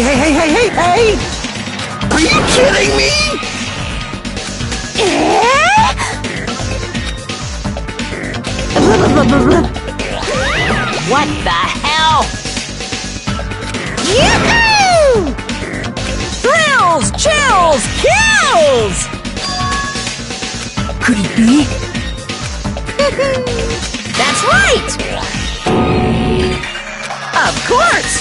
Hey! Are you kidding me? What the hell? Yoo-hoo! Thrills, chills, kills! Could it be? That's right! Of course!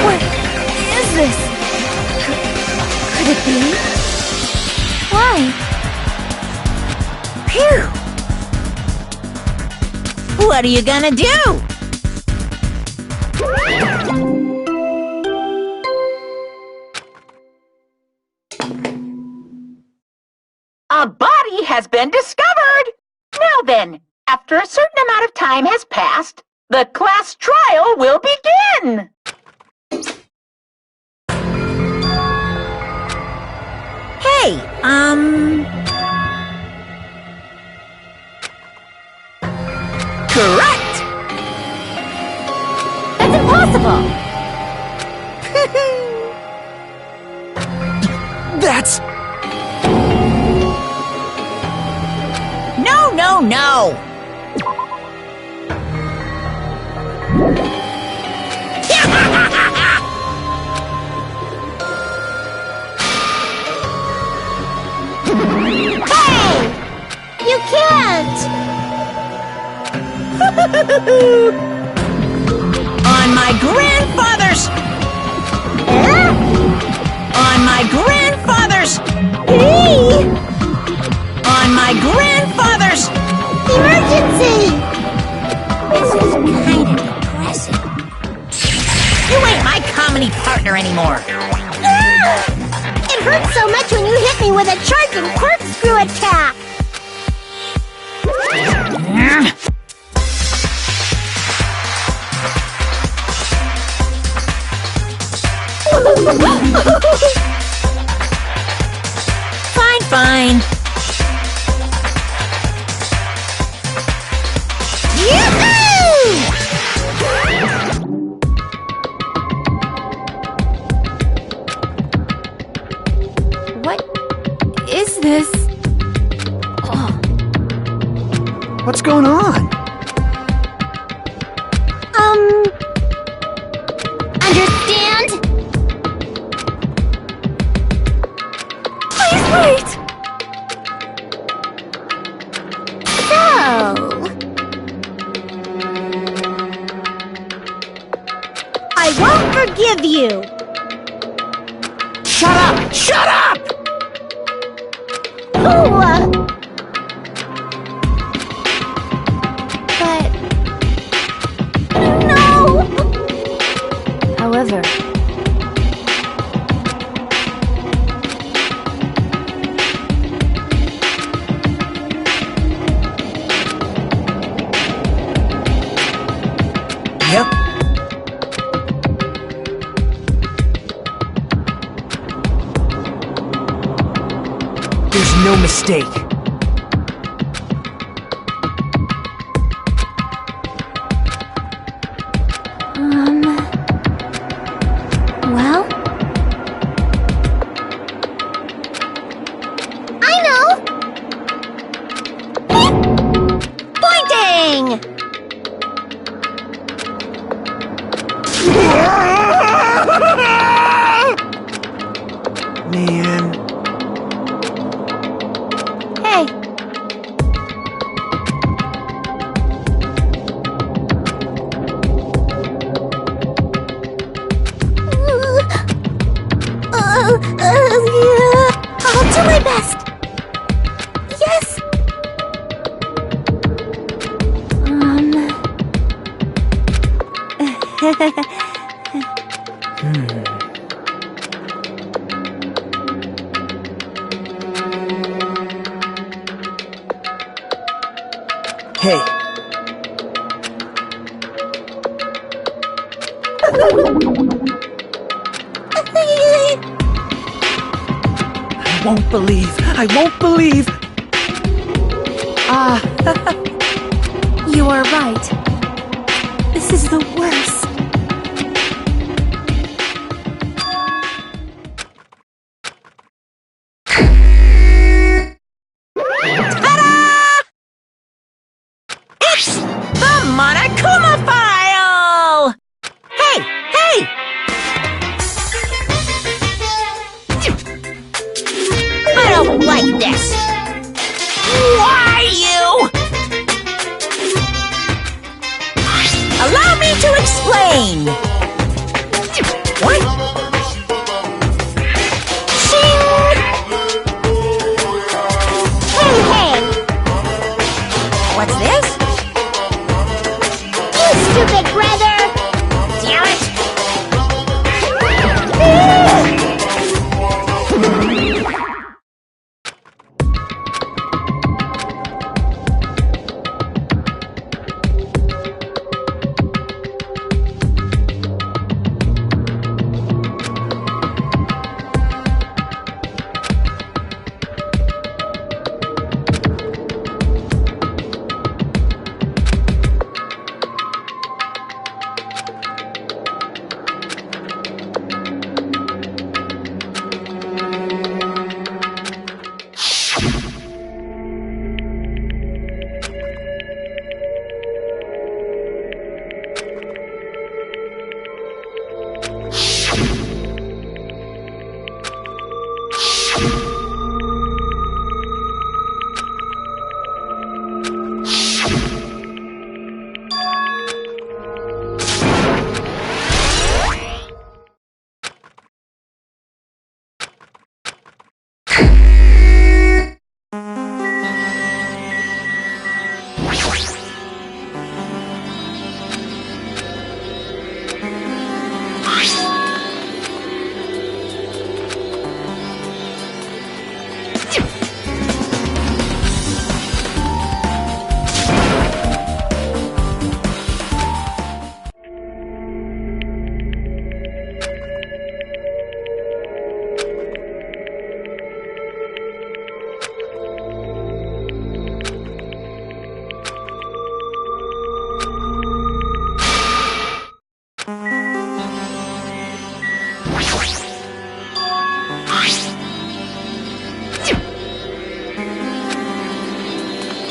What is this? Could it be? Why? Phew! What are you gonna do? A body has been discovered! Now then, after a certain amount of time has passed, the class trial will begin! Hey, Correct! That's impossible! That's... No! Hey! You can't! On my grandfather's... On my grandfather's... Hey! On my grandfather's... Emergency! This is kind of depressing. You ain't my comedy partner anymore. It hurts so much when you hit me with a charging corkscrew attack! Fine. What is this? What's going on? Understand? Please wait! So... I won't forgive you! Shut up! Shut up! Ooh, but... No! However... Yep. There's no mistake. Well? I know! Pointing! Man. Hey. Yeah. I'll do my best. Yes. Hey, I won't believe. You are right. This is the worst. The Monokuma file! Hey! Hey! I don't like this! Why, you? Allow me to explain! What? Hey, hey! What's this? You stupid brother! Damn it!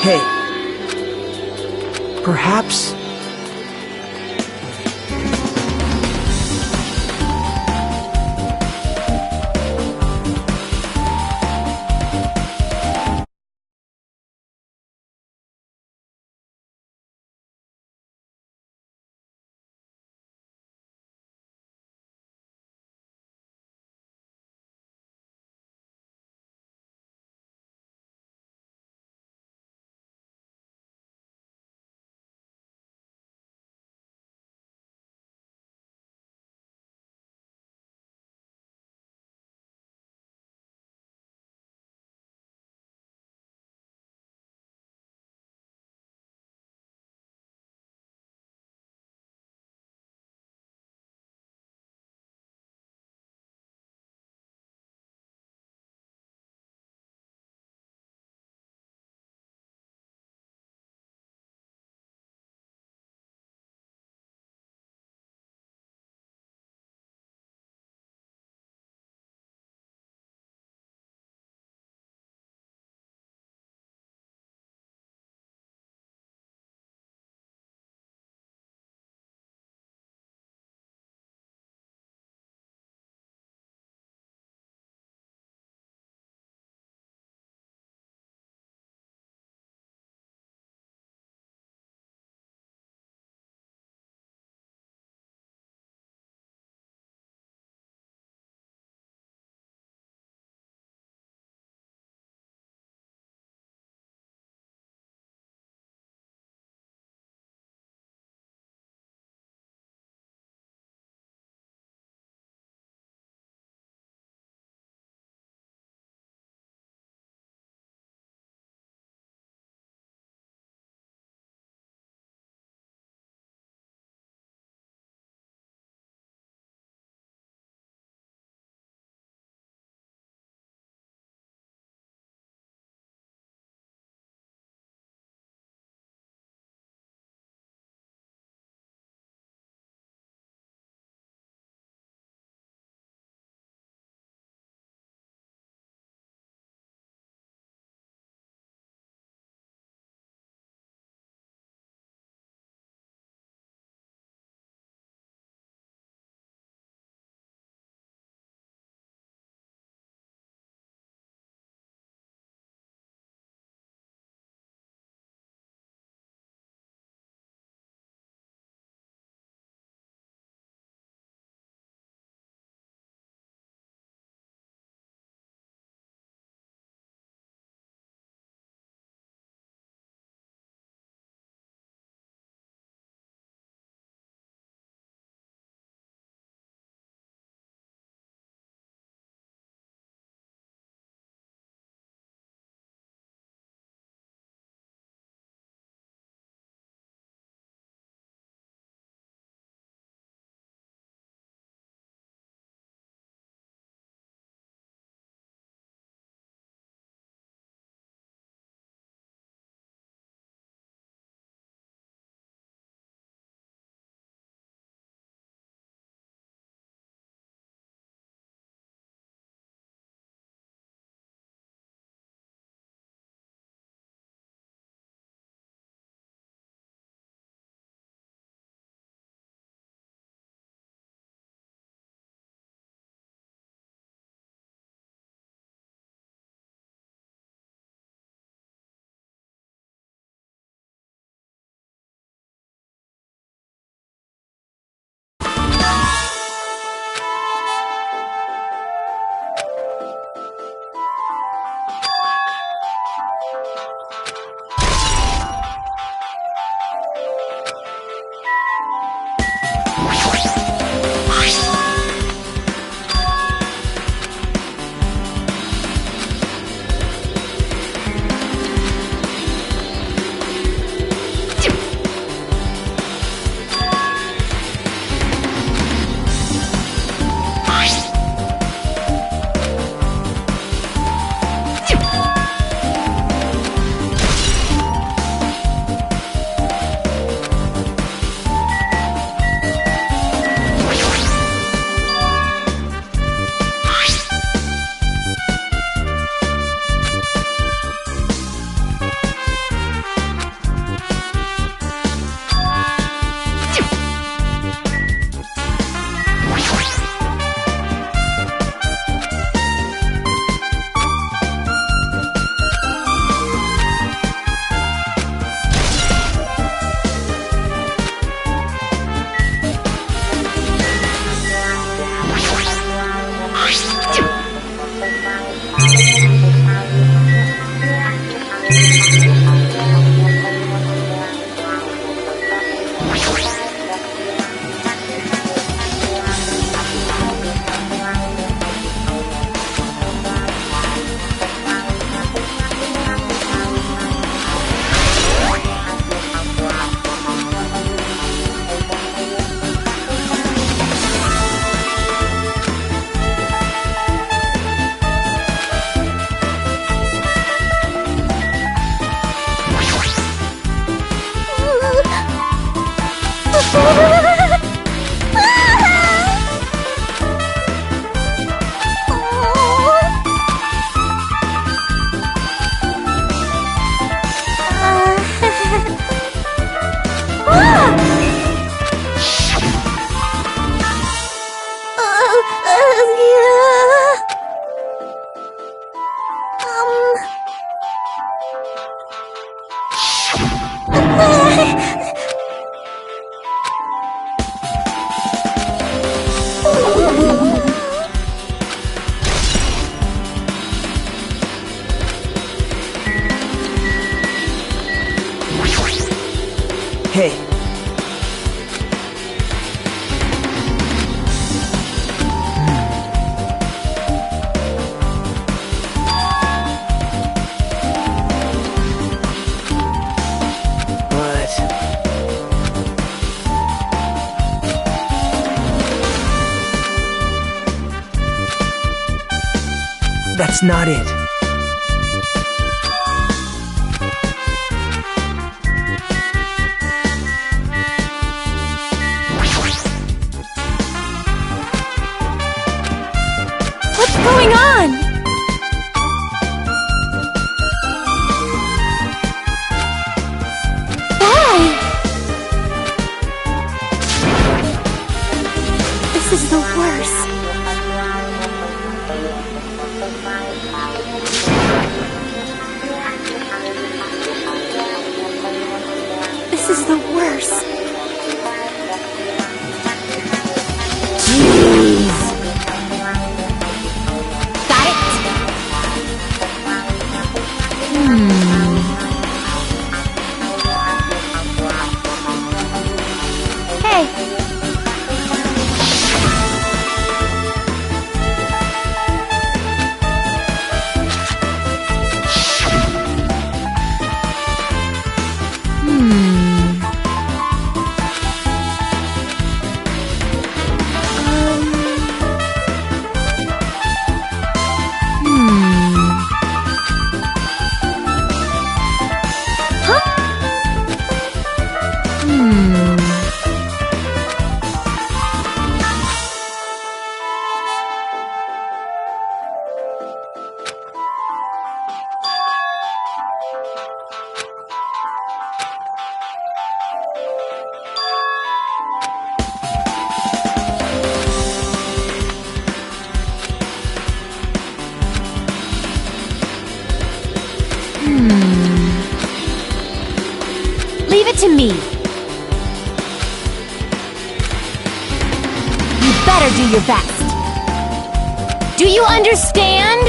Hey, perhaps Hey. But... that's not it. What's going on? Why? This is the worst. This is the worst. Got it? Hey. Leave it to me. You better do your best. Do you understand?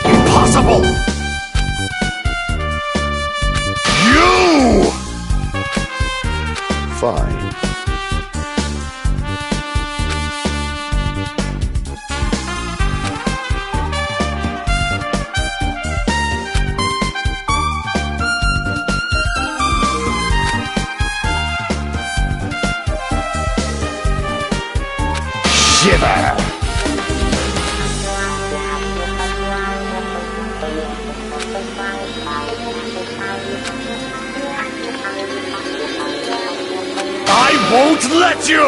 Impossible! You! Fine. Shiver! I won't let you!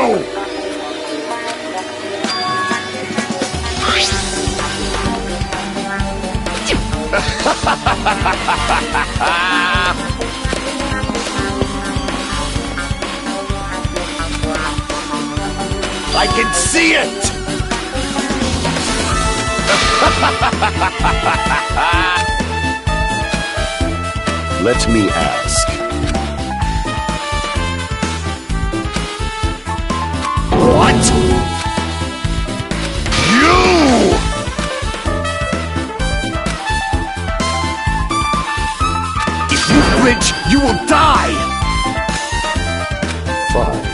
I can see it! Let me ask. What? You! If you flinch, you will die! Fine.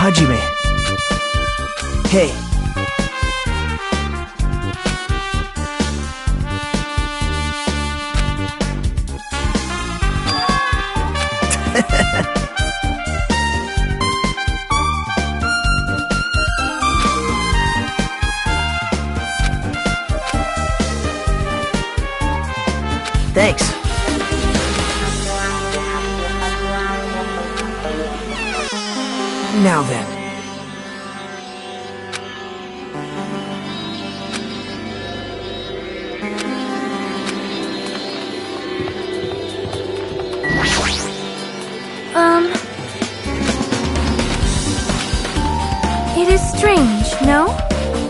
Hajime. Hey. Thanks. Now then. It is strange, no?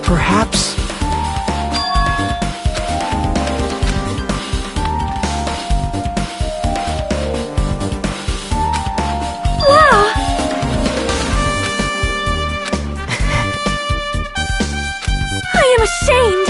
Perhaps. Wow! I am ashamed!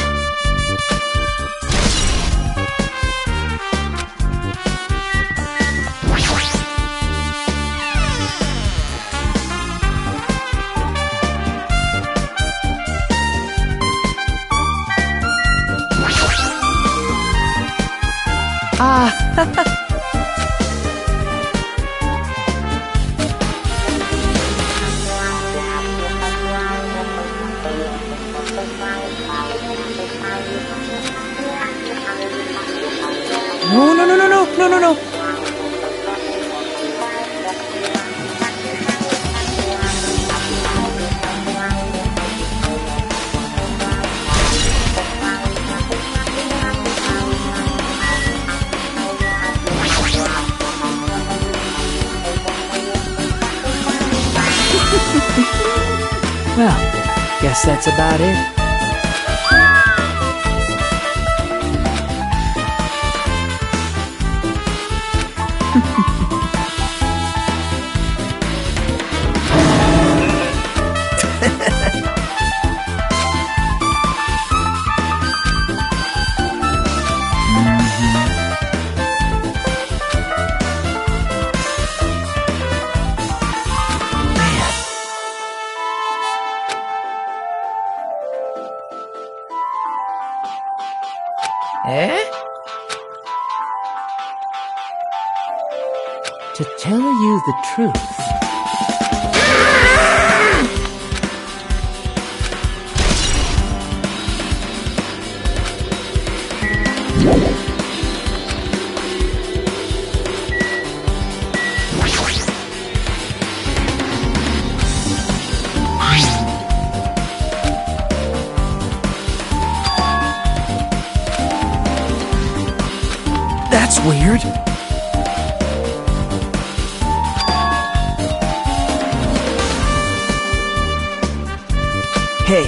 No, no, no, no, no, no, no, no. Well, guess that's about it. Eh? To tell you the truth. That's weird. Hey.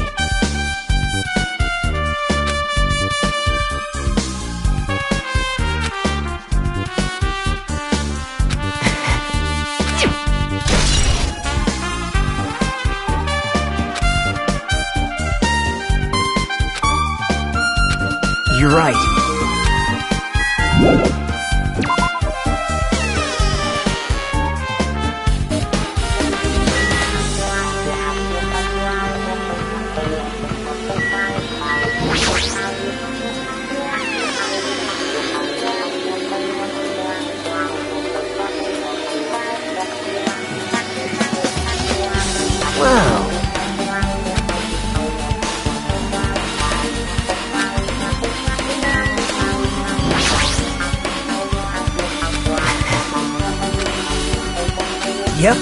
You're right. Wow. Yep.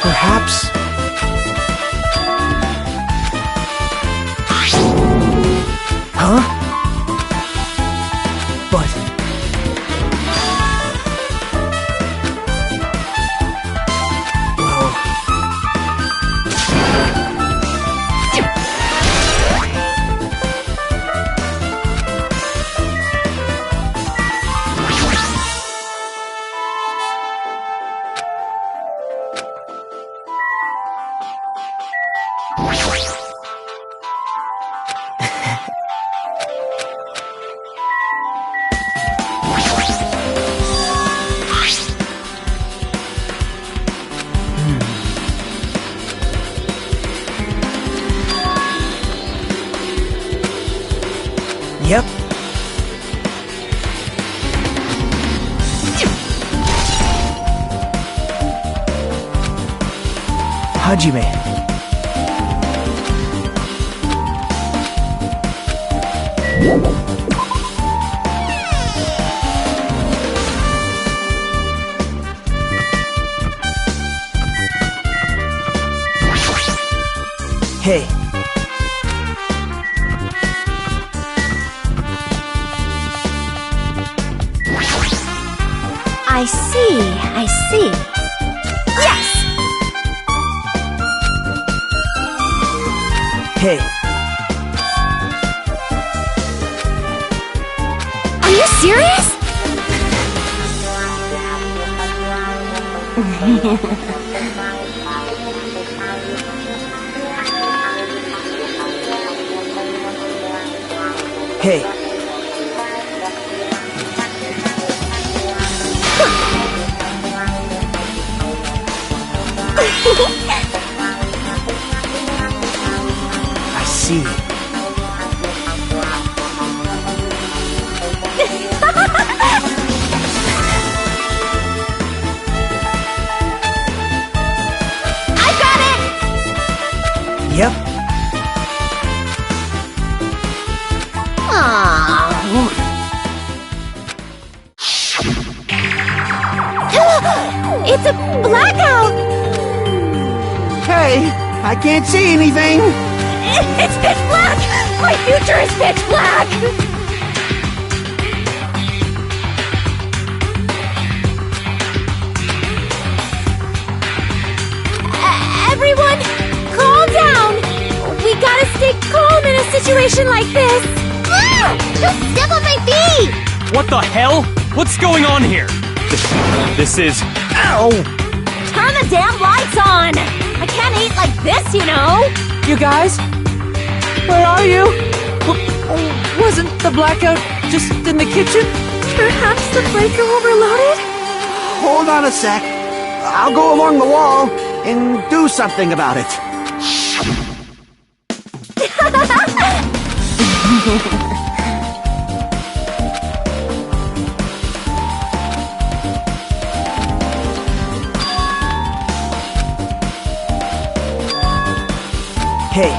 Perhaps. Huh? But. Well. Yep. Hajime. Hey. I see. Yes! Hey. Are you serious? Hey. I see. I got it! Yep. It's a blackout! Hey, I can't see anything. It's pitch black! My future is pitch black! Everyone, calm down! We gotta stay calm in a situation like this! Ah! Don't step on my feet! What the hell? What's going on here? This is... Ow! Turn the damn lights on! I can't eat like this, you know! You guys? Where are you? Wasn't the blackout just in the kitchen? Perhaps the breaker overloaded? Hold on a sec. I'll go along the wall and do something about it. Hey.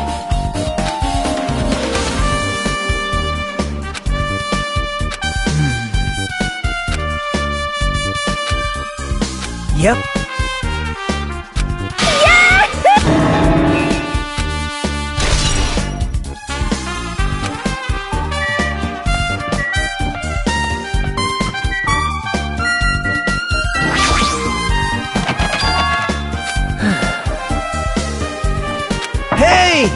Yep. Hey!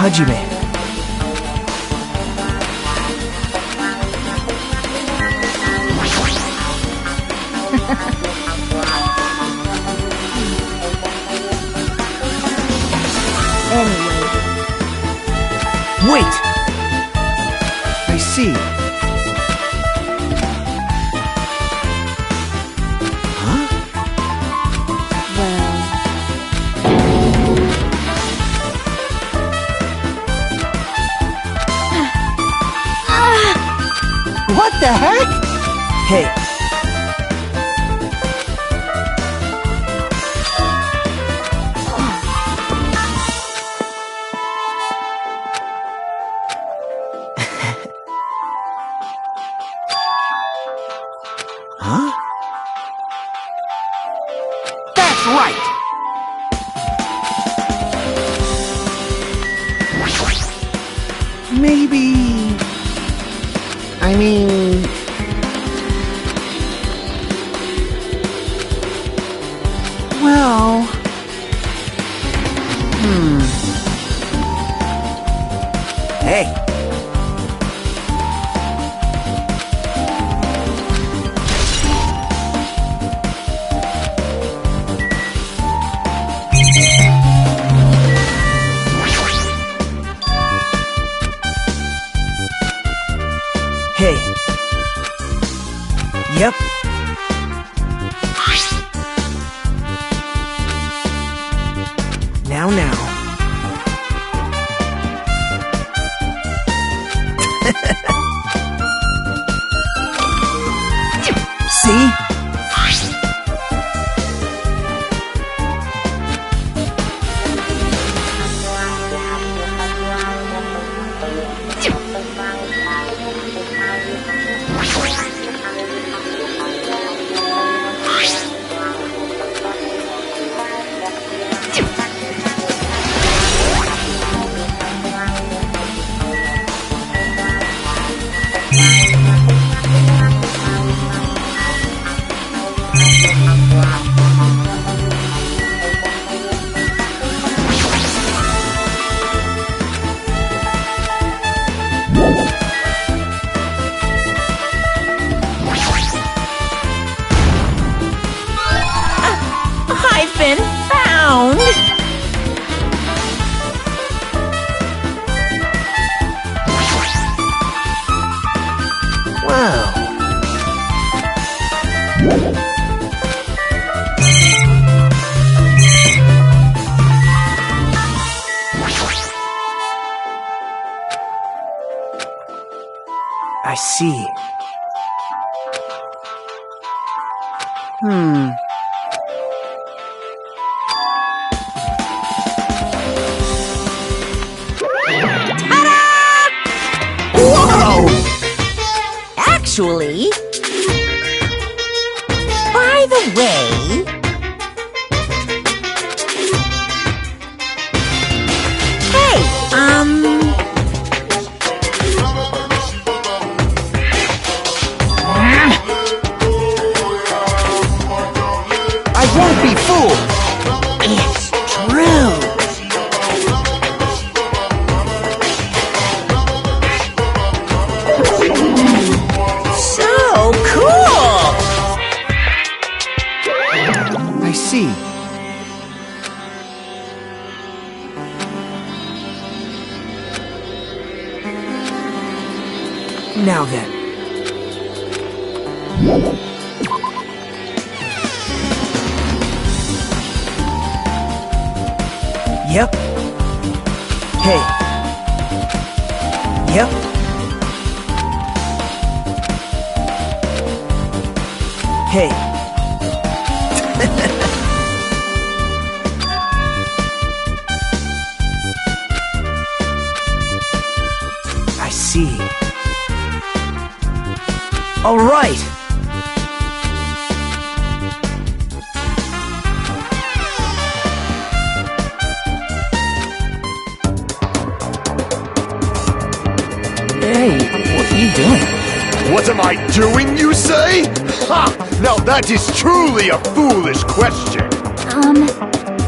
Hajime. Wait! I see. Huh? What the heck? Hey. Huh? That's right! Maybe... I mean... Well... Hey! now. See? I've been found! Wow. I see. Whoa! Actually, by the way, hey, I won't be fooled. It's true. So cool! I see. Now then. Yep. Hey. Yep. Hey. I see. All right. Hey, what are you doing? What am I doing, you say? Ha! Now that is truly a foolish question.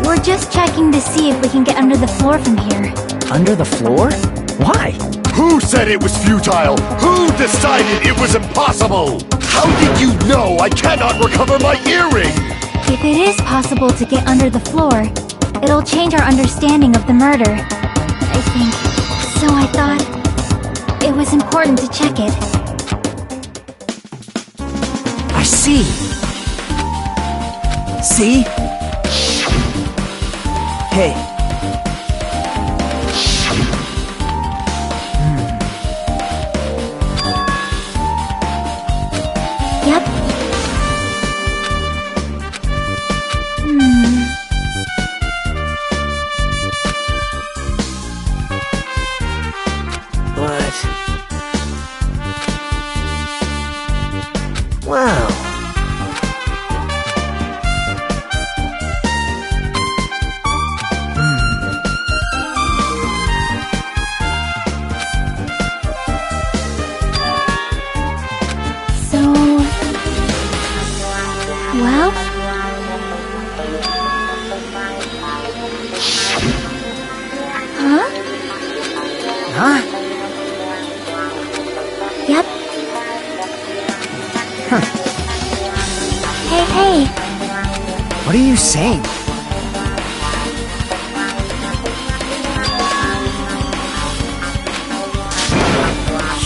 we're just checking to see if we can get under the floor from here. Under the floor? Why? Who said it was futile? Who decided it was impossible? How did you know I cannot recover my earring? If it is possible to get under the floor, it'll change our understanding of the murder, I think. So I thought it was important to check it. I see. See? Hey. Yep. But... Wow. So... well... Huh? Huh? Yep. Hey, hey! What are you saying?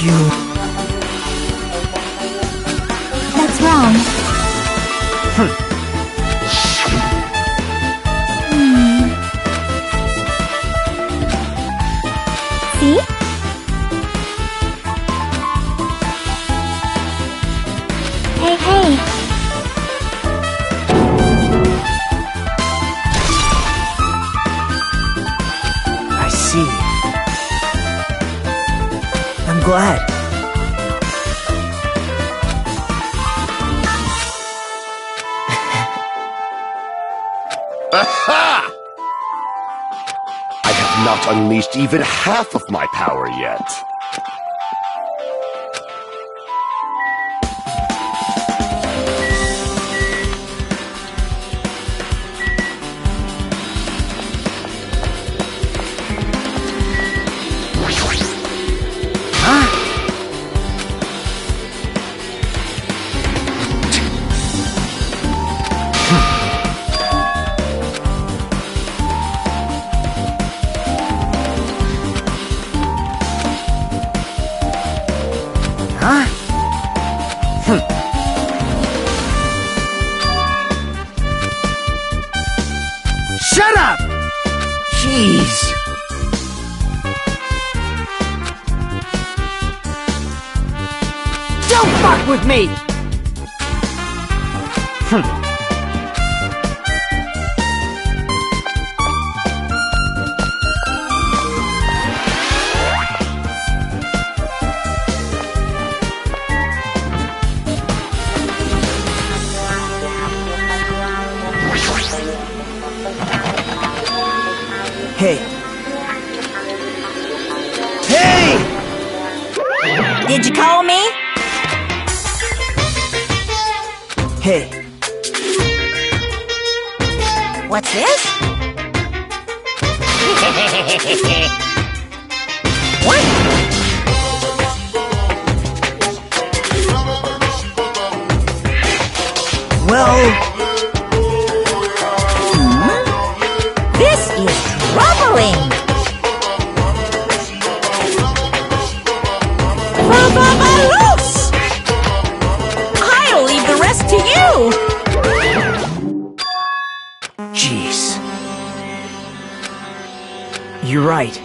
You... That's wrong. see. I'm glad. Aha! I have not unleashed even half of my power yet. Shut up! Jeez. Don't fuck with me! Hey. Hey! Did you call me? Hey. What's this? What? Well, This is troubling. Babalos! I'll leave the rest to you. jeez. You're right.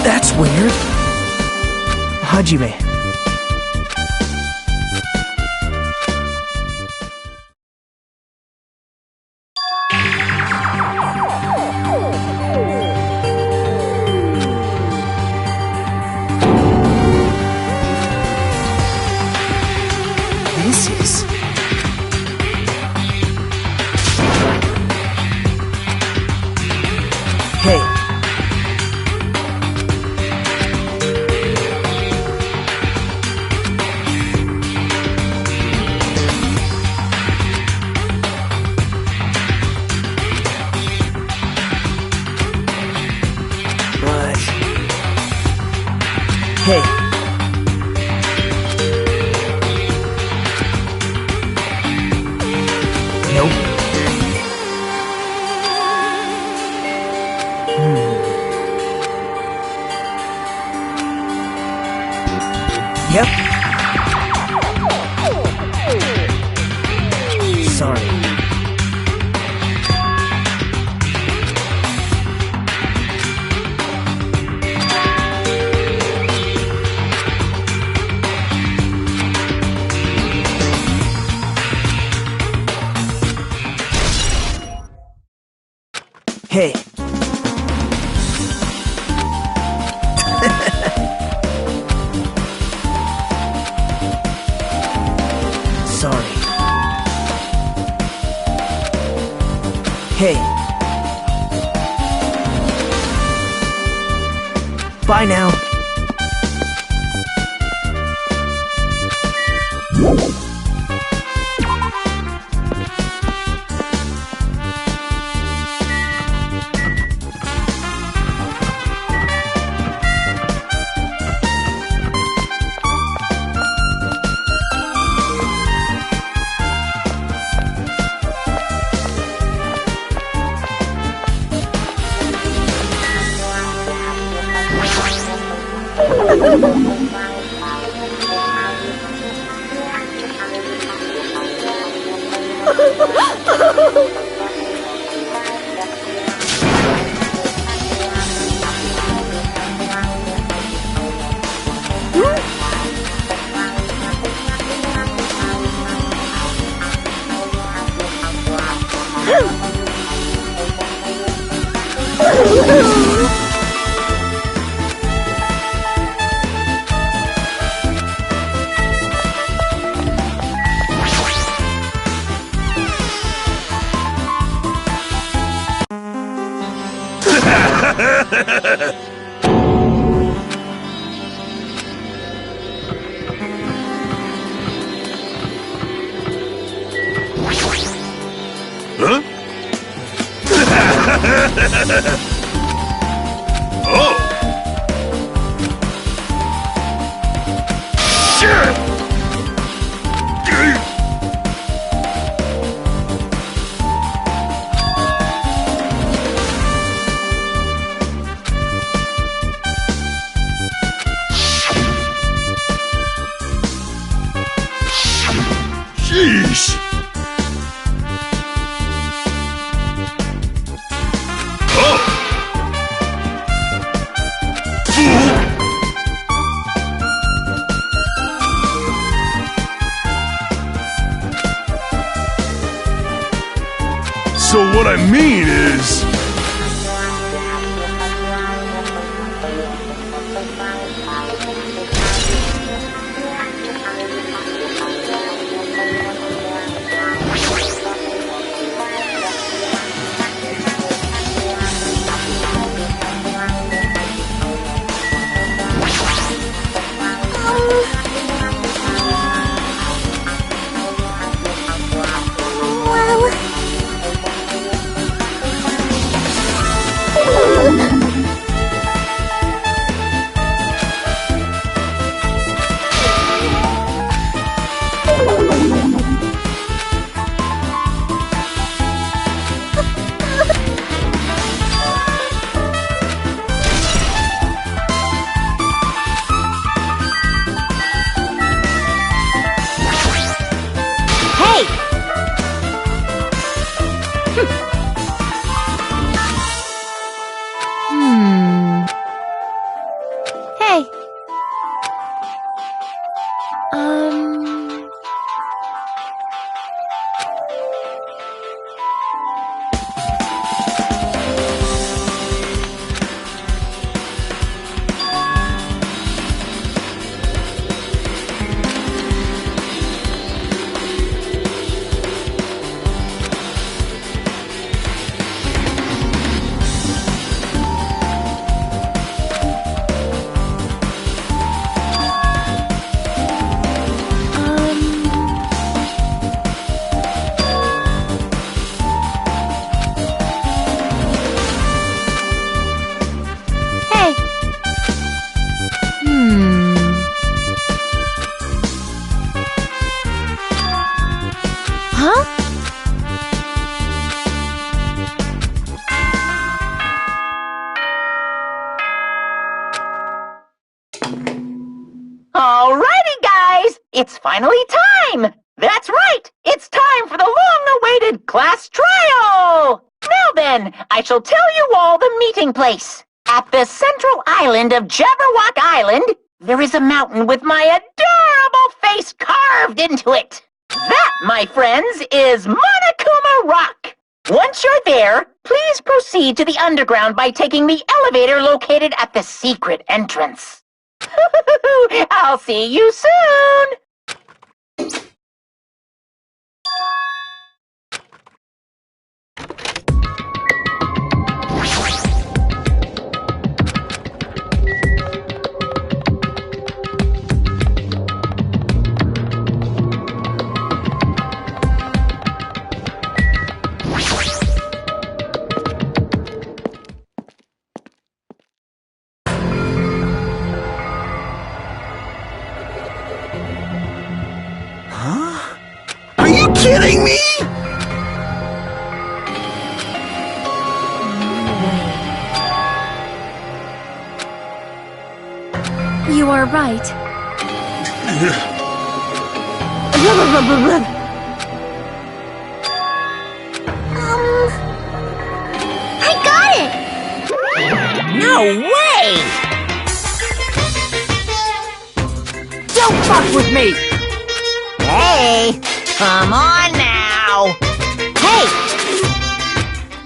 That's weird. Hajime. This is... Hey. But... Hey. Nope. Yep. Sorry. Hey. Sorry. Hey. Bye now. Oh! Shit! Sheesh! Oh! Fool! So what I mean is... Hey. Hey. Huh? Alrighty, guys! It's finally time! That's right! It's time for the long-awaited class trial! Now then, I shall tell you all the meeting place. At the central island of Jabberwock Island, there is a mountain with my adorable face carved into it. That, my friends, is Monokuma Rock. Once you're there, please proceed to the underground by taking the elevator located at the secret entrance. I'll see you soon! Are you kidding me? You are right. I got it! No way! Don't fuck with me! Hey, come on now. Hey!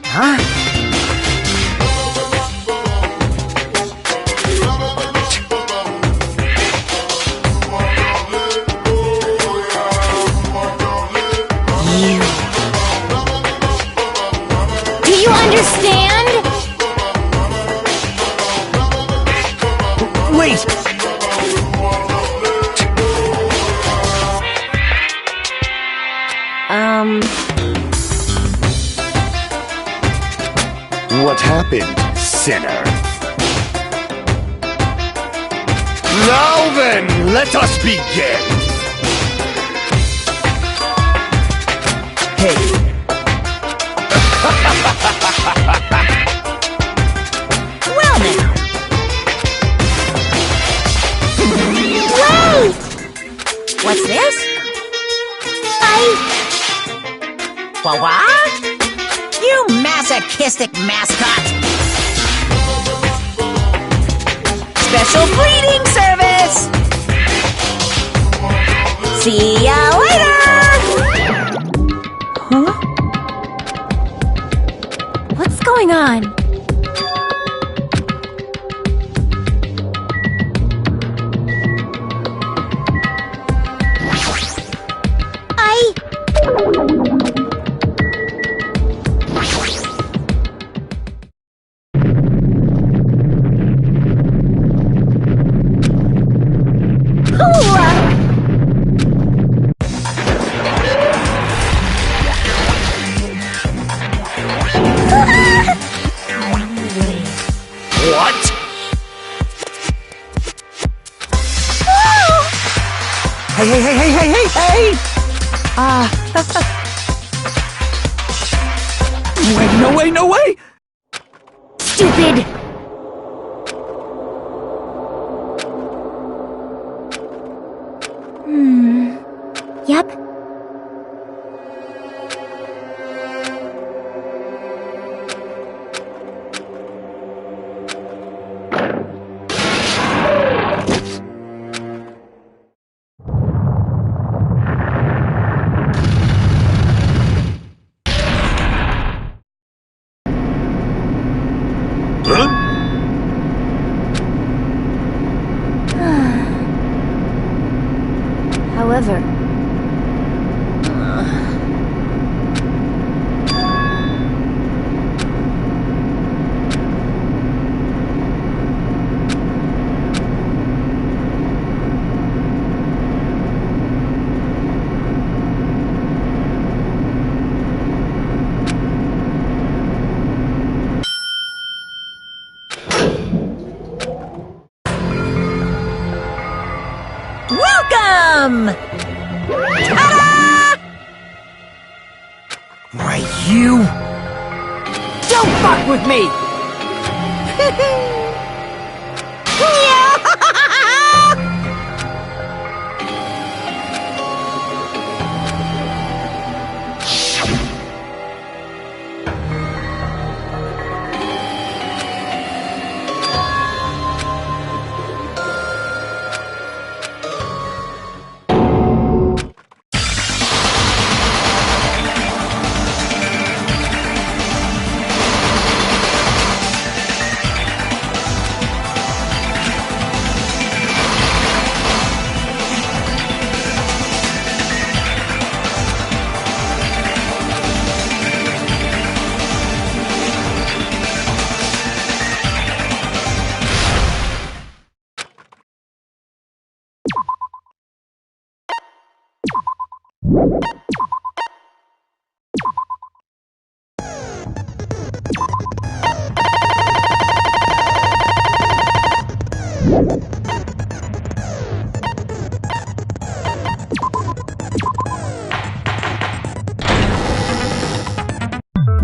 Huh? Do you understand? Wait! what happened, sinner. Now then, let us begin! Hey, Well now. Wait! What's this? What? You masochistic mascot! Special breeding service! See ya later! Huh? What's going on? What? Hey! No way! Stupid! Yep. Huh? However, Welcome! Ta-da! Right, you? Don't fuck with me!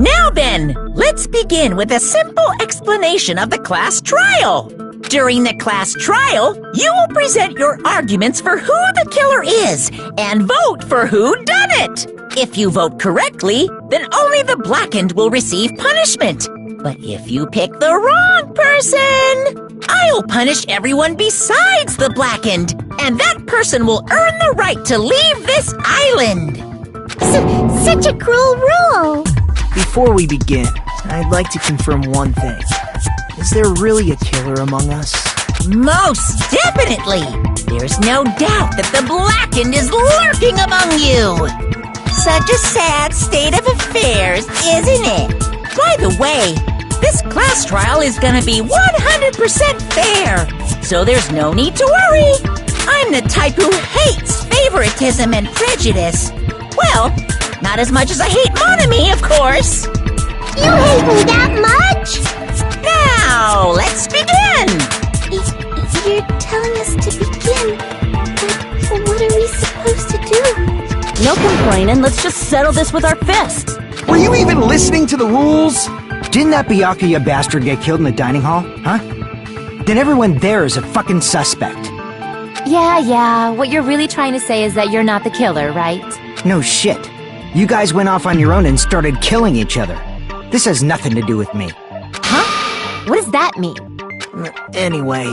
Now then, let's begin with a simple explanation of the class trial. During the class trial, you will present your arguments for who the killer is and vote for who done it. If you vote correctly, then only the blackened will receive punishment. But if you pick the wrong person, I'll punish everyone besides the blackened, and that person will earn the right to leave this island. such a cruel rule! Before we begin, I'd like to confirm one thing. Is there really a killer among us? Most definitely! There's no doubt that the blackened is lurking among you! Such a sad state of affairs, isn't it? By the way, this class trial is gonna be 100% fair, so there's no need to worry. I'm the type who hates favoritism and prejudice. Well, not as much as I hate monogamy, of course. You hate me that much? Now, let's begin! You're telling us to begin, but what are we supposed to do? No complaining, let's just settle this with our fists. Were you even listening to the rules? Didn't that Byakuya bastard get killed in the dining hall, huh? Then everyone there is a fucking suspect. Yeah, what you're really trying to say is that you're not the killer, right? No shit. You guys went off on your own and started killing each other. This has nothing to do with me. Huh? What does that mean? Anyway,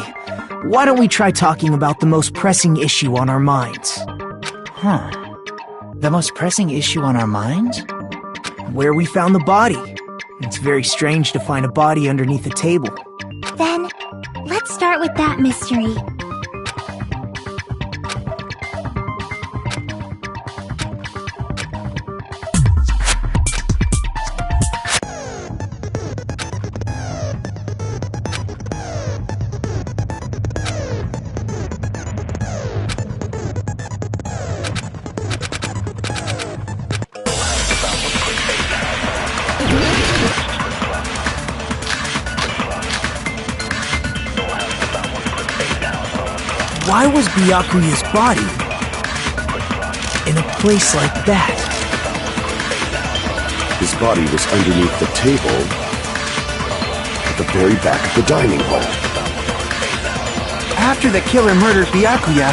why don't we try talking about the most pressing issue on our minds? Huh. The most pressing issue on our minds? Where we found the body. It's very strange to find a body underneath a table. Then, let's start with that mystery. Why was Byakuya's body in a place like that? His body was underneath the table at the very back of the dining hall. After the killer murdered Byakuya,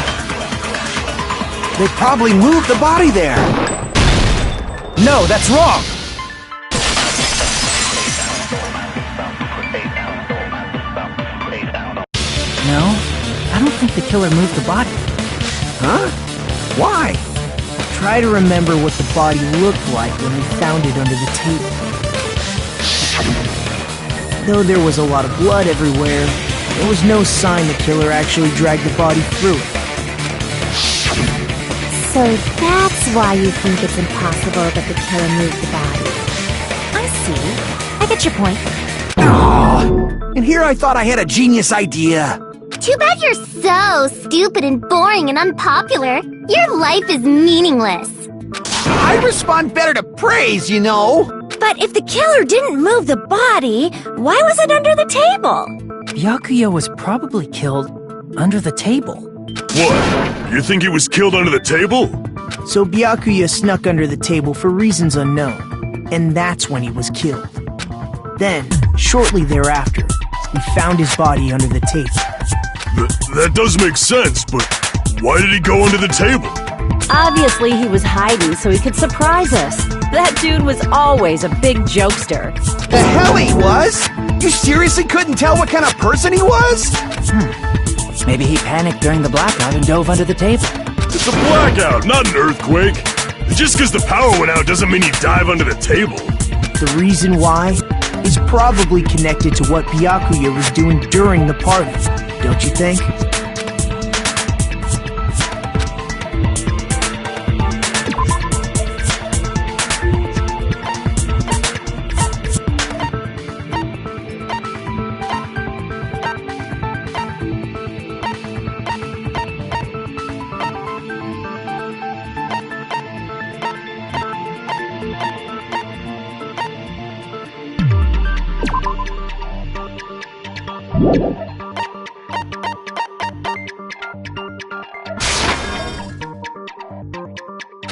they probably moved the body there. No, that's wrong! No, I don't think the killer moved the body. Huh? Why? Try to remember what the body looked like when we found it under the table. Though there was a lot of blood everywhere, there was no sign the killer actually dragged the body through it. So that's why you think it's impossible that the killer moved the body. I see. I get your point. Aww. And here I thought I had a genius idea. Too bad you're so stupid and boring and unpopular. Your life is meaningless. I respond better to praise, you know. But if the killer didn't move the body, why was it under the table? Byakuya was probably killed under the table. What? You think he was killed under the table? So Byakuya snuck under the table for reasons unknown, and that's when he was killed. Then, shortly thereafter, we found his body under the table. That does make sense, but why did he go under the table? Obviously he was hiding so he could surprise us. That dude was always a big jokester. The hell he was? You seriously couldn't tell what kind of person he was? Maybe he panicked during the blackout and dove under the table. It's a blackout, not an earthquake. Just because the power went out doesn't mean he dive under the table. The reason why is probably connected to what Byakuya was doing during the party, don't you think?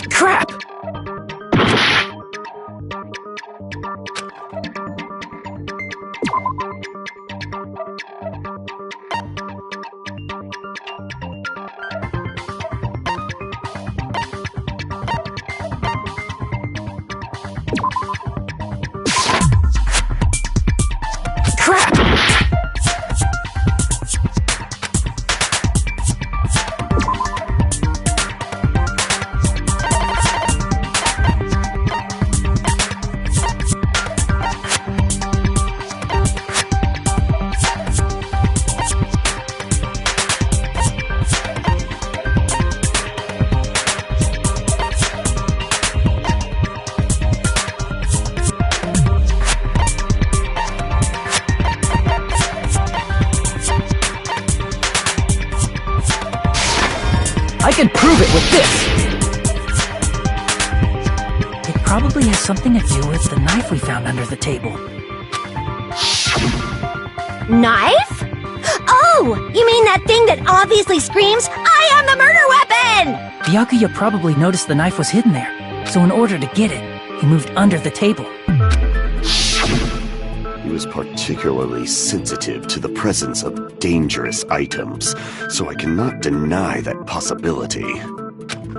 Crap! I can prove it with this! It probably has something to do with the knife we found under the table. Knife? Oh, you mean that thing that obviously screams, "I am the murder weapon!" Byakuya probably noticed the knife was hidden there, so in order to get it, he moved under the table. He was particularly sensitive to the presence of dangerous items, so I cannot deny that possibility.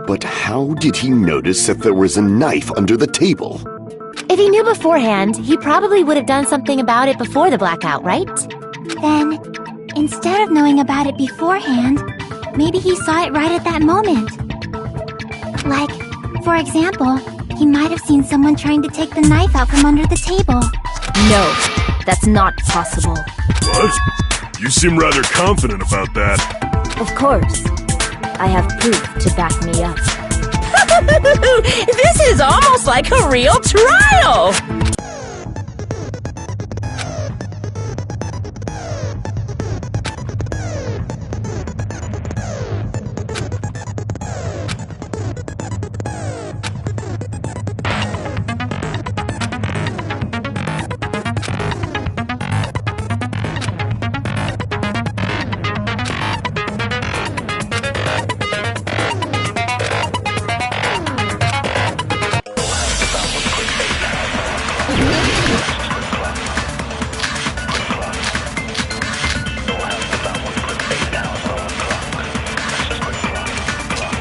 But how did he notice that there was a knife under the table? If he knew beforehand, he probably would have done something about it before the blackout, right? Then, instead of knowing about it beforehand, maybe he saw it right at that moment. Like, for example, he might have seen someone trying to take the knife out from under the table. No, that's not possible. What? You seem rather confident about that. Of course. I have proof to back me up. This is almost like a real trial!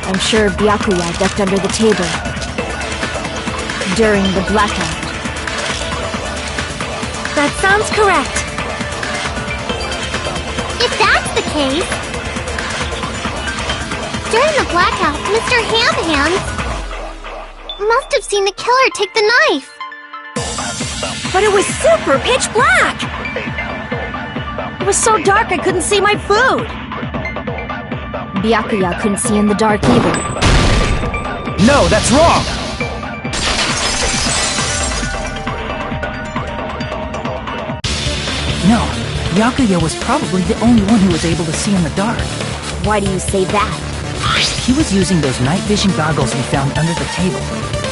I'm sure Byakuya ducked under the table during the blackout. That sounds correct. If that's the case, during the blackout, Mr. Hamhands must have seen the killer take the knife. But it was super pitch black! It was so dark I couldn't see my food! Byakuya couldn't see in the dark either. No, that's wrong! No, Byakuya was probably the only one who was able to see in the dark. Why do you say that? He was using those night vision goggles we found under the table.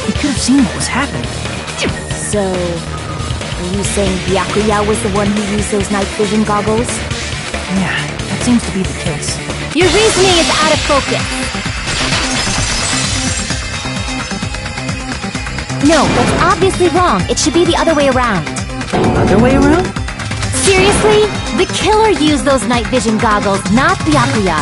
He could have seen what was happening. So, are you saying Byakuya was the one who used those night vision goggles? Yeah, that seems to be the case. Your reasoning is out of focus. No, that's obviously wrong. It should be the other way around. Other way around? Seriously? The killer used those night vision goggles, not Byakuya.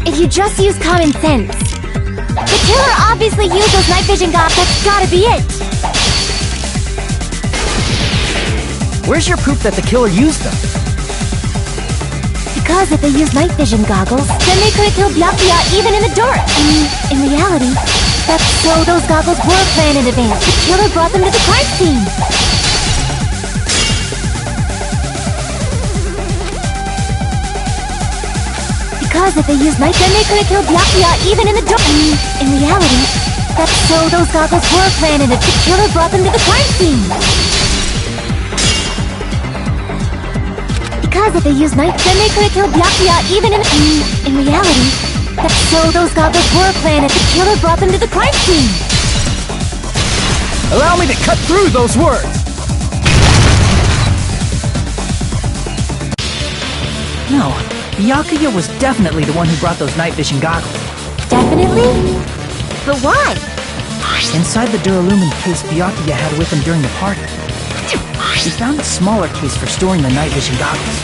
If you just use common sense. The killer obviously used those night vision goggles. That's gotta be it. Where's your proof that the killer used them? Because if they used night vision goggles, then they could have killed Byakuya even in the dark. I mean, in reality, that's so those goggles were planned in advance. The killer brought them to the crime scene. Because if they used night, then they could have killed Byakuya even in the dark. I mean, in reality, that's so those goggles were planned in advance. The killer brought them to the crime scene. Because if they used night, then they could have killed Byakuya even in reality, that's so those goggles were planned. The killer brought them to the crime scene. Allow me to cut through those words! No, Byakuya was definitely the one who brought those night vision goggles. Definitely? But why? Inside the Duralumin case Byakuya had with him during the party, he found a smaller case for storing the night vision goggles.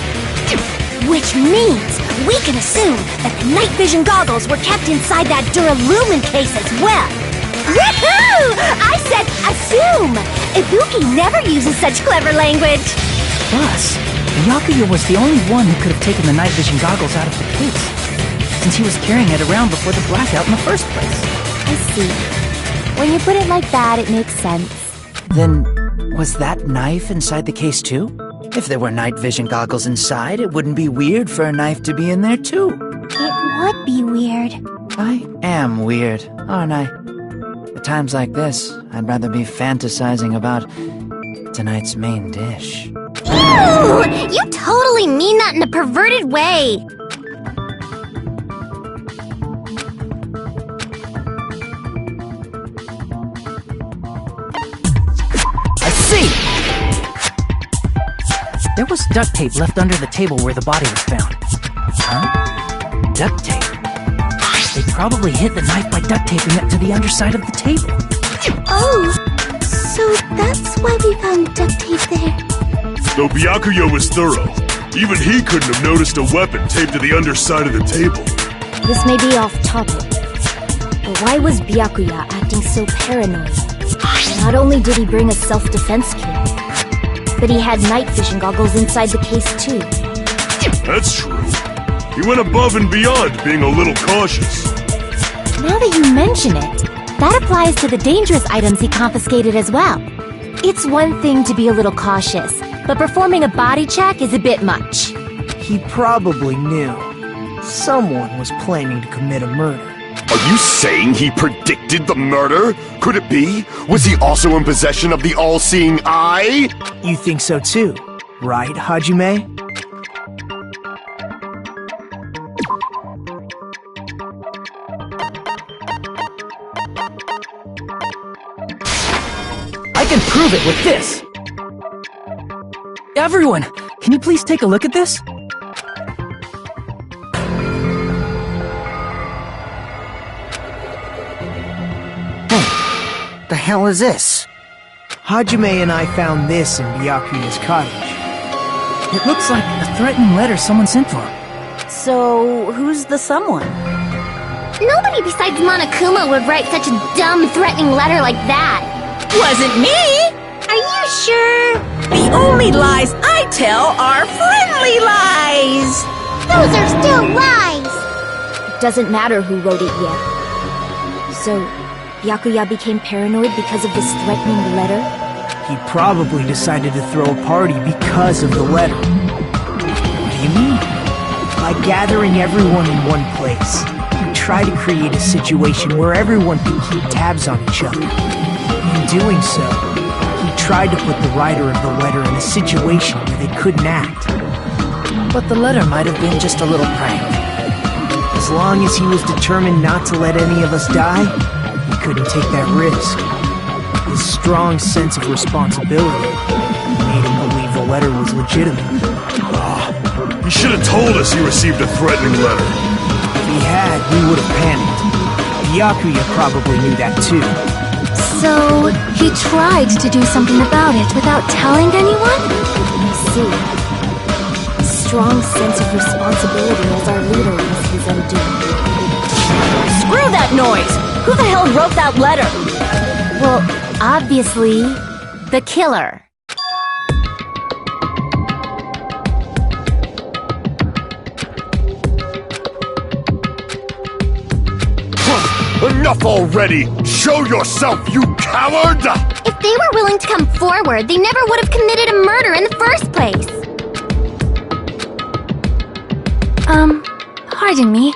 Which means we can assume that the night vision goggles were kept inside that Duralumin case as well. Woohoo! I said assume! Ibuki never uses such clever language. Plus, Byakuya was the only one who could have taken the night vision goggles out of the case, since he was carrying it around before the blackout in the first place. I see. When you put it like that, it makes sense. Then, was that knife inside the case too? If there were night vision goggles inside, it wouldn't be weird for a knife to be in there too. It would be weird. I am weird, aren't I? At times like this, I'd rather be fantasizing about tonight's main dish. Ew! You totally mean that in a perverted way. I see! There was duct tape left under the table where the body was found. Huh? Duct tape? They probably hid the knife by duct taping it to the underside of the table. Oh, so that's why we found duct tape there. Though Byakuya was thorough, even he couldn't have noticed a weapon taped to the underside of the table. This may be off topic, but why was Byakuya acting so paranoid? Not only did he bring a self-defense kit, but he had night vision goggles inside the case too. That's true. He went above and beyond being a little cautious. Now that you mention it, that applies to the dangerous items he confiscated as well. It's one thing to be a little cautious, but performing a body check is a bit much. He probably knew. Someone was planning to commit a murder. Are you saying he predicted the murder? Could it be? Was he also in possession of the all-seeing eye? You think so too, right, Hajime? I can prove it with this! Everyone, can you please take a look at this? The hell is this? Hajime and I found this in Byakuya's cottage. It looks like a threatening letter someone sent to him. So, who's the someone? Nobody besides Monokuma would write such a dumb, threatening letter like that. Wasn't me! Are you sure? The only lies I tell are friendly lies! Those are still lies! It doesn't matter who wrote it yet. So, Byakuya became paranoid because of this threatening letter? He probably decided to throw a party because of the letter. What do you mean? By gathering everyone in one place, he tried to create a situation where everyone could keep tabs on each other. In doing so, he tried to put the writer of the letter in a situation where they couldn't act. But the letter might have been just a little prank. As long as he was determined not to let any of us die, he couldn't take that risk. His strong sense of responsibility made him believe the letter was legitimate. He should have told us he received a threatening letter. If he had, we would have panicked. Byakuya probably knew that too. So, he tried to do something about it without telling anyone? I see. Strong sense of responsibility as our leader was his undoing. Screw that noise! Who the hell wrote that letter? Well, obviously, the killer. Enough already! Show yourself, you coward! If they were willing to come forward, they never would have committed a murder in the first place. Pardon me.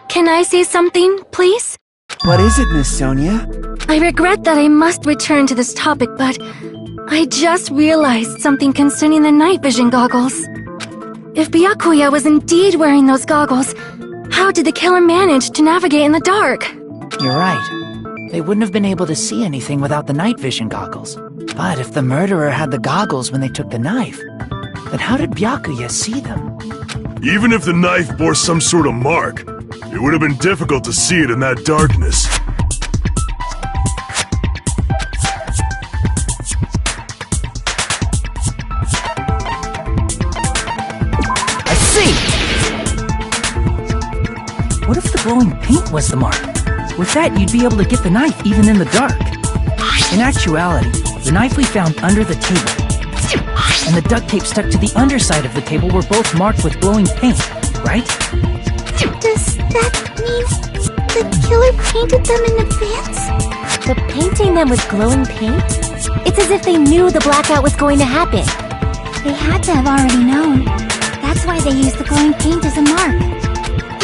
Can I say something, please? What is it, Miss Sonia? I regret that I must return to this topic, but I just realized something concerning the night vision goggles. If Byakuya was indeed wearing those goggles, how did the killer manage to navigate in the dark? You're right. They wouldn't have been able to see anything without the night vision goggles. But if the murderer had the goggles when they took the knife, then how did Byakuya see them? Even if the knife bore some sort of mark, it would have been difficult to see it in that darkness. I see! What if the glowing paint was the mark? With that, you'd be able to get the knife even in the dark. In actuality, the knife we found under the table and the duct tape stuck to the underside of the table were both marked with glowing paint, right? Does that mean the killer painted them in advance? But painting them with glowing paint? It's as if they knew the blackout was going to happen. They had to have already known. That's why they used the glowing paint as a mark.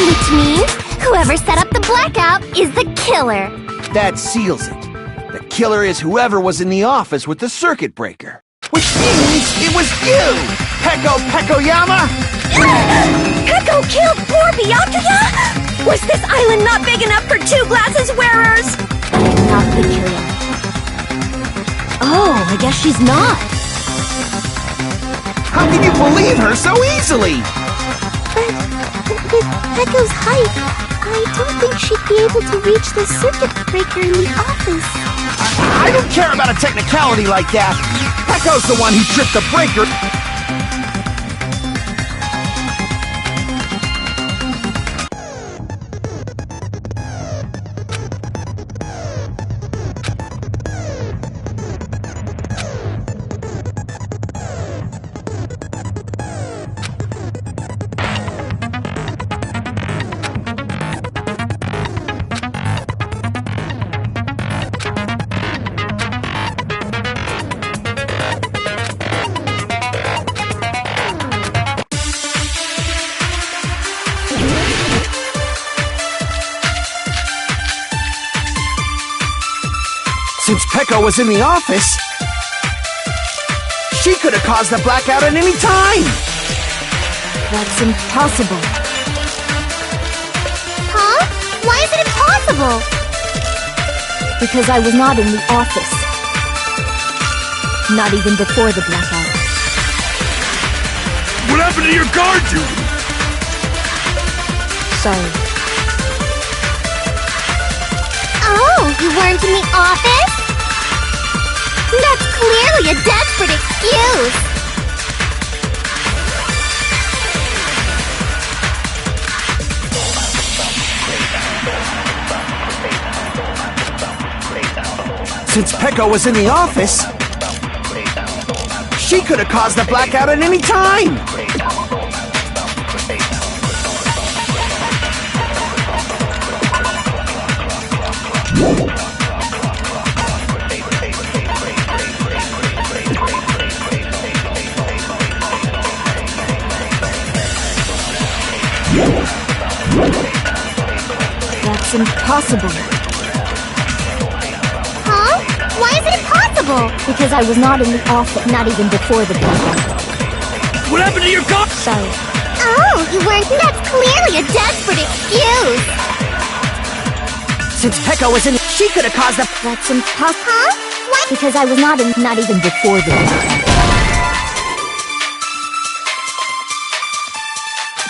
Which means whoever set up the blackout is the killer. That seals it. The killer is whoever was in the office with the circuit breaker. Which means it was you, Peko Pekoyama! Peko killed poor Byakuya? Was this island not big enough for 2 glasses wearers? Not the killer. Oh, I guess she's not. How can you believe her so easily? But with Peko's height, I don't think she'd be able to reach the circuit breaker in the office. I don't care about a technicality like that. Peko's the one who tripped the breaker. Since Peko was in the office, she could have caused the blackout at any time! That's impossible. Huh? Why is it impossible? Because I was not in the office. Not even before the blackout. What happened to your guard duty? Sorry. Oh, you weren't in the office? That's clearly a desperate excuse! Since Peko was in the office, she could have caused the blackout at any time! That's impossible. Huh? Why is it impossible? Because I was not in the office, not even before the blackout. What happened to your guard? Sorry. Oh, you weren't. That's clearly a desperate excuse. Since Peko was in, she could have caused the... That's impossible. Huh? What? Because I was not in, not even before the blackout.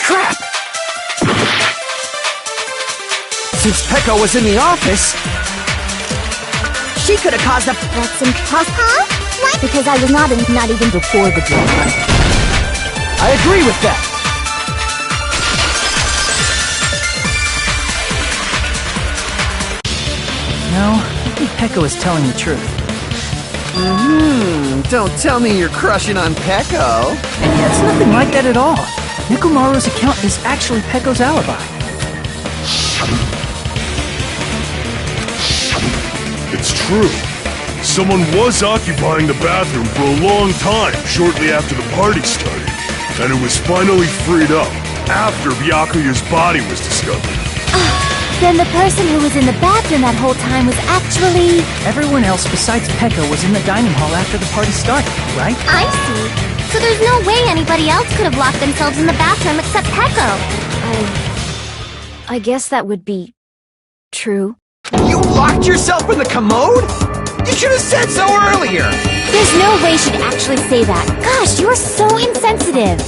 Crap! Since Peko was in the office, she could have caused the... That's impossible. Huh? What? Because I was not in, not even before the blackout. I agree with that. No, I think Peko is telling the truth. Don't tell me you're crushing on Peko. And yet it's nothing like that at all. Nikumaru's account is actually Peko's alibi. It's true. Someone was occupying the bathroom for a long time shortly after the party started, and it was finally freed up after Byakuya's body was discovered. Then the person who was in the bathroom that whole time was actually... Everyone else besides Peko was in the dining hall after the party started, right? I see. So there's no way anybody else could have locked themselves in the bathroom except Peko. I guess that would be... true. You locked yourself in the commode? You should have said so earlier! There's no way she'd actually say that. Gosh, you're so insensitive.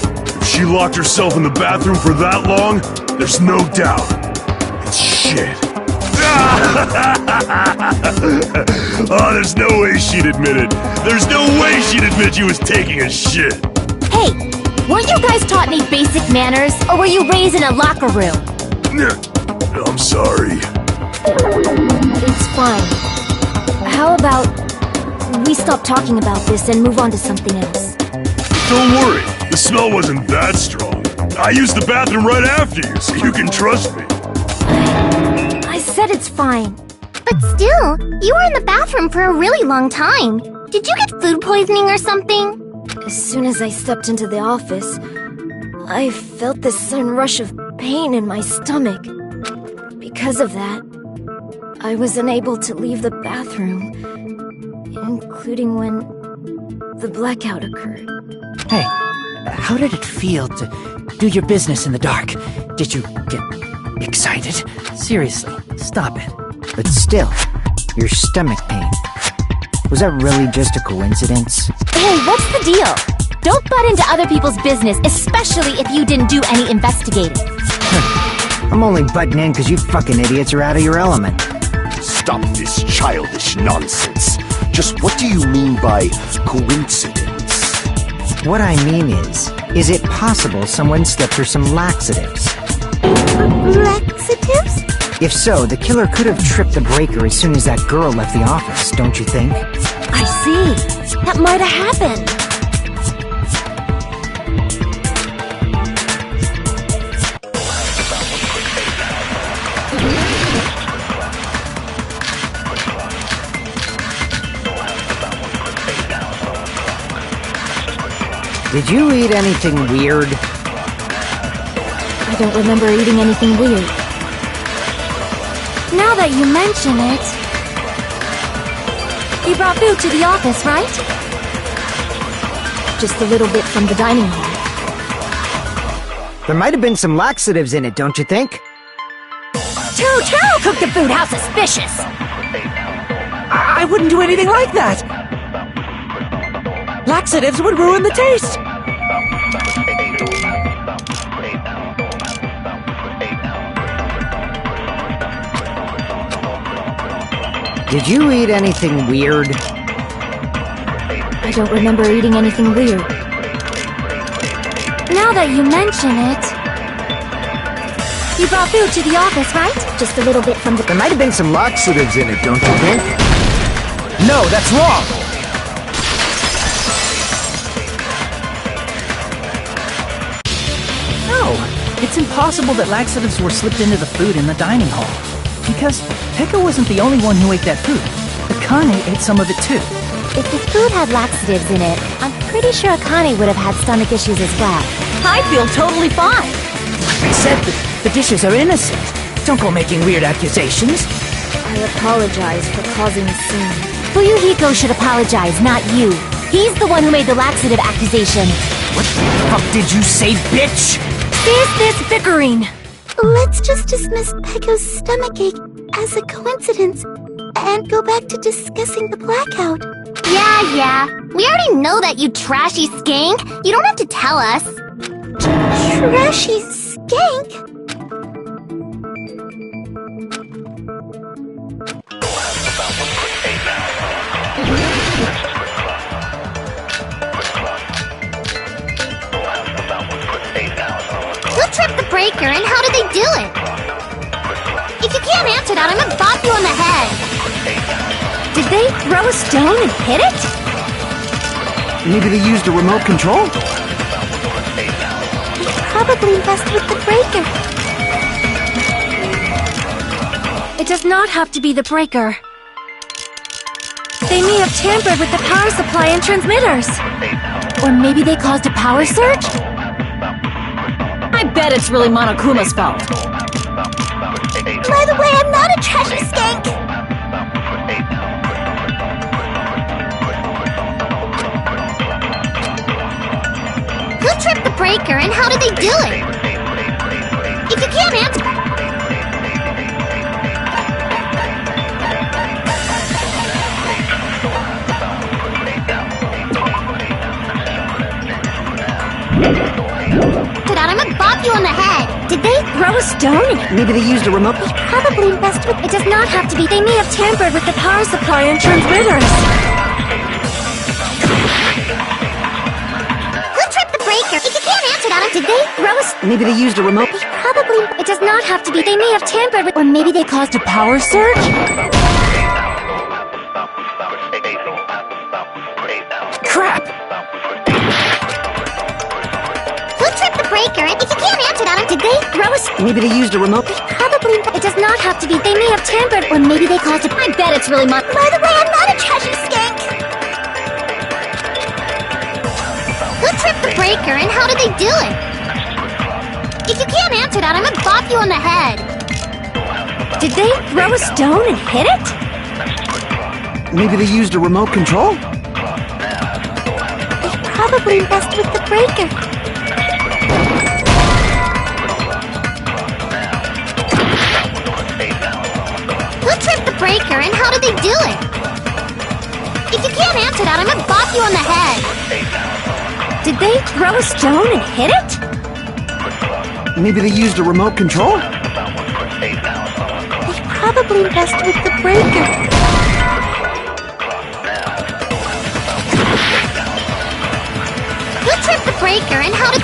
she locked herself in the bathroom for that long, there's no doubt. It's shit. Oh, there's no way she'd admit it. There's no way she'd admit she was taking a shit. Hey, weren't you guys taught any basic manners, or were you raised in a locker room? I'm sorry. It's fine. How about we stop talking about this and move on to something else? Don't worry, the smell wasn't that strong. I used the bathroom right after you, so you can trust me. I said it's fine. But still, you were in the bathroom for a really long time. Did you get food poisoning or something? As soon as I stepped into the office, I felt this sudden rush of pain in my stomach. Because of that, I was unable to leave the bathroom, including when the blackout occurred. Hey, how did it feel to do your business in the dark? Did you get excited? Seriously, stop it. But still, your stomach pain. Was that really just a coincidence? Hey, what's the deal? Don't butt into other people's business, especially if you didn't do any investigating. I'm only butting in because you fucking idiots are out of your element. Stop this childish nonsense. Just what do you mean by coincidence? What I mean is it possible someone slipped her some laxatives? Laxatives? If so, the killer could have tripped the breaker as soon as that girl left the office, don't you think? I see. That might have happened. Did you eat anything weird? I don't remember eating anything weird. Now that you mention it... You brought food to the office, right? Just a little bit from the dining hall. There might have been some laxatives in it, don't you think? Too cooked the food. How suspicious! I wouldn't do anything like that! Laxatives would ruin the taste! Did you eat anything weird? I don't remember eating anything weird. Now that you mention it... You brought food to the office, right? Just a little bit from the... There might have been some laxatives in it, don't you think? No, that's wrong! No, it's impossible that laxatives were slipped into the food in the dining hall. Because Pekka wasn't the only one who ate that food. Akane ate some of it too. If the food had laxatives in it, I'm pretty sure Akane would have had stomach issues as well. I feel totally fine. I said that the dishes are innocent. Don't go making weird accusations. I apologize for causing a scene. Fuyuhiko should apologize, not you. He's the one who made the laxative accusation. What the fuck did you say, bitch? Is this bickering? Let's just dismiss Pekko's stomachache as a coincidence and go back to discussing the blackout. Yeah. We already know that, you trashy skank. You don't have to tell us. Trashy skank? Who tripped the breaker and how did they do it? If you can't answer that, I'm gonna bop you on the head. Did they throw a stone and hit it? Maybe they used a remote control? They probably messed with the breaker. It does not have to be the breaker. They may have tampered with the power supply and transmitters. Or maybe they caused a power surge? I bet it's really Monokuma's fault. By the way, I'm not a trashy skank. Who tripped the breaker and how did they do it? If you can't answer... throw a stone? Maybe they used a remote. Probably messed with. It does not have to be. They may have tampered with the power supply and transmitters. Who tripped the breaker? If you can't answer that, did they throw a... Maybe they used a remote. Probably. It does not have to be. They may have tampered with... Or maybe they caused a power surge? Crap! Who tripped the breaker? If you can't answer that, did they throw a... Maybe they used a remote. Probably. It does not have to be. They may have tampered... Or maybe they caused a... I bet it's really By the way, I'm not a trashy skank. Who tripped the breaker and how did they do it? If you can't answer that, I'm gonna bop you on the head. Did they throw a stone and hit it? Maybe they used a remote control. They probably messed with the breaker. Who tripped the breaker and how did they do it? If you can't answer that, I'm gonna bop you on the head. Did they throw a stone and hit it? Maybe they used a remote control. They probably messed with the breaker. Who tripped the breaker and how did...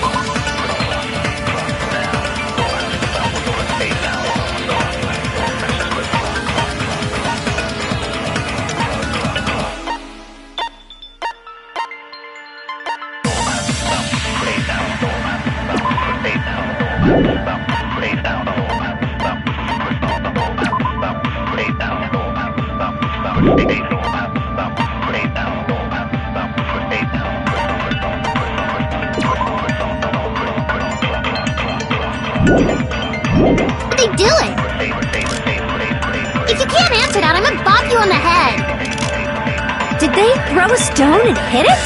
They do it! If you can't answer that, I'm gonna bop you on the head. Did they throw a stone and hit it?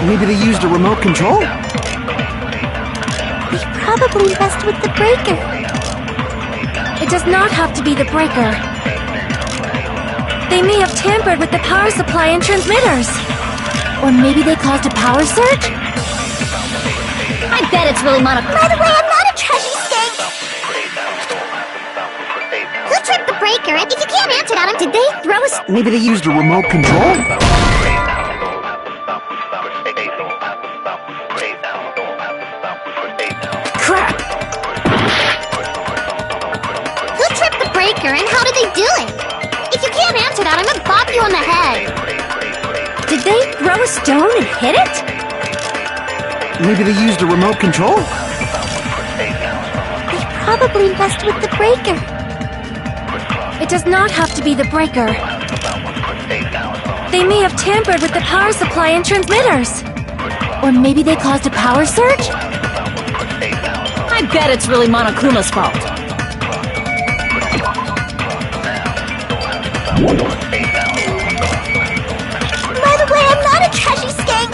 Maybe they used a remote control. They probably messed with the breaker. It does not have to be the breaker. They may have tampered with the power supply and transmitters. Or maybe they caused a power surge? I bet it's really By the way, I'm not a trashy skank. Who tripped the breaker? If you can't answer that, did they throw a... Maybe they used a remote control. Crap! Who tripped the breaker and how did they do it? If you can't answer that, I'm gonna bop you on the head. Did they throw a stone and hit it? Maybe they used a remote control. They probably messed with the breaker. It does not have to be the breaker. They may have tampered with the power supply and transmitters. Or maybe they caused a power surge? I bet it's really Monokuma's fault. By the way, I'm not a trashy skank.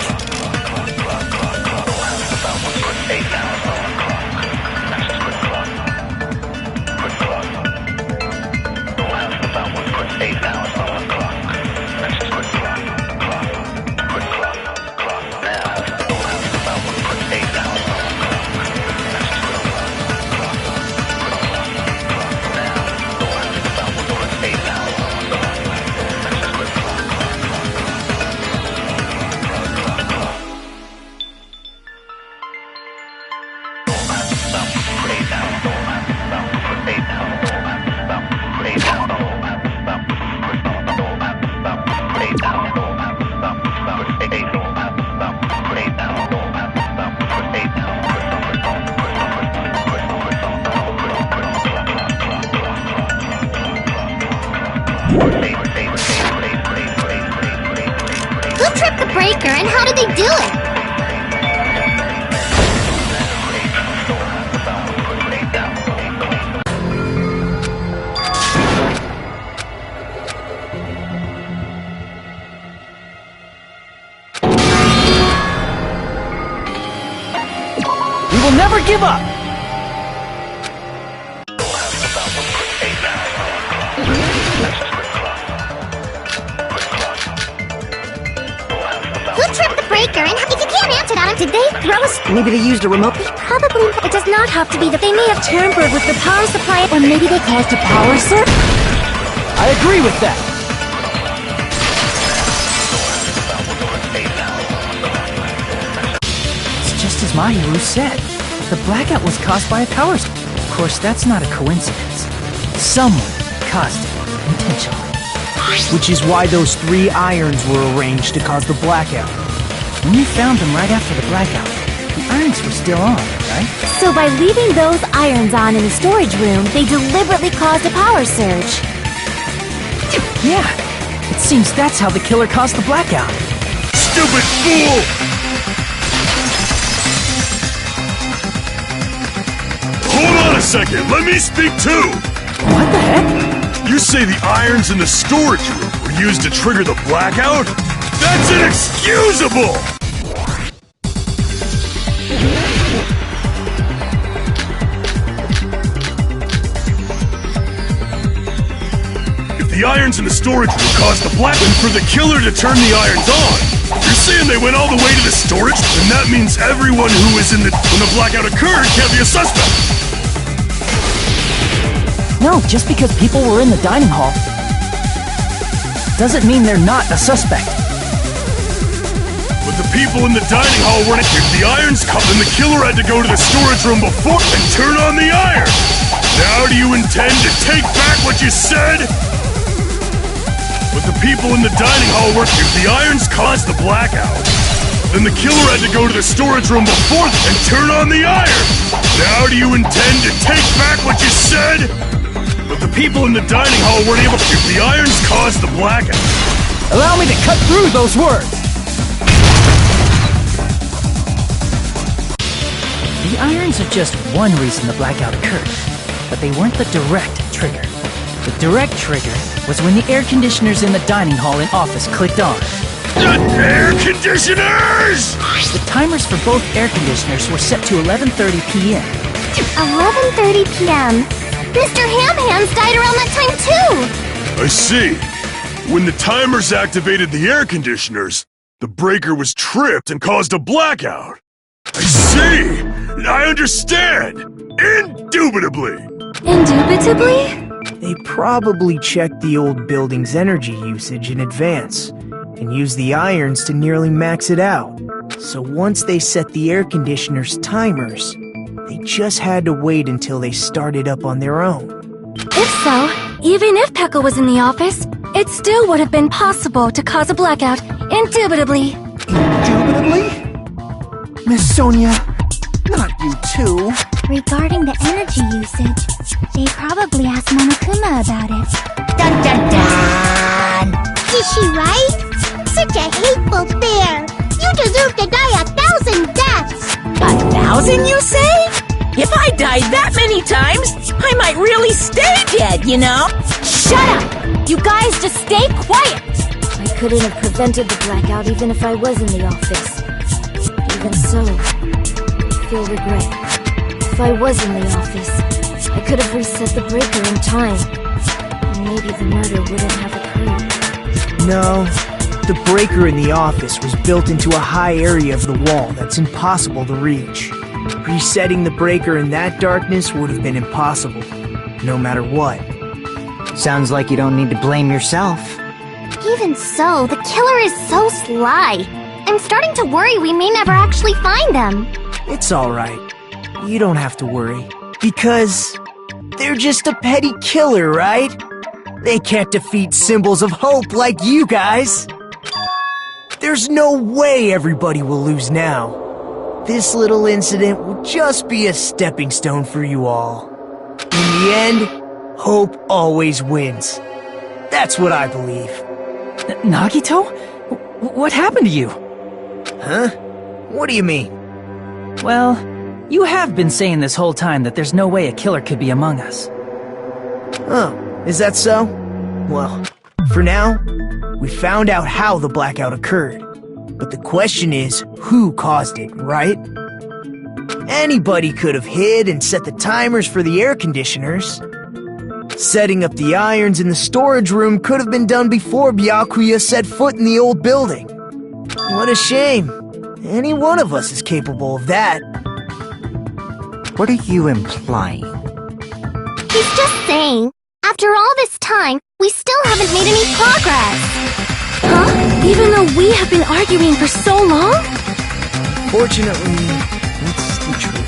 Who tripped the breaker and how did they do it? We will never give up! Who tripped the breaker and if you can't answer that, Did they throw us? Maybe they used a remote? Probably. It does not have to be that they may have tampered with the power supply, or maybe they caused a power surge. I agree with that. It's just as Mahiru said. The blackout was caused by a power surge. Of course, that's not a coincidence. Someone caused it intentionally. Which is why those 3 irons were arranged to cause the blackout. When you found them right after the blackout, the irons were still on, right? So by leaving those irons on in the storage room, they deliberately caused a power surge. Yeah, it seems that's how the killer caused the blackout. Stupid fool! Hold on a second, let me speak too! What the heck? You say the irons in the storage room were used to trigger the blackout? That's inexcusable! If the irons in the storage room caused the blackout for the killer to turn the irons on, you're saying they went all the way to the storage? And that means everyone who was in when the blackout occurred can't be a suspect! No, just because people were in the dining hall doesn't mean they're not a suspect. But the people in the dining hall weren't. If the irons come, then the killer had to go to the storage room before and turn on the iron. Now do you intend to take back what you said? But the people in the dining hall weren't. If the irons caused the blackout, then the killer had to go to the storage room before and turn on the iron. Now do you intend to take back what you said? But the people in the dining hall weren't able to. If the irons caused the blackout. Allow me to cut through those words. The irons are just one reason the blackout occurred, but they weren't the direct trigger. The direct trigger was when the air conditioners in the dining hall and office clicked on. The air conditioners! The timers for both air conditioners were set to 11:30 p.m. 11:30 p.m. Mr. Ham-Hands died around that time too! I see. When the timers activated the air conditioners, the breaker was tripped and caused a blackout. I see! I understand! Indubitably! Indubitably? They probably checked the old building's energy usage in advance and used the irons to nearly max it out. So once they set the air conditioner's timers, they just had to wait until they started up on their own. If so, even if Pekka was in the office, it still would have been possible to cause a blackout, indubitably. Indubitably? Miss Sonia, not you too. Regarding the energy usage, they probably asked Monokuma about it. Dun dun dun! Is she right? Such a hateful bear! You deserve to die 1,000 deaths! 1,000, you say? If I died that many times, I might really stay dead, you know? Shut up! You guys just stay quiet! I couldn't have prevented the blackout even if I was in the office. Even so, I feel regret. If I was in the office, I could have reset the breaker in time. And maybe the murder wouldn't have occurred. No, the breaker in the office was built into a high area of the wall that's impossible to reach. Resetting the breaker in that darkness would have been impossible, no matter what. Sounds like you don't need to blame yourself. Even so, the killer is so sly. I'm starting to worry we may never actually find them. It's alright. You don't have to worry. Because they're just a petty killer, right? They can't defeat symbols of hope like you guys. There's no way everybody will lose now. This little incident will just be a stepping stone for you all. In the end, hope always wins. That's what I believe. Nagito? What happened to you? Huh? What do you mean? Well, you have been saying this whole time that there's no way a killer could be among us. Oh, is that so? Well, for now, we found out how the blackout occurred. But the question is, who caused it, right? Anybody could have hid and set the timers for the air conditioners. Setting up the irons in the storage room could have been done before Byakuya set foot in the old building. What a shame. Any one of us is capable of that. What are you implying? He's just saying, after all this time, we still haven't made any progress. Huh? Even though we have been arguing for so long? Fortunately, it's the truth.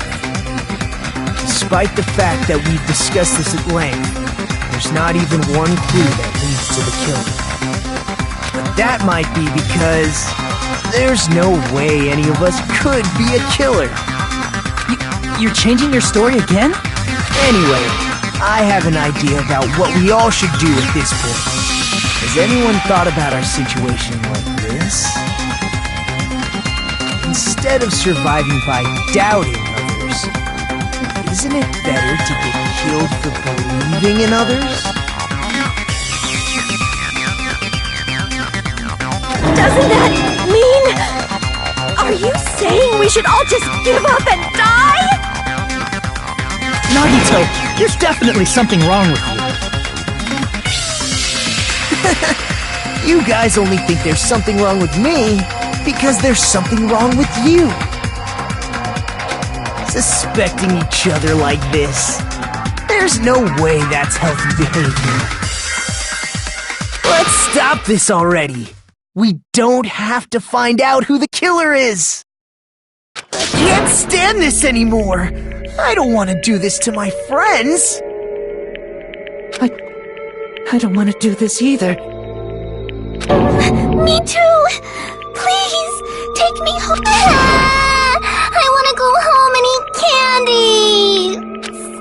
Despite the fact that we've discussed this at length, there's not even one clue that leads to the killer. But that might be because there's no way any of us could be a killer. You're changing your story again? Anyway, I have an idea about what we all should do at this point. Has anyone thought about our situation like this? Instead of surviving by doubting others, isn't it better to get killed for believing in others? Doesn't that mean... Are you saying we should all just give up and die? Nagito, there's definitely something wrong with you. You guys only think there's something wrong with me because there's something wrong with you. Suspecting each other like this. There's no way that's healthy behavior. Let's stop this already. We don't have to find out who the killer is. I can't stand this anymore. I don't want to do this to my friends. I don't want to do this either. Me too! Please, take me home. I want to go home and eat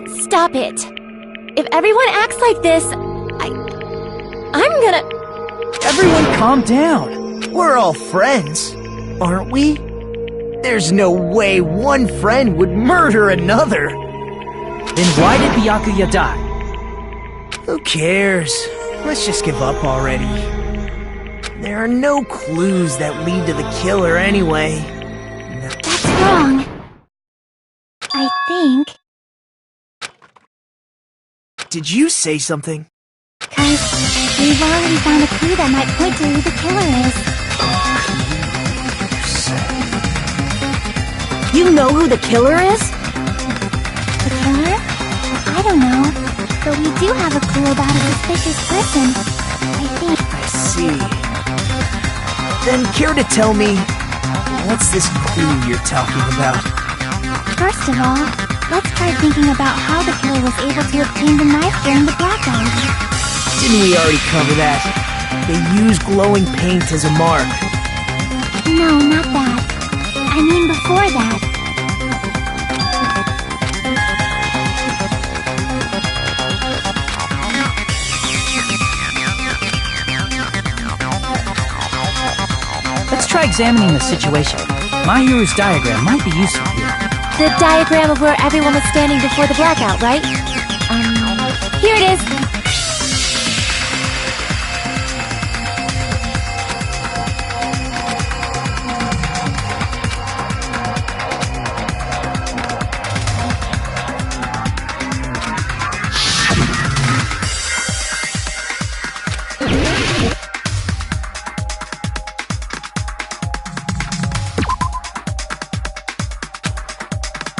candy! Stop it. If everyone acts like this, I'm gonna... Everyone calm down. We're all friends, aren't we? There's no way one friend would murder another. Then why did Byakuya die? Who cares? Let's just give up already. There are no clues that lead to the killer anyway. That's wrong. I think... Did you say something? 'Cause we've already found a clue that might point to who the killer is. You know who the killer is? The killer? I don't know. But we do have a clue about a suspicious person. I think... I see. Then care to tell me, what's this clue you're talking about? First of all, let's try thinking about how the killer was able to obtain the knife during the blackout. Didn't we already cover that? They use glowing paint as a mark. No, not that. I mean before that. Let's try examining the situation. Mahiru's diagram might be useful here. The diagram of where everyone was standing before the blackout, right? Here it is.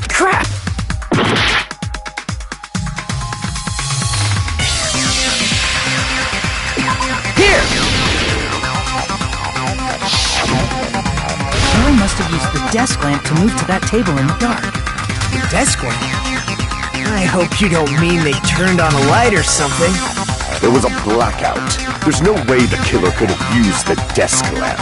Crap! Here! Killer must have used the desk lamp to move to that table in the dark. The desk lamp? I hope you don't mean they turned on a light or something. There was a blackout. There's no way the killer could have used the desk lamp.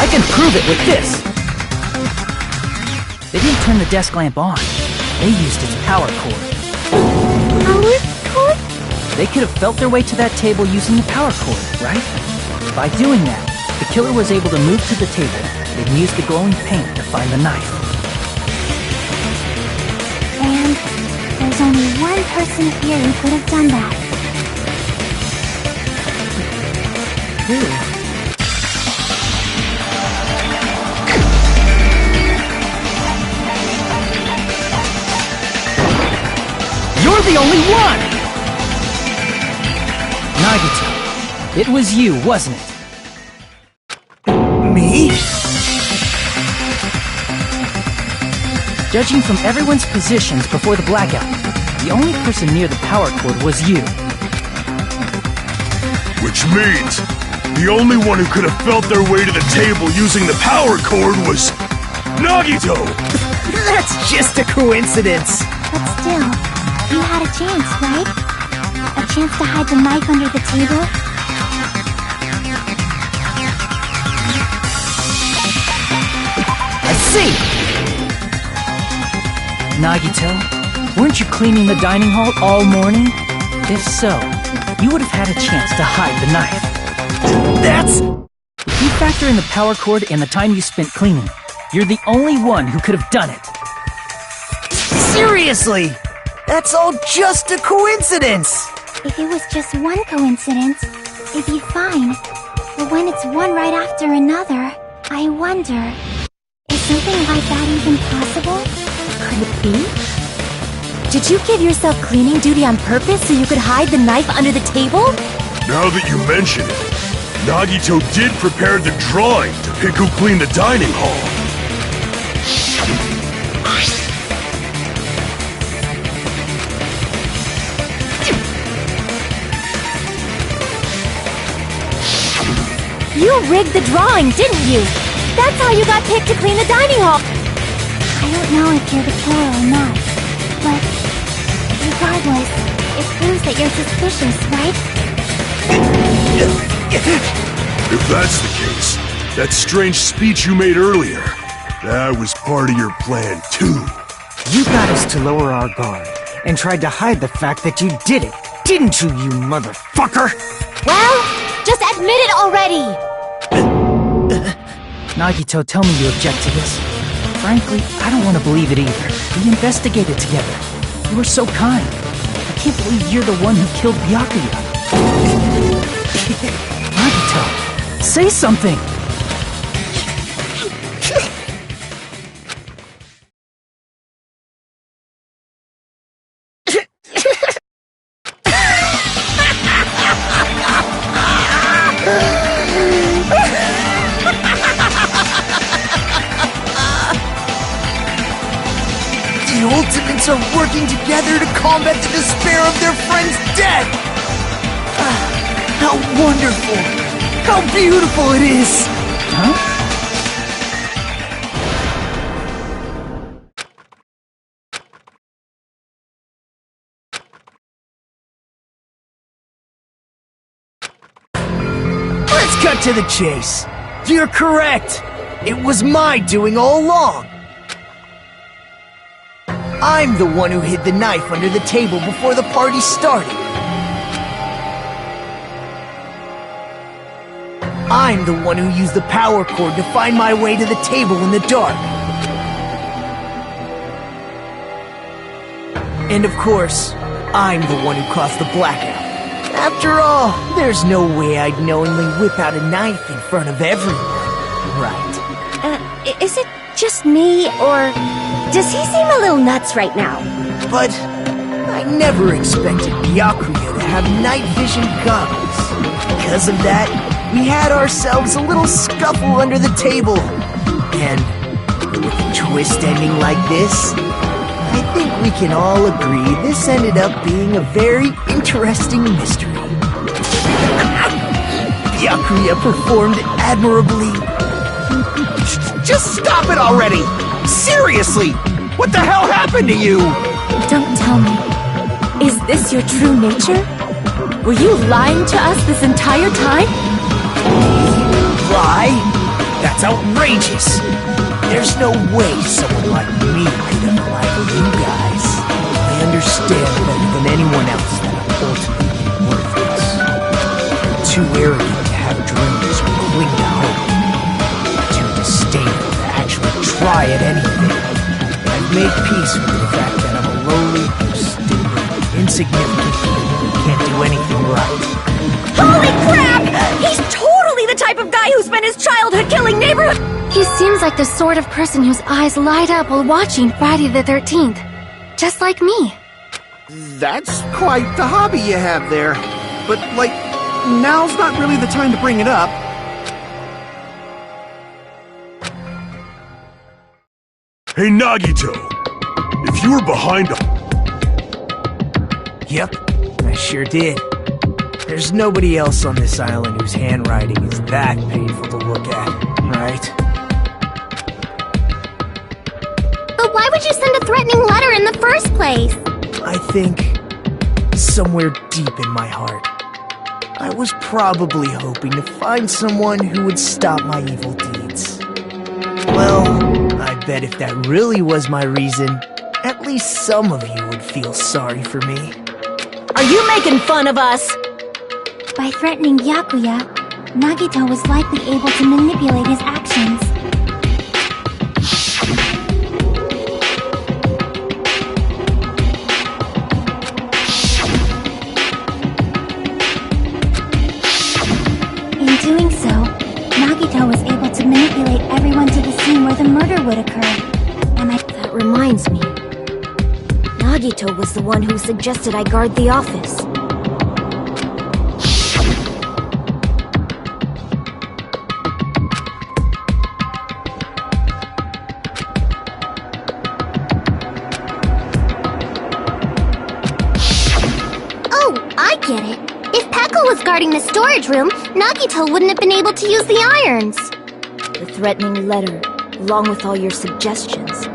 I can prove it with this! They didn't turn the desk lamp on. They used its power cord. Power cord? They could have felt their way to that table using the power cord, right? By doing that, the killer was able to move to the table and use the glowing paint to find the knife. And there's only one person here who could have done that. Who? You're the only one! Nagito, It was you, wasn't it? Me? Judging from everyone's positions before the blackout, the only person near the power cord was you. Which means the only one who could have felt their way to the table using the power cord was Nagito! That's just a coincidence. But still, you had a chance, right? A chance to hide the knife under the table? I see! Nagito, weren't you cleaning the dining hall all morning? If so, you would have had a chance to hide the knife. That's... If you factor in the power cord and the time you spent cleaning, you're the only one who could have done it. Seriously! That's all just a coincidence! If it was just one coincidence, it'd be fine. But when it's one right after another, I wonder, is something like that even possible? Could it be? Did you give yourself cleaning duty on purpose so you could hide the knife under the table? Now that you mention it, Nagito did prepare the drawing to pick who cleaned the dining hall. You rigged the drawing, didn't you? That's how you got picked to clean the dining hall. I don't know if you're the killer or not, but regardless, it proves that you're suspicious, right? If that's the case, that strange speech you made earlier, that was part of your plan too. You got us to lower our guard, and tried to hide the fact that you did it, didn't you, you motherfucker? Well, just admit it already! Nagito, tell me you object to this. Frankly, I don't want to believe it either. We investigated together. You were so kind. I can't believe you're the one who killed Byakuya. Nagito, say something! The Ultimates are working together to combat the despair of their friend's death! How wonderful! How beautiful it is! Huh? Let's cut to the chase. You're correct. It was my doing all along. I'm the one who hid the knife under the table before the party started. I'm the one who used the power cord to find my way to the table in the dark. And of course, I'm the one who caused the blackout. After all, there's no way I'd knowingly whip out a knife in front of everyone, right? Is it just me, or does he seem a little nuts right now? But I never expected Byakuya to have night vision goggles. Because of that, we had ourselves a little scuffle under the table. And with a twist ending like this, I think we can all agree this ended up being a very interesting mystery. Byakuya performed admirably. Just stop it already! Seriously! What the hell happened to you? Don't tell me. Is this your true nature? Were you lying to us this entire time? Lie? That's outrageous! There's no way someone like me could have lied to you guys. I understand better than anyone else that I'm ultimately worthless. I'm too arrogant to have dreams or cling to hope. Too disdainful to actually try at anything. I've made peace with the fact that I'm a lowly, stupid, insignificant kid who can't do anything right. Holy crap! He's totally the type of guy who spent his childhood killing neighborhood... He seems like the sort of person whose eyes light up while watching Friday the 13th. Just like me. That's quite the hobby you have there. But, like, now's not really the time to bring it up. Hey, Nagito! If you were behind a... Yep, I sure did. There's nobody else on this island whose handwriting is that painful to look at, right? But why would you send a threatening letter in the first place? I think, somewhere deep in my heart, I was probably hoping to find someone who would stop my evil deeds. Well, I bet if that really was my reason, at least some of you would feel sorry for me. Are you making fun of us? By threatening Byakuya, Nagito was likely able to manipulate his actions. In doing so, Nagito was able to manipulate everyone to the scene where the murder would occur. And That reminds me. Nagito was the one who suggested I guard the office. Oh, I get it. If Pekka was guarding the storage room, Nagito wouldn't have been able to use the irons. The threatening letter, along with all your suggestions,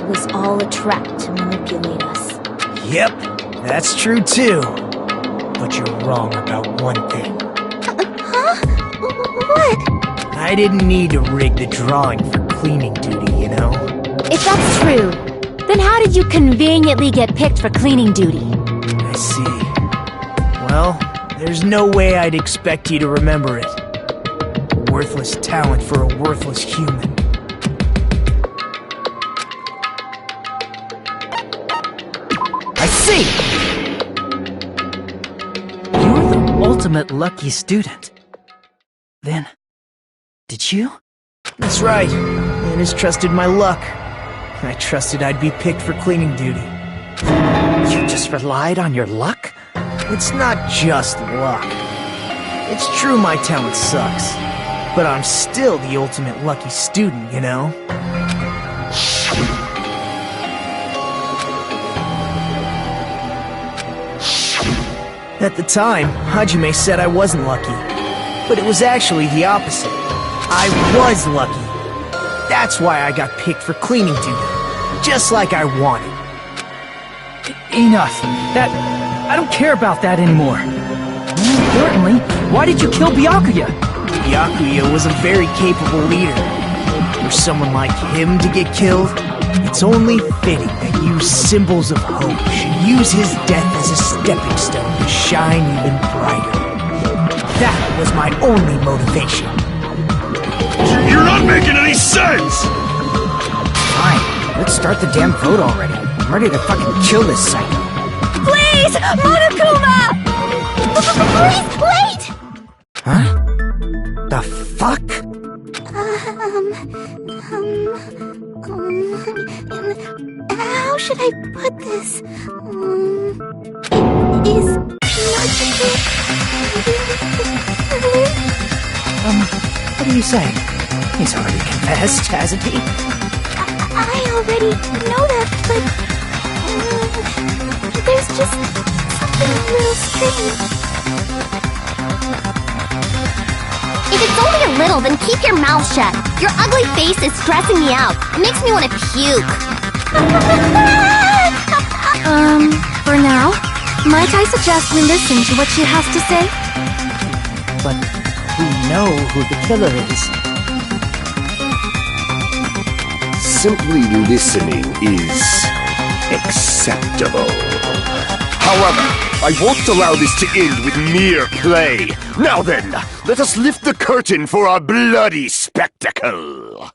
was all a trap to manipulate us. Yep, that's true too. But you're wrong about one thing. Huh? What? I didn't need to rig the drawing for cleaning duty, you know? If that's true, then how did you conveniently get picked for cleaning duty? I see. Well, there's no way I'd expect you to remember it. A worthless talent for a worthless human. I see! You're the ultimate lucky student. Then, did you? That's right. Anna's trusted my luck. I trusted I'd be picked for cleaning duty. You just relied on your luck? It's not just luck. It's true my talent sucks, but I'm still the ultimate lucky student, you know? At the time, Hajime said I wasn't lucky, but it was actually the opposite. I was lucky. That's why I got picked for cleaning duty, just like I wanted. Enough. I don't care about that anymore. More importantly, why did you kill Byakuya? Byakuya was a very capable leader. For someone like him to get killed, it's only fitting that you symbols of hope should use his death as a stepping stone to shine even brighter. That was my only motivation. You're not making any sense! Fine, let's start the damn vote already. I'm ready to fucking kill this psycho. Please! Monokuma! Please, wait! Huh? The fuck? How should I put this? Is What are you saying? He's already confessed, hasn't he? I already know that, but there's just something a little strange. If it's only a little, then keep your mouth shut. Your ugly face is stressing me out. It makes me want to puke. For now, might I suggest we listen to what she has to say? But we know who the killer is. Simply listening is acceptable. However, I won't allow this to end with mere play. Now then, let us lift the curtain for our bloody spectacle.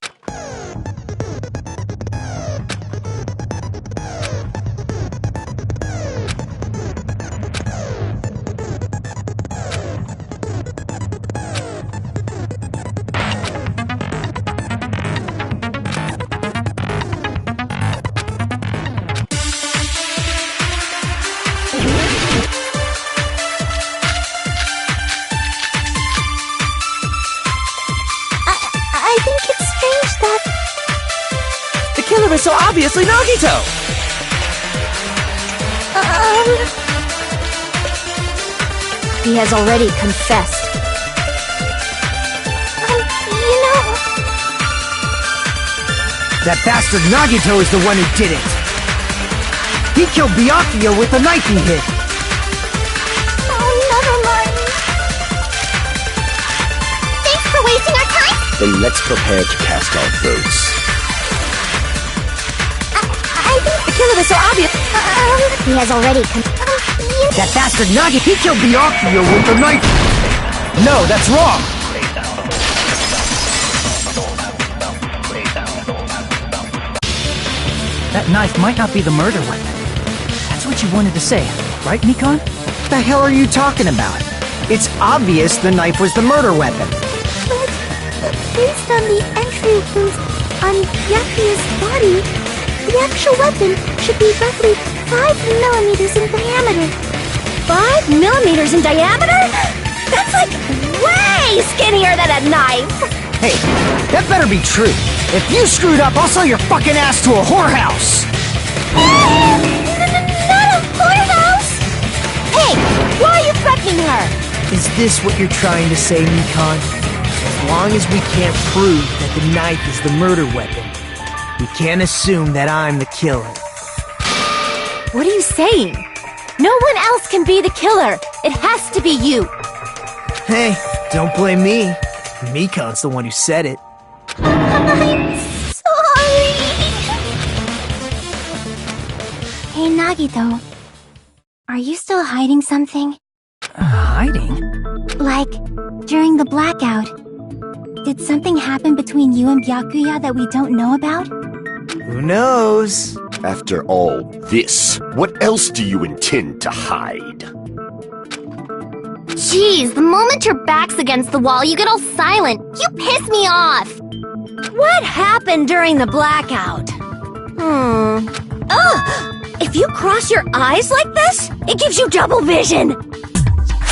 obviously Nagito! He has already confessed. You know... That bastard Nagito is the one who did it! He killed Byakuya with the knife he hid! Oh, never mind. Thanks for wasting our time! Then let's prepare to cast our votes. I think the killer was so obvious. He has already That bastard Nagi, he killed Byakuya with the knife! No, that's wrong! That knife might not be the murder weapon. That's what you wanted to say, right, Nikon? What the hell are you talking about? It's obvious the knife was the murder weapon. But based on the entry wounds on Byakuya's body, the actual weapon should be roughly 5 millimeters in diameter. 5 millimeters in diameter? That's like way skinnier than a knife! Hey, that better be true. If you screwed up, I'll sell your fucking ass to a whorehouse! Not a whorehouse! Hey, why are you threatening her? Is this what you're trying to say, Nikon? As long as we can't prove that the knife is the murder weapon, we can't assume that I'm the killer. What are you saying? No one else can be the killer. It has to be you. Hey, don't blame me. Nikon's the one who said it. I'm sorry. Hey, Nagito. Are you still hiding something? Hiding? Like, during the blackout, did something happen between you and Byakuya that we don't know about? Who knows? After all this, what else do you intend to hide? Jeez, the moment your back's against the wall, you get all silent. You piss me off. What happened during the blackout? Ugh! If you cross your eyes like this, it gives you double vision!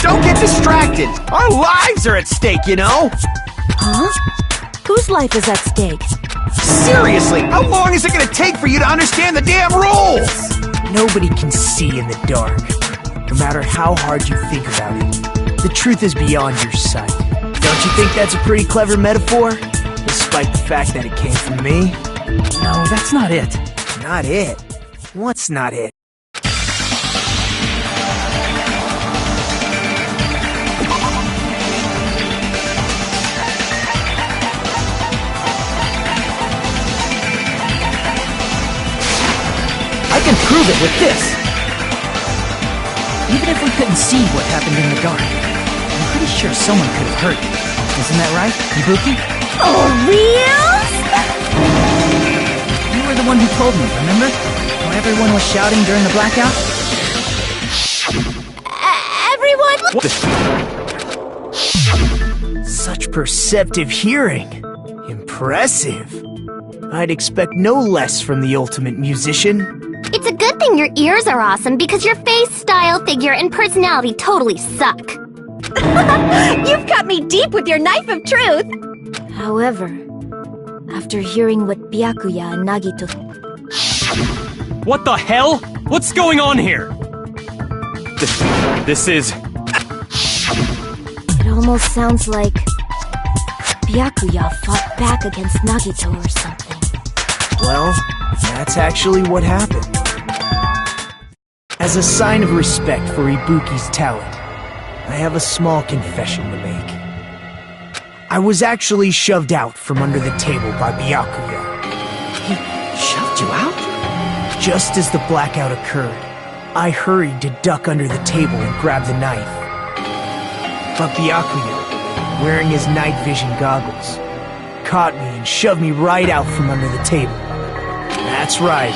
Don't get distracted! Our lives are at stake, you know? Huh? Whose life is at stake? Seriously, how long is it gonna take for you to understand the damn rules? Nobody can see in the dark, no matter how hard you think about it. The truth is beyond your sight. Don't you think that's a pretty clever metaphor? Despite the fact that it came from me? No, that's not it. Not it? What's not it? I can prove it with this! Even if we couldn't see what happened in the dark, I'm pretty sure someone could have heard it. Isn't that right, Ibuki? Oh, reals? You were the one who told me, remember? Why everyone was shouting during the blackout? Everyone? Such perceptive hearing. Impressive. I'd expect no less from the ultimate musician. It's a good thing your ears are awesome because your face, style, figure, and personality totally suck. You've cut me deep with your knife of truth! However, after hearing what Byakuya and Nagito... What the hell? What's going on here? This is... It almost sounds like Byakuya fought back against Nagito or something. Well, that's actually what happened. As a sign of respect for Ibuki's talent, I have a small confession to make. I was actually shoved out from under the table by Byakuya. He shoved you out? Just as the blackout occurred, I hurried to duck under the table and grab the knife. But Byakuya, wearing his night vision goggles, caught me and shoved me right out from under the table. That's right.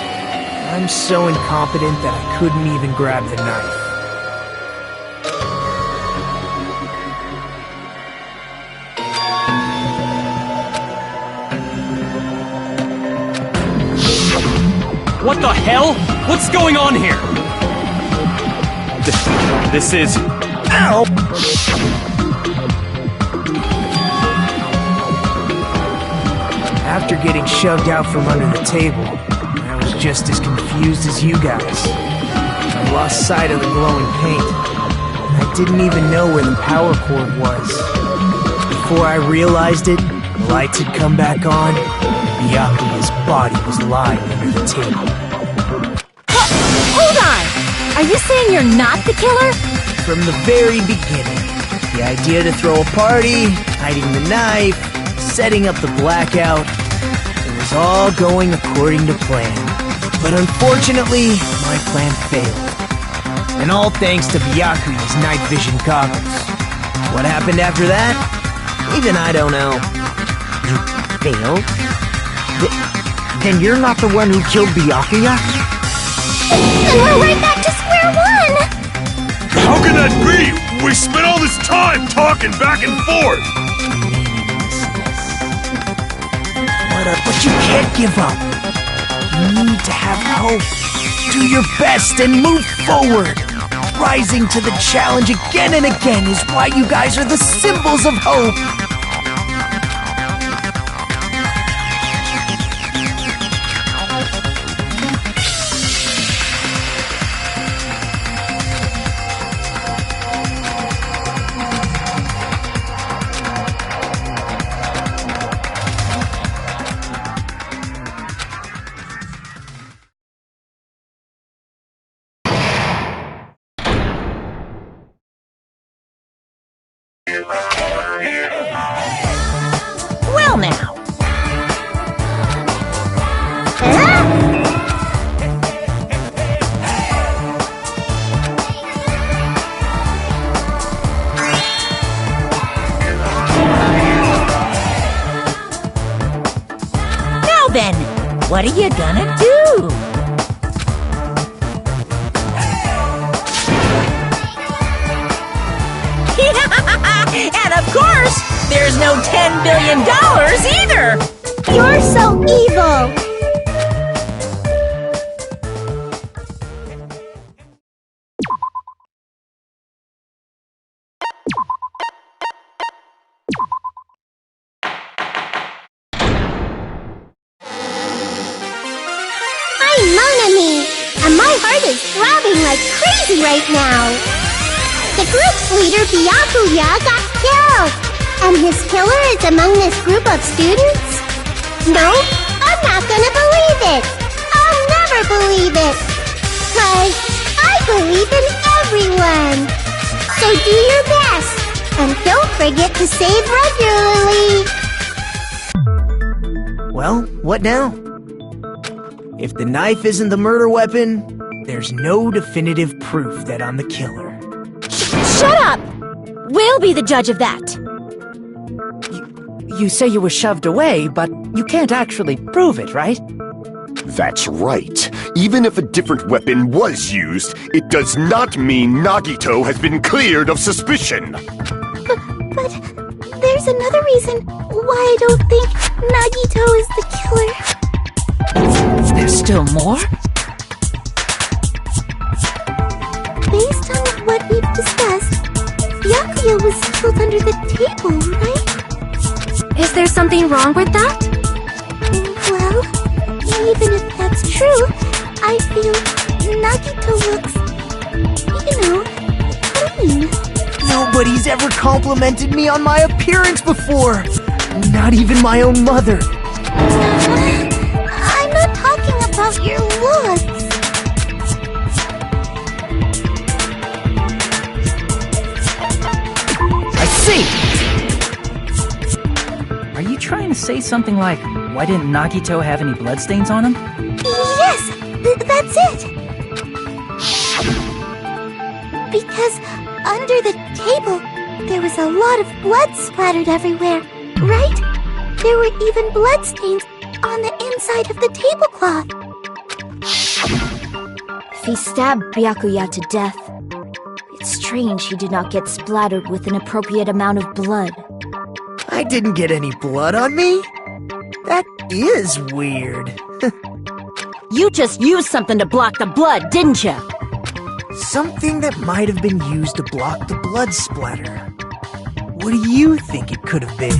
I'm so incompetent that I couldn't even grab the knife. What the hell? What's going on here? This is... Ow! After getting shoved out from under the table, I was just as confused as you guys. I lost sight of the glowing paint. I didn't even know where the power cord was. Before I realized it, the lights had come back on, and Byakuya's body was lying under the table. Hold on! Are you saying you're not the killer? From the very beginning, the idea to throw a party, hiding the knife, setting up the blackout, it was all going according to plan. But unfortunately, my plan failed. And all thanks to Byakuya's night vision goggles. What happened after that? Even I don't know. You failed? Then you're not the one who killed Byakuya? And we're right back to square one! How can that be? We spent all this time talking back and forth! But you can't give up. You need to have hope. Do your best and move forward. Rising to the challenge again and again is why you guys are the symbols of hope. Well now. Now then, what are you gonna do? And of course, there's no $10 billion either! You're so evil! I'm Mon Ami, and my heart is throbbing like crazy right now. The group's leader, Byakuya, got killed, and his killer is among this group of students? No, I'm not gonna believe it. I'll never believe it. But I believe in everyone. So do your best, and don't forget to save regularly. Well, what now? If the knife isn't the murder weapon, there's no definitive proof that I'm the killer. Shut up! We'll be the judge of that. You say you were shoved away, but you can't actually prove it, right? That's right. Even if a different weapon was used, it does not mean Nagito has been cleared of suspicion. But there's another reason why I don't think Nagito is the killer. There's still more? Based on what we've discussed, Byakuya was killed under the table, right? Is there something wrong with that? Well, even if that's true, I feel Nagito looks, clean. Nobody's ever complimented me on my appearance before. Not even my own mother. I'm not talking about your looks. I see! Are you trying to say something like, why didn't Nagito have any bloodstains on him? Yes, that's it. Because under the table, there was a lot of blood splattered everywhere, right? There were even bloodstains on the inside of the tablecloth. If he stabbed Byakuya to death, it's strange he did not get splattered with an appropriate amount of blood. I didn't get any blood on me? That is weird. You just used something to block the blood, didn't you? Something that might have been used to block the blood splatter. What do you think it could have been?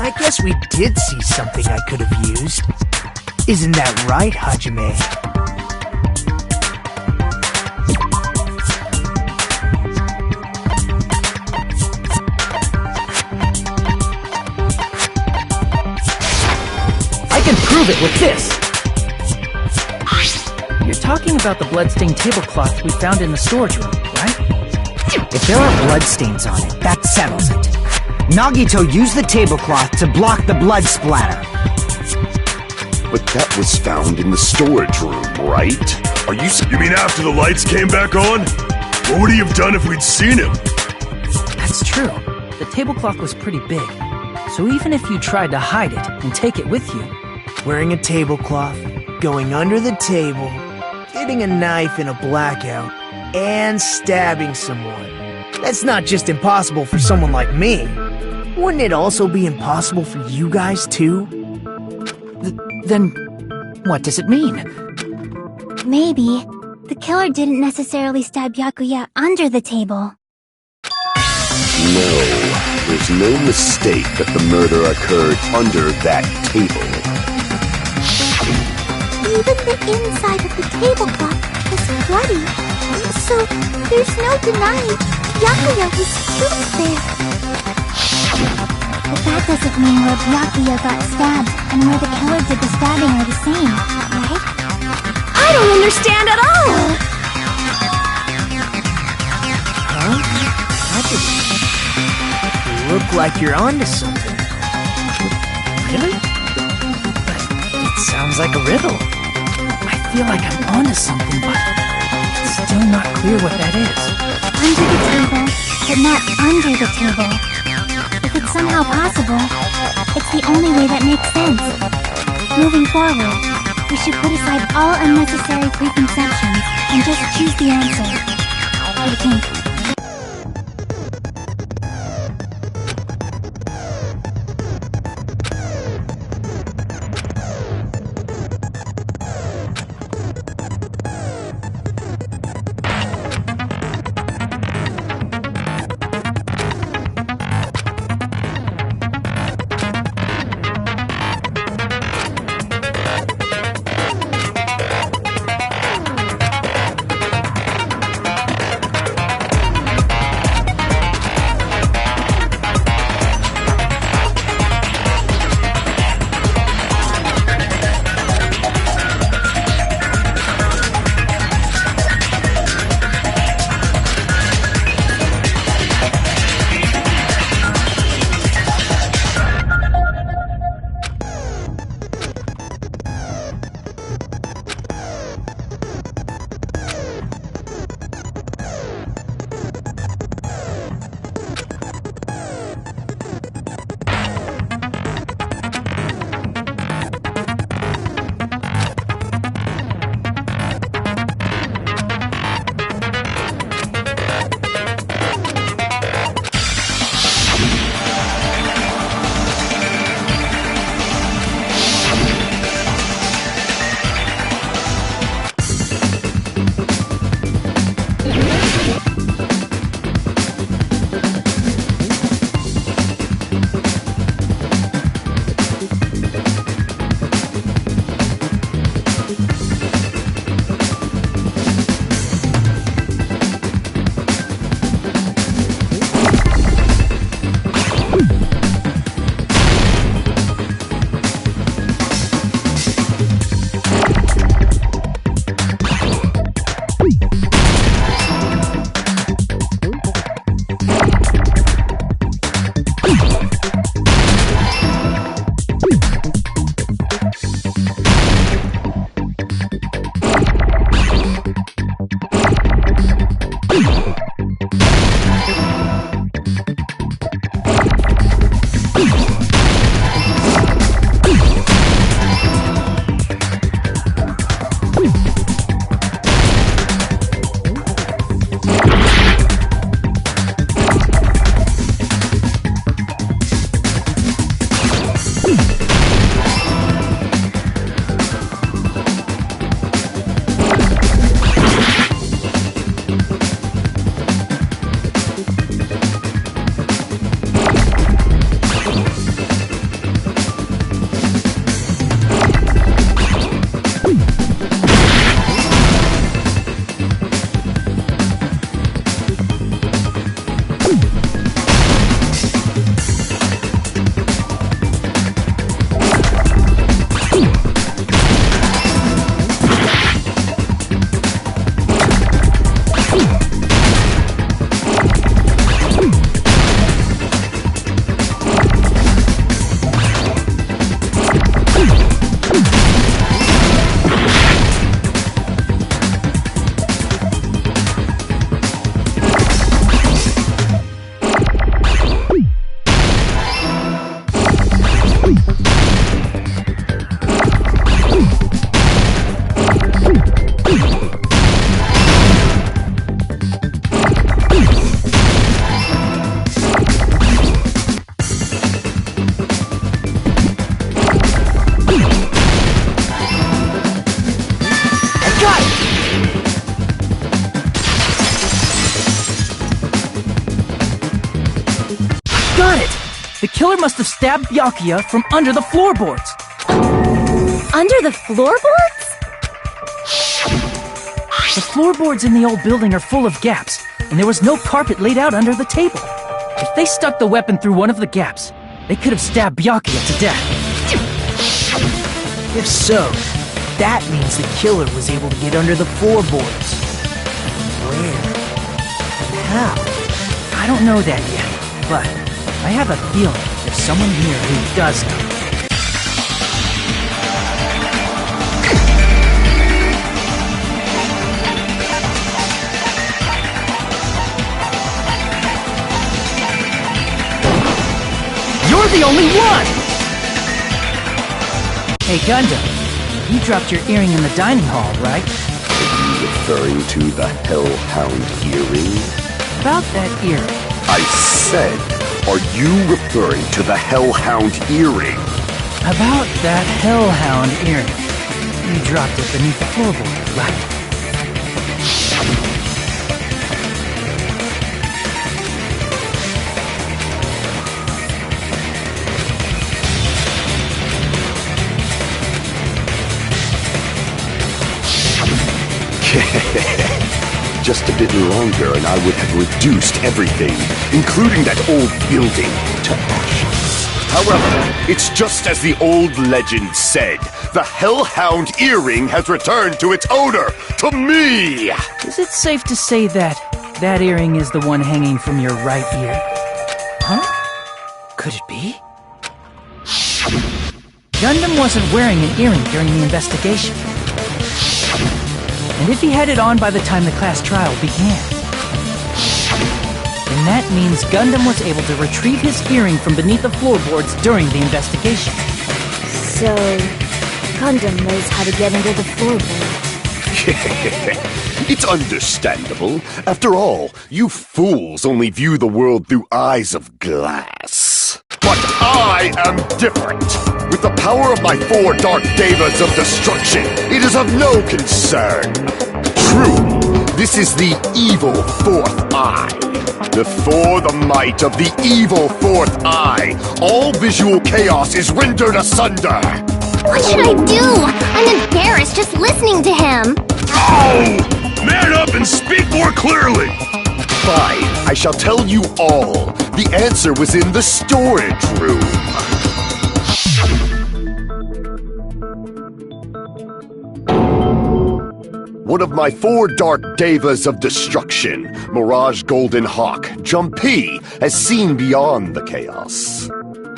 I guess we did see something I could have used. Isn't that right, Hajime? I can prove it with this! You're talking about the bloodstained tablecloth we found in the storage room, right? If there are bloodstains on it, that settles it. Nagito used the tablecloth to block the blood splatter. But that was found in the storage room, right? You mean after the lights came back on? What would he have done if we'd seen him? That's true. The tablecloth was pretty big. So even if you tried to hide it and take it with you... Wearing a tablecloth, going under the table, getting a knife in a blackout, and stabbing someone. That's not just impossible for someone like me. Wouldn't it also be impossible for you guys too? Then, what does it mean? Maybe the killer didn't necessarily stab Byakuya under the table. No, there's no mistake that the murder occurred under that table. Even the inside of the tablecloth was bloody, so there's no denying Byakuya was killed there. But that doesn't mean where Byakuya got stabbed and where the killer did the stabbing are the same, right? I don't understand at all! Huh? You look like you're onto something. Really? But it sounds like a riddle. I feel like I'm onto something, but it's still not clear what that is. Under the table, but not under the table. If it's somehow possible, it's the only way that makes sense. Moving forward, we should put aside all unnecessary preconceptions and just choose the answer. I think. killer must have stabbed Byakuya from under the floorboards. Under the floorboards? The floorboards in the old building are full of gaps, and there was no carpet laid out under the table. If they stuck the weapon through one of the gaps, they could have stabbed Byakuya to death. If so, that means the killer was able to get under the floorboards. Where? And how? I don't know that yet, but I have a feeling there's someone here who does know. You're the only one! Hey, Gundam, you dropped your earring in the dining hall, right? Are you referring to the Hellhound earring? About that earring. I said, are you referring to the Hellhound earring? About that Hellhound earring. You dropped it beneath the floorboard, right? Just a bit longer and I would have reduced everything, including that old building, to ashes. However, it's just as the old legend said. The Hellhound earring has returned to its owner, to me! Is it safe to say that that earring is the one hanging from your right ear? Huh? Could it be? Gundam wasn't wearing an earring during the investigation. And if he had it on by the time the class trial began, then that means Gundam was able to retrieve his earring from beneath the floorboards during the investigation. So, Gundam knows how to get under the floorboards. It's understandable. After all, you fools only view the world through eyes of glass. But I am different. With the power of my 4 dark devas of destruction, it is of no concern. True, this is the evil 4th eye. Before the might of the evil 4th eye, all visual chaos is rendered asunder. What should I do? I'm embarrassed just listening to him. Oh! Man up and speak more clearly! Fine, I shall tell you all. The answer was in the storage room. One of my 4 dark devas of destruction, Mirage Golden Hawk, Jumpy, has seen beyond the chaos.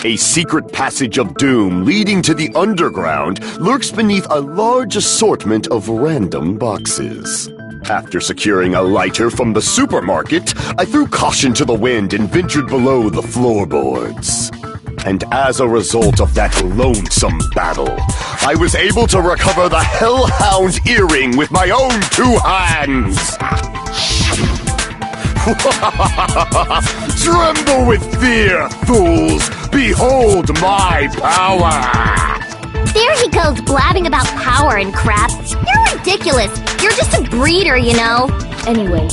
A secret passage of doom leading to the underground lurks beneath a large assortment of random boxes. After securing a lighter from the supermarket, I threw caution to the wind and ventured below the floorboards. And as a result of that lonesome battle, I was able to recover the Hellhound earring with my own 2 hands! Tremble with fear, fools! Behold my power! There he goes blabbing about power and crap. You're ridiculous. You're just a breeder, you know. Anyway,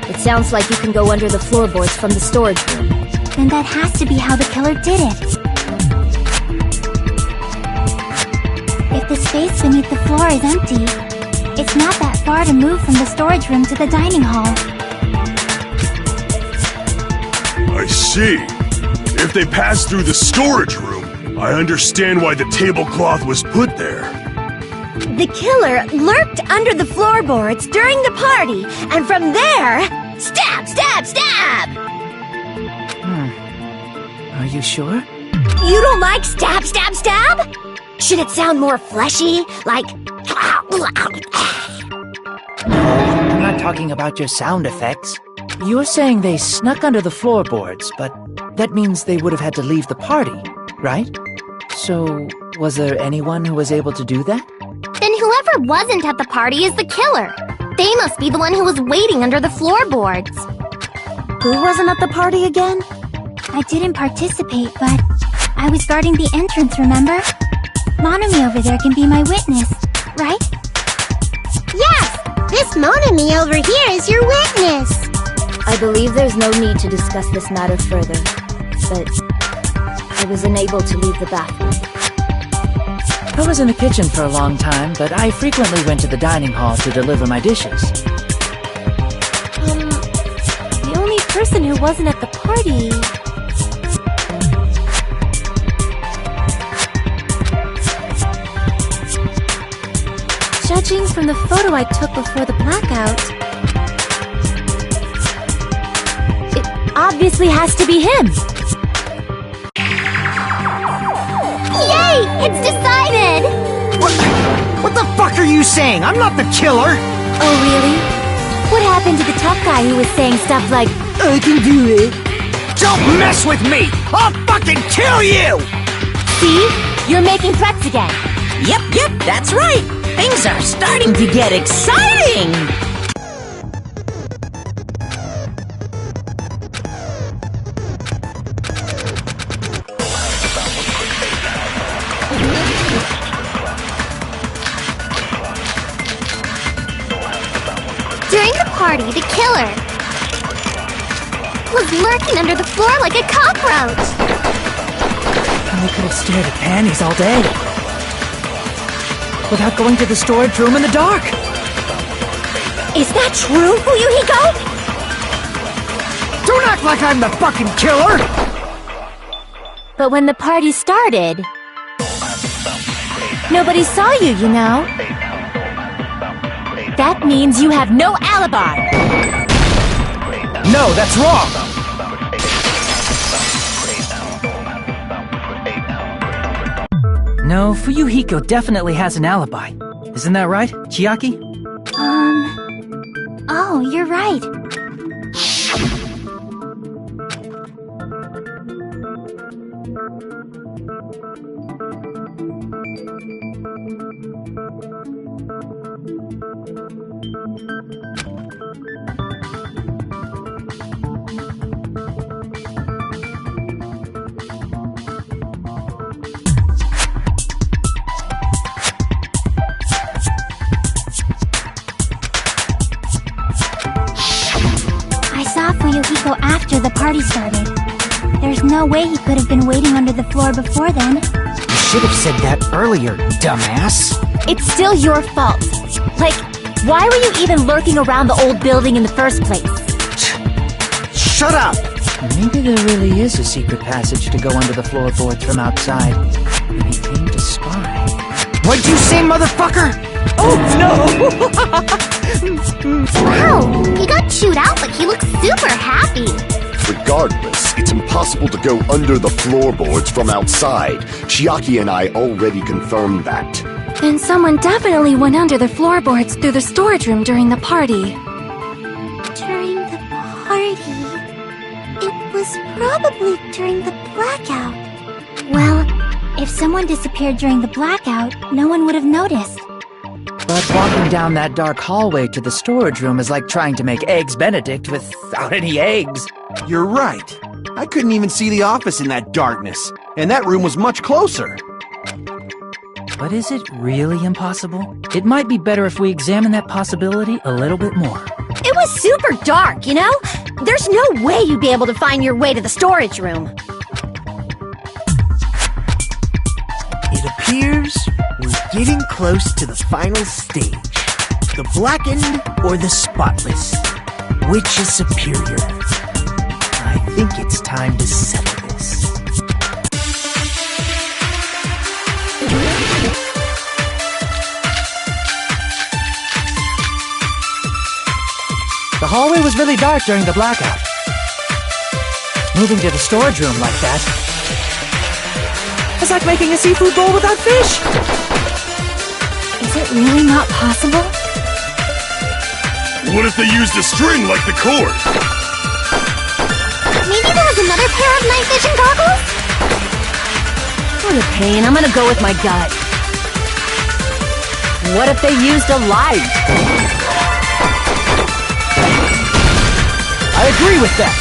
it sounds like you can go under the floorboards from the storage room. Then that has to be how the killer did it. If the space beneath the floor is empty, it's not that far to move from the storage room to the dining hall. I see. If they passed through the storage room, I understand why the tablecloth was put there. The killer lurked under the floorboards during the party, and from there, stab, stab, stab! Are you sure? You don't like stab, stab, stab? Should it sound more fleshy, like... I'm not talking about your sound effects. You're saying they snuck under the floorboards, but that means they would have had to leave the party, right? So, was there anyone who was able to do that? Then whoever wasn't at the party is the killer. They must be the one who was waiting under the floorboards. Who wasn't at the party again? I didn't participate, but I was guarding the entrance, remember? Monami over there can be my witness, right? Yes! This Monami over here is your witness! I believe there's no need to discuss this matter further, but I was unable to leave the bathroom. I was in the kitchen for a long time, but I frequently went to the dining hall to deliver my dishes. The only person who wasn't at the party... Judging from the photo I took before the blackout, it obviously has to be him. Yay! It's decided! What the fuck are you saying? I'm not the killer! Oh, really? What happened to the tough guy who was saying stuff like, I can do it. Don't mess with me! I'll fucking kill you! see? You're making threats again. Yep, that's right. Things are starting to get exciting! During the party, the killer was lurking under the floor like a cockroach. And we could have stared at panties all day. Without going to the storage room in the dark. Is that true, Fuyuhiko? Don't act like I'm the fucking killer! But when the party started, nobody saw you, you know? That means you have no alibi. No, that's wrong! No, Fuyuhiko definitely has an alibi. Isn't that right, Chiaki? Oh, you're right. Fuyuhiko after the party started. There's no way he could have been waiting under the floor before then. You should have said that earlier, dumbass. It's still your fault. Like, why were you even lurking around the old building in the first place? Shut up! Maybe there really is a secret passage to go under the floorboards from outside. And he came to spy. What'd you say, motherfucker? Oh, no! Wow, he got chewed out, but he looks super happy. Regardless, it's impossible to go under the floorboards from outside. Chiaki and I already confirmed that. Then someone definitely went under the floorboards through the storage room during the party. During the party? It was probably during the blackout. Well, if someone disappeared during the blackout, no one would have noticed. But walking down that dark hallway to the storage room is like trying to make Eggs Benedict without any eggs. You're right. I couldn't even see the office in that darkness, and that room was much closer. But is it really impossible? It might be better if we examine that possibility a little bit more. It was super dark, you know? There's no way you'd be able to find your way to the storage room. It appears we're getting close to the final stage. The blackened or the spotless? Which is superior? I think it's time to settle this. The hallway was really dark during the blackout. Moving to the storage room like that, it's like making a seafood bowl without fish. Is it really not possible? What if they used a string like the cord? Maybe there was another pair of night vision goggles? For the pain, I'm gonna go with my gut. What if they used a light? I agree with that.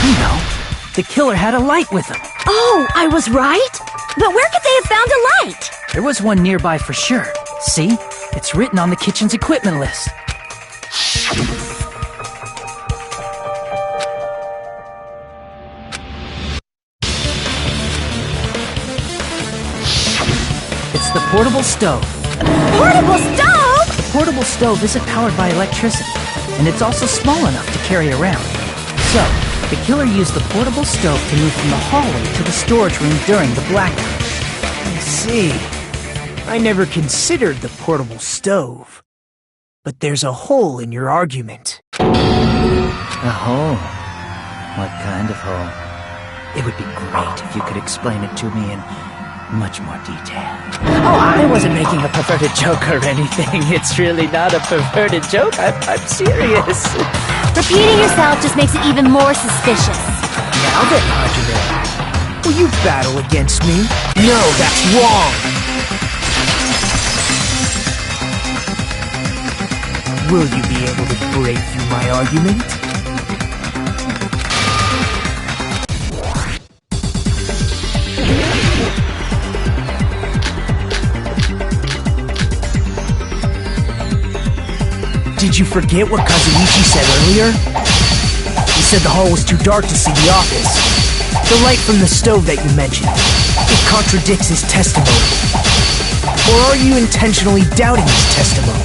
You know, the killer had a light with him. Oh, I was right? But where could they have found a light? There was one nearby for sure. See? It's written on the kitchen's equipment list. It's the portable stove. Portable stove? The portable stove isn't powered by electricity, and it's also small enough to carry around. So, the killer used the portable stove to move from the hallway to the storage room during the blackout. I see. I never considered the portable stove. But there's a hole in your argument. A hole? What kind of hole? It would be great if you could explain it to me in much more detail. Oh, I wasn't making a perverted joke or anything. It's really not a perverted joke. I'm serious. Repeating yourself just makes it even more suspicious. Now then, Hajime, will you battle against me? No, that's wrong. Will you be able to break through my argument? Did you forget what Kazuichi said earlier? He said the hall was too dark to see the office. The light from the stove that you mentioned, it contradicts his testimony. Or are you intentionally doubting his testimony?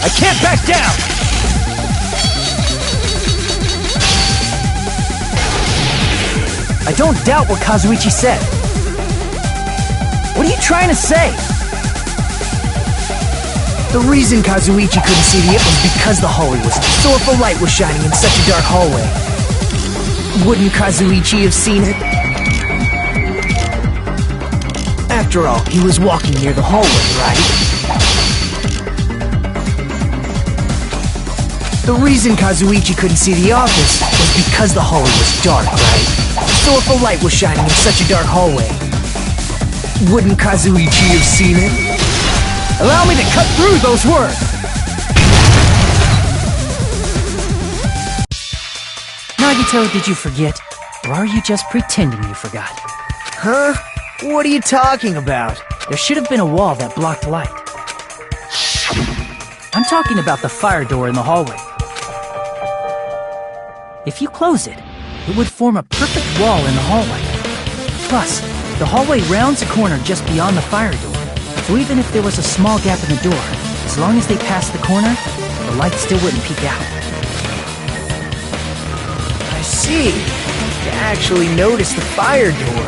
I can't back down! I don't doubt what Kazuichi said. What are you trying to say? The reason Kazuichi couldn't see the it was because the hallway was dark. So if a light was shining in such a dark hallway, wouldn't Kazuichi have seen it? After all, he was walking near the hallway, right? The reason Kazuichi couldn't see the office was because the hallway was dark, right? So if a light was shining in such a dark hallway, wouldn't Kazuichi have seen it? Allow me to cut through those words! Nagito, did you forget? Or are you just pretending you forgot? Huh? What are you talking about? There should have been a wall that blocked light. I'm talking about the fire door in the hallway. If you close it, it would form a perfect wall in the hallway. Plus, the hallway rounds a corner just beyond the fire door. So even if there was a small gap in the door, as long as they passed the corner, the light still wouldn't peek out. I see. You actually noticed the fire door.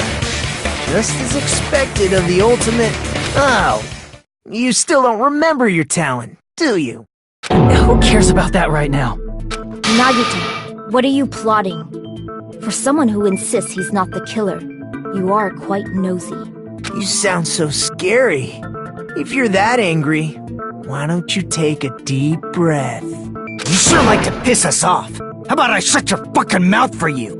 Just as expected of the ultimate... Oh, you still don't remember your talent, do you? Who cares about that right now? Nagito, what are you plotting? For someone who insists he's not the killer, you are quite nosy. You sound so scary. If you're that angry, why don't you take a deep breath? You sure like to piss us off. How about I shut your fucking mouth for you?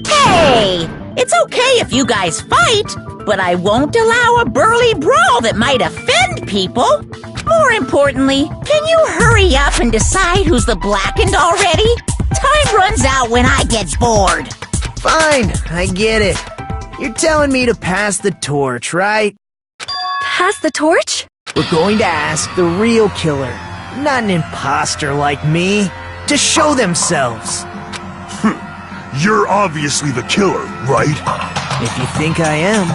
Hey! It's okay if you guys fight, but I won't allow a burly brawl that might offend people. More importantly, can you hurry up and decide who's the blackened already? Time runs out when I get bored. Fine, I get it. You're telling me to pass the torch, right? Pass the torch? We're going to ask the real killer, not an imposter like me, to show themselves. You're obviously the killer, right? If you think I am,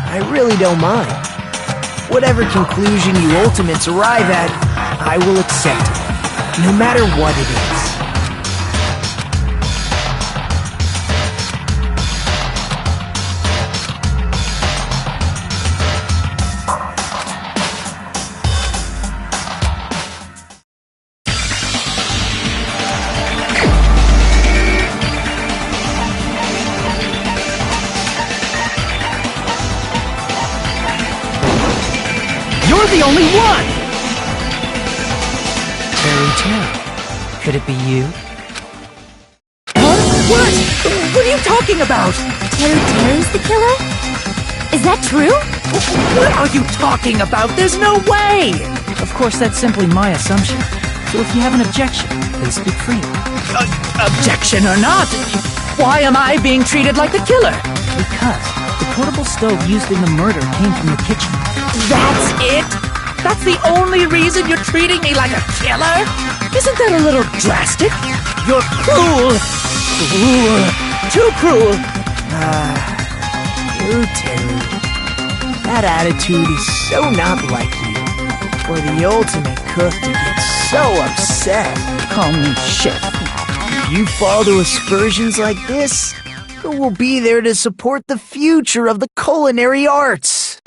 I really don't mind. Whatever conclusion you ultimates arrive at, I will accept it, no matter what it is. You're the only one! Teru. Could it be you? Huh? What? What are you talking about? Teru's the killer? Is that true? What are you talking about? There's no way! Of course, that's simply my assumption. So if you have an objection, please speak freely. Objection or not, why am I being treated like the killer? Because the portable stove used in the murder came from the kitchen. That's it? That's the only reason you're treating me like a killer? Isn't that a little drastic? You're cruel! Cruel! Too cruel! You, Teru. That attitude is so not like you. For the ultimate cook to get so upset. Call me chef. If you fall to aspersions like this, who will be there to support the future of the culinary arts?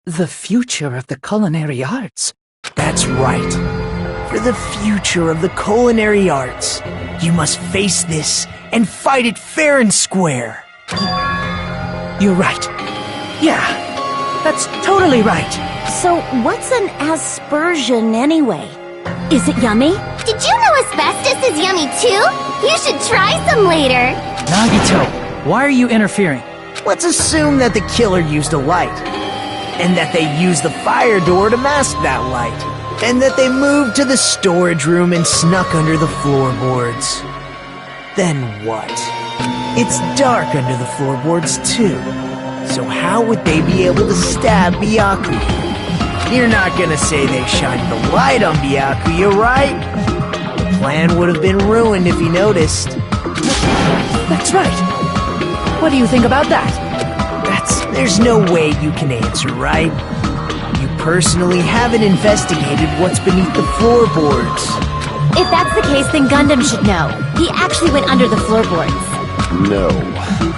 The future of the culinary arts? That's right. For the future of the culinary arts, you must face this and fight it fair and square. You're right. Yeah, that's totally right. So, what's an aspersion anyway? Is it yummy? Did you know asbestos is yummy too? You should try some later. Nagito, why are you interfering? Let's assume that the killer used a light, and that they used the fire door to mask that light, and that they moved to the storage room and snuck under the floorboards. Then what? It's dark under the floorboards too, so how would they be able to stab Byakuya? You're not gonna say they shined the light on Byakuya, right? The plan would have been ruined if he noticed. That's right. What do you think about that? There's no way you can answer, right? You personally haven't investigated what's beneath the floorboards. If that's the case, then Gundam should know. He actually went under the floorboards. No.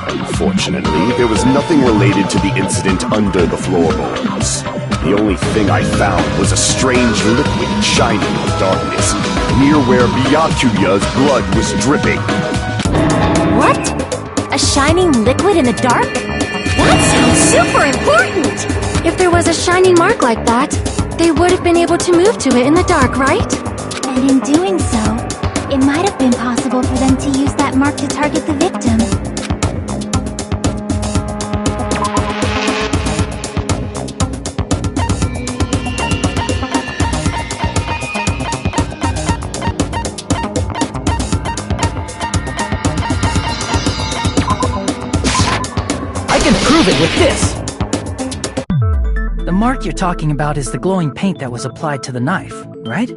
Unfortunately, there was nothing related to the incident under the floorboards. The only thing I found was a strange liquid shining in the darkness, near where Byakuya's blood was dripping. What? A shining liquid in the dark? That sounds super important! If there was a shining mark like that, they would have been able to move to it in the dark, right? And in doing so, it might have been possible for them to use that mark to target the victim. Prove it with this! The mark you're talking about is the glowing paint that was applied to the knife, right?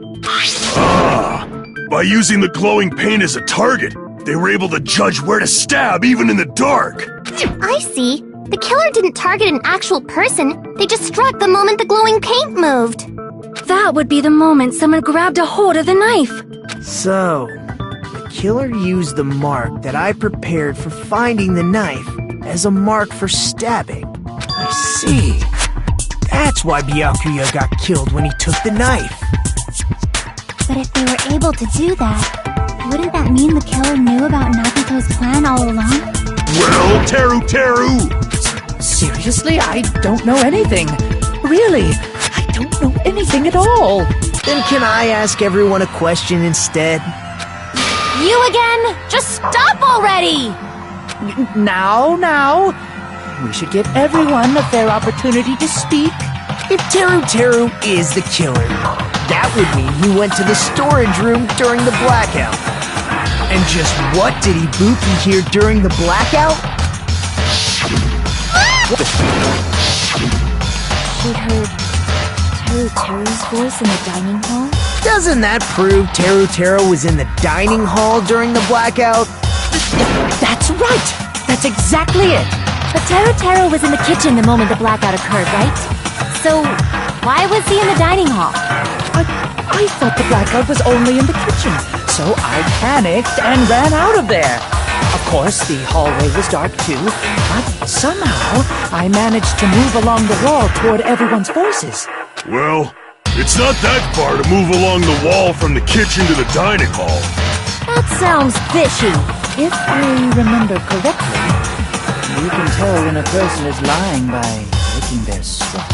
Ah! By using the glowing paint as a target, they were able to judge where to stab even in the dark! I see. The killer didn't target an actual person, they just struck the moment the glowing paint moved. That would be the moment someone grabbed a hold of the knife. So, the killer used the mark that I prepared for finding the knife as a mark for stabbing. I see. That's why Byakuya got killed when he took the knife. But if they were able to do that, wouldn't that mean the killer knew about Nagito's plan all along? Well, Teru! Seriously, I don't know anything. Really, I don't know anything at all. Then can I ask everyone a question instead? You again? Just stop already! Now, we should give everyone a fair opportunity to speak. If Teru is the killer, that would mean he went to the storage room during the blackout. And just what did Ibuki hear during the blackout? She heard Teru's voice in the dining hall? Doesn't that prove Teru was in the dining hall during the blackout? That's right! That's exactly it! But Teru was in the kitchen the moment the blackout occurred, right? So, why was he in the dining hall? I thought the blackout was only in the kitchen, so I panicked and ran out of there. Of course, the hallway was dark too, but somehow I managed to move along the wall toward everyone's voices. Well, it's not that far to move along the wall from the kitchen to the dining hall. That sounds fishy. If I remember correctly, you can tell when a person is lying by licking their sweat.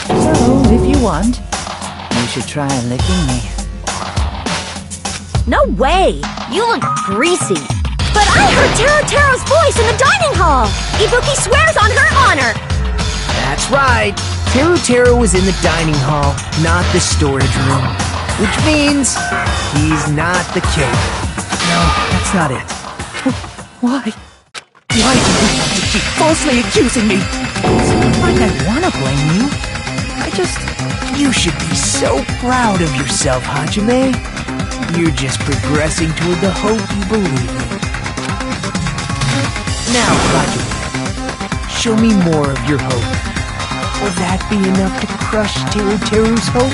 So, if you want, you should try licking me. No way! You look greasy. But I heard Teru's voice in the dining hall! Ibuki swears on her honor! That's right. Teru was in the dining hall, not the storage room. Which means he's not the killer. No, that's not it. Why? Why do you have to keep falsely accusing me? It's not like I want to blame you. You should be so proud of yourself, Hajime. You're just progressing toward the hope you believe in. Now, Hajime, show me more of your hope. Will that be enough to crush Teru's hope?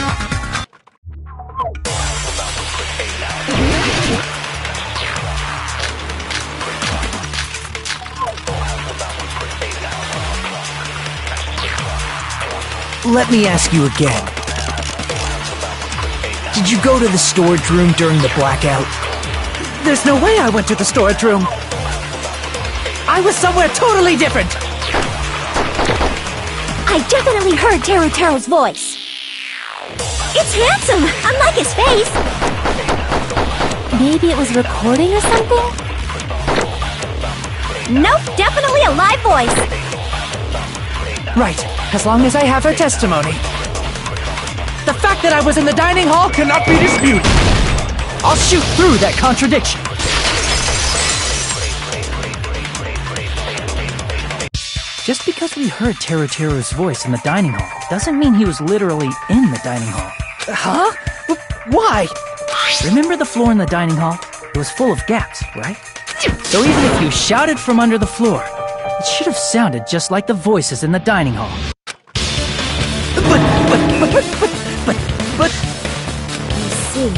Let me ask you again. Did you go to the storage room during the blackout? There's no way I went to the storage room. I was somewhere totally different. I definitely heard Teru's voice. It's handsome, unlike his face. Maybe it was recording or something? Nope, definitely a live voice. Right, as long as I have her testimony. The fact that I was in the dining hall cannot be disputed. I'll shoot through that contradiction. Just because we heard Teru's voice in the dining hall doesn't mean he was literally in the dining hall. Huh? Why? Remember the floor in the dining hall? It was full of gaps, right? So even if you shouted from under the floor, it should have sounded just like the voices in the dining hall. But... I see.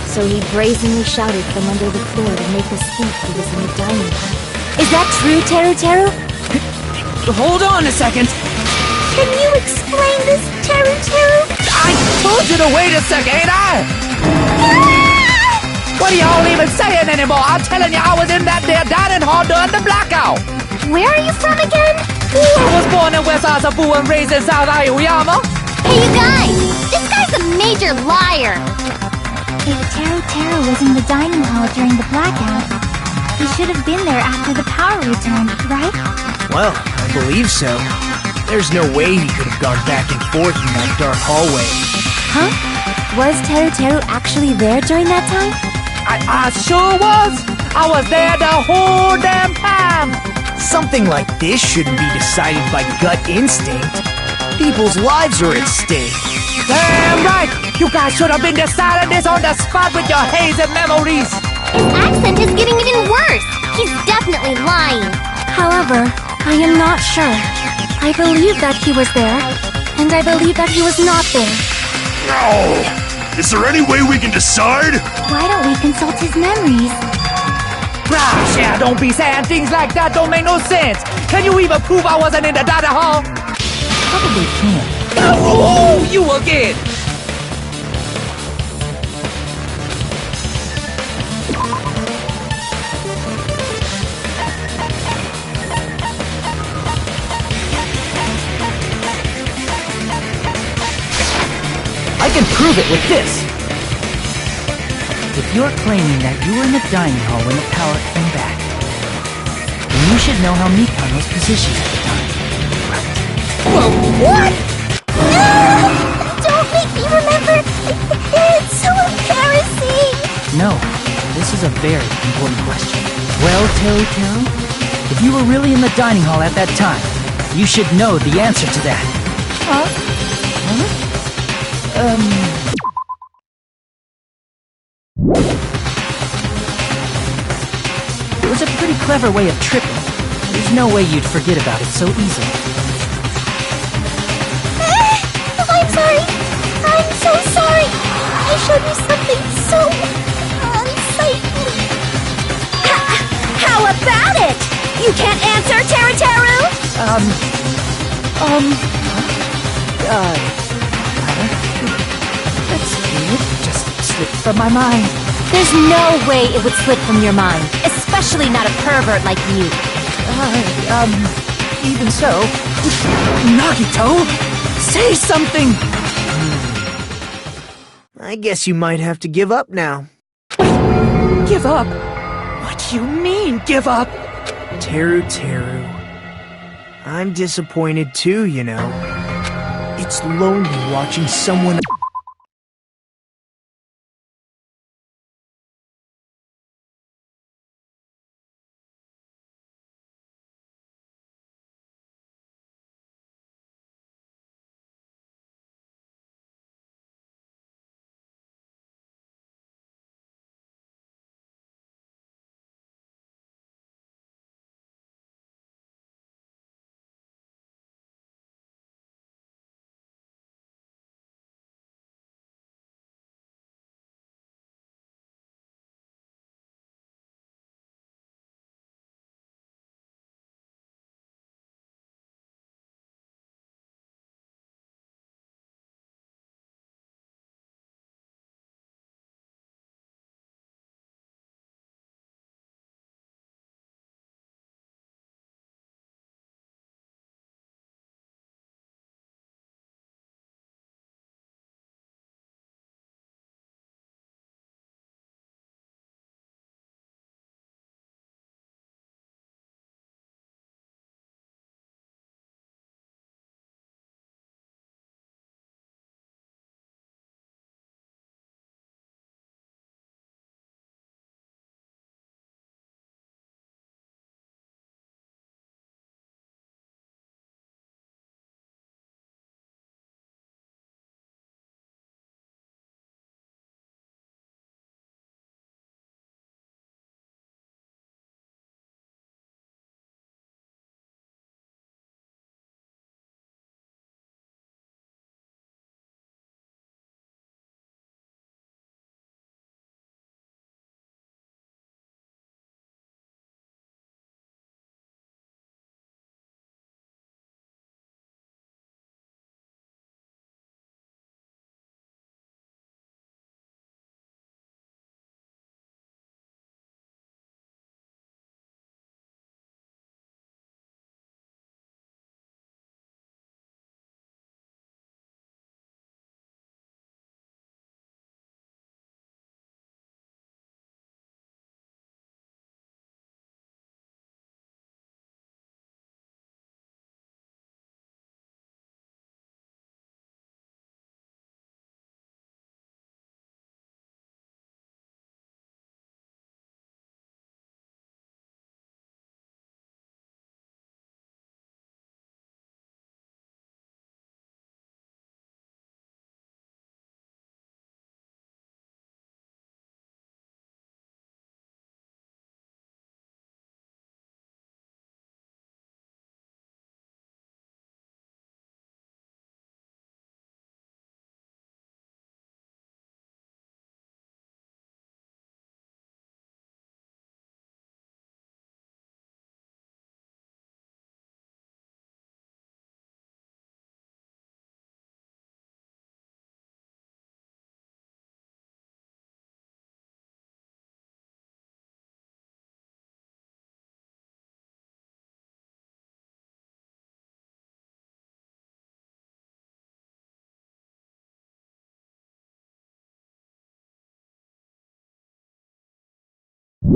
So he brazenly shouted from under the floor to make us think he was in the dining hall. Is that true, Teru? Hold on a second. Can you explain this, Teru? I told you to wait a second, ain't I? What are y'all even saying anymore? I'm telling you, I was in that there dining hall during the blackout. Where are you from again? I was born in West Asabu and raised in South Aoyama. Hey, you guys! This guy's a major liar! If Teru was in the dining hall during the blackout, he should have been there after the power returned, right? Well, I believe so. There's no way he could have gone back and forth in that dark hallway. Huh? Was Teru actually there during that time? I sure was! I was there the whole damn time! Something like this shouldn't be decided by gut instinct. People's lives are at stake. Damn right! You guys should have been deciding this on the spot with your hazy memories! His accent is getting even worse! He's definitely lying! However, I am not sure. I believe that he was there, and I believe that he was not there. No! Is there any way we can decide? Why don't we consult his memories? Gosh, yeah, don't be saying things like that, don't make no sense! Can you even prove I wasn't in the dining hall? Probably can. Oh, you again! I can prove it with this! If you're claiming that you were in the dining hall when the power came back, then you should know how Mikan was positioned at the time. Right? Whoa, what? Don't make me remember! It's so embarrassing! No, this is a very important question. Well, Teru, if you were really in the dining hall at that time, you should know the answer to that. It was a pretty clever way of tripping. There's no way you'd forget about it so easily. I'm sorry! I'm so sorry! I showed you something so unsightly. How about it? You can't answer, Teru? That's weird. Just slipped from my mind. There's no way it would slip from your mind, especially not a pervert like you. Even so... Nagito! Say something! I guess you might have to give up now. Give up? What do you mean, give up? Teru. I'm disappointed too, you know. It's lonely watching someone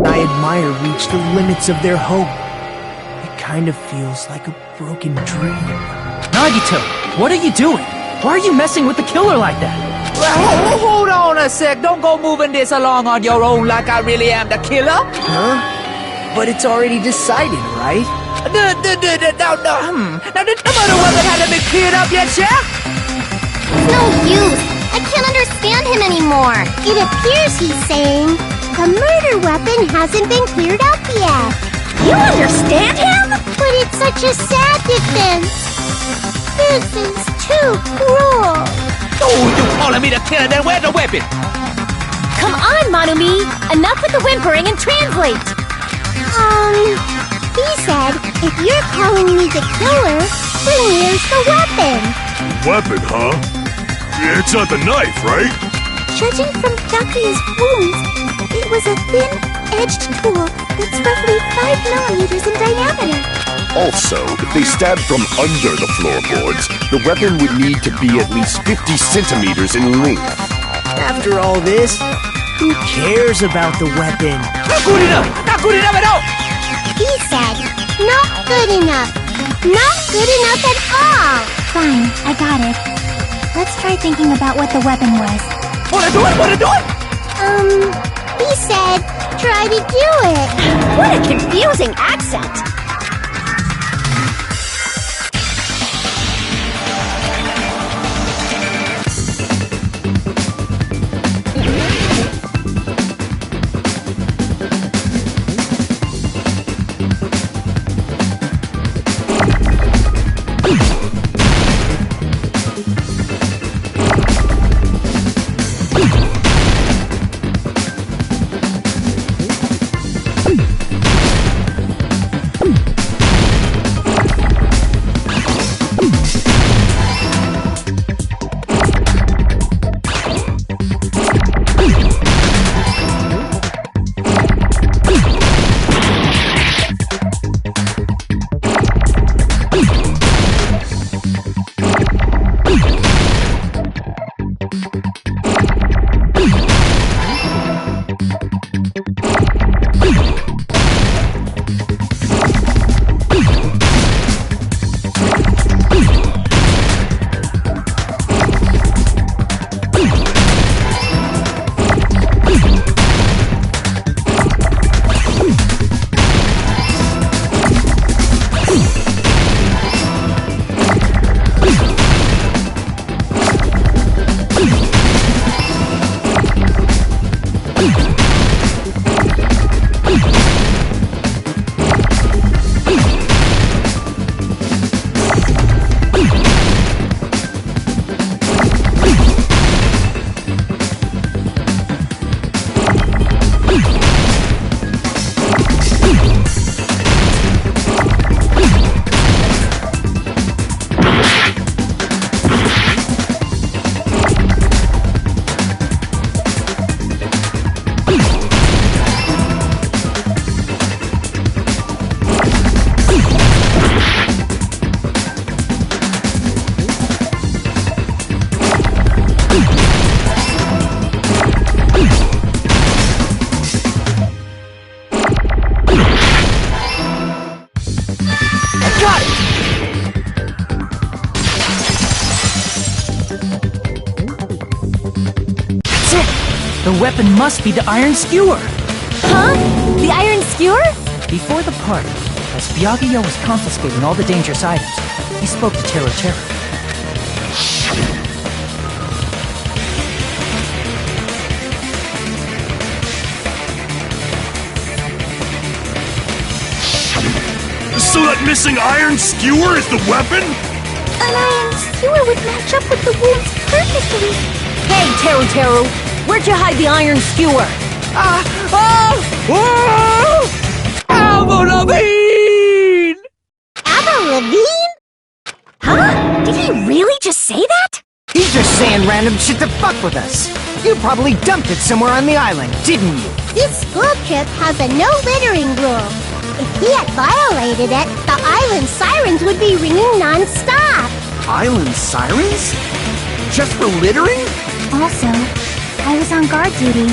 I admire reach the limits of their hope. It kind of feels like a broken dream. Nagito, what are you doing? Why are you messing with the killer like that? Well, hold on a sec. Don't go moving this along on your own like I really am the killer. Huh? But it's already decided, right? Now, the murder weapon hasn't been cleared up yet, Chef? It's no use. I can't understand him anymore. It appears he's saying, the murder weapon hasn't been cleared up yet. You understand him? But it's such a sad defense. This is too cruel. Oh, you calling me the killer, then where's the weapon? Come on, Manumi! Enough with the whimpering and translate! He said, if you're calling me the killer, then where's the weapon? Weapon, huh? It's not the knife, right? Judging from Gakuya's wounds, it was a thin-edged tool that's roughly 5 millimeters in diameter. Also, if they stabbed from under the floorboards, the weapon would need to be at least 50 centimeters in length. After all this, who cares about the weapon? Not good enough! Not good enough at all! He said, not good enough. Not good enough at all. Fine, I got it. Let's try thinking about what the weapon was. Wanna do it? Wanna do it? He said, try to do it. What a confusing accent! The weapon must be the iron skewer! Huh? The iron skewer? Before the party, as Byakuya was confiscating all the dangerous items, he spoke to Teru. So that missing iron skewer is the weapon? An iron skewer would match up with the wounds perfectly. Hey, Teru! Where'd you hide the iron skewer? Avril Lavigne! Avril Lavigne? Huh? Did he really just say that? He's just saying random shit to fuck with us. You probably dumped it somewhere on the island, didn't you? This school trip has a no littering rule. If he had violated it, the island sirens would be ringing non-stop. Island sirens? Just for littering? Also, I was on guard duty.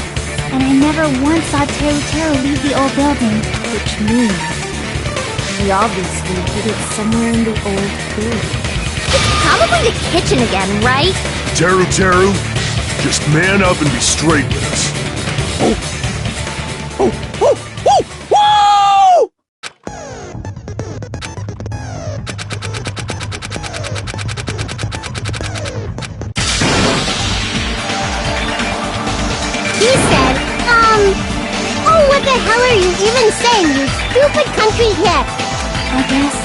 and I never once saw Teru Teru leave the old building. Which means he obviously hid it somewhere in the old food. It's probably the kitchen again, right? Teru Teru, just man up and be straight with us. He said, oh, what the hell are you even saying, you stupid country hit? I guess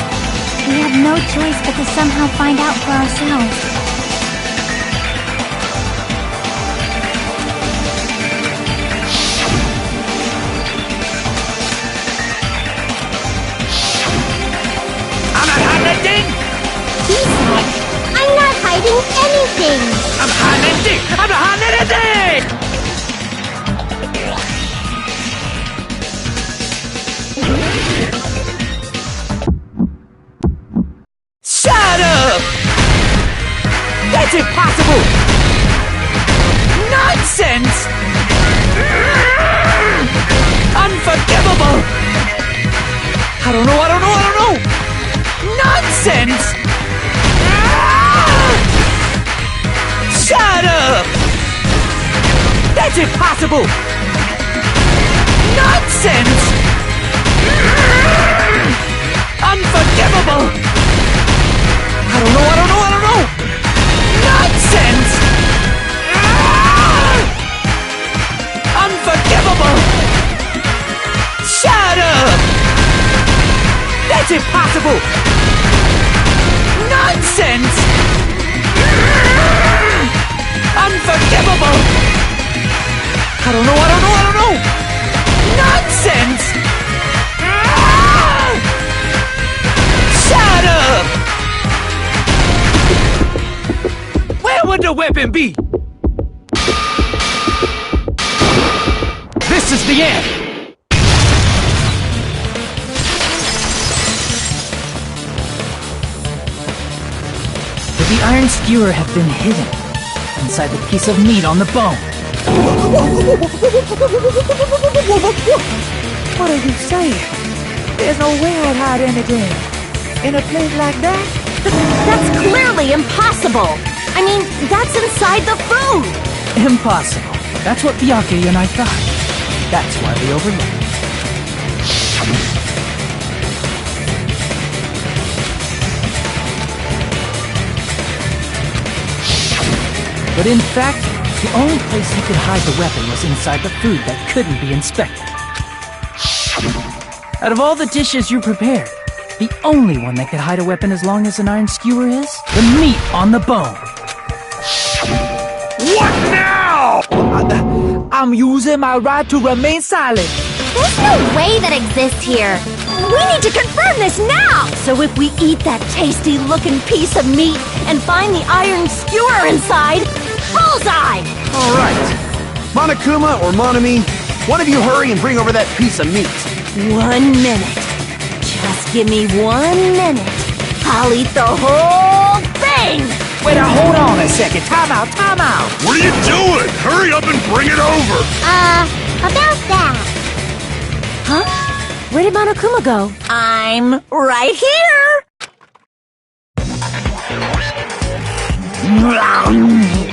we have no choice but to somehow find out for ourselves. I'm not hiding anything! He said, I'm not hiding anything! I'm hiding anything! I'm not hiding anything! Shut up! That's impossible! Nonsense! Unforgivable! I don't know! Nonsense! Shut up! That's impossible! Nonsense! Unforgivable! I don't know! Nonsense! Unforgivable! Shut up! That's impossible! Nonsense! Unforgivable! I don't know! Nonsense! Shut up! Where would the weapon be? This is the end! Could the iron skewer have been hidden inside the piece of meat on the bone? What are you saying? There's no way I'd hide anything. In a place like that? That's clearly impossible! I mean, that's inside the food! Impossible. That's what Byakuya and I thought. That's why we overlooked it. But in fact, the only place he could hide the weapon was inside the food that couldn't be inspected. Out of all the dishes you prepared, the only one that could hide a weapon as long as an iron skewer is the meat on the bone. What now? I'm using my right to remain silent. There's no way that exists here. We need to confirm this now! So if we eat that tasty-looking piece of meat and find the iron skewer inside, bullseye! All right. Monokuma or Monami, one of you hurry and bring over that piece of meat. 1 minute. Just give me 1 minute. I'll eat the whole thing! Wait, hold on a second. Time out. What are you doing? Hurry up and bring it over! About that. Huh? Where did Monokuma go? I'm right here!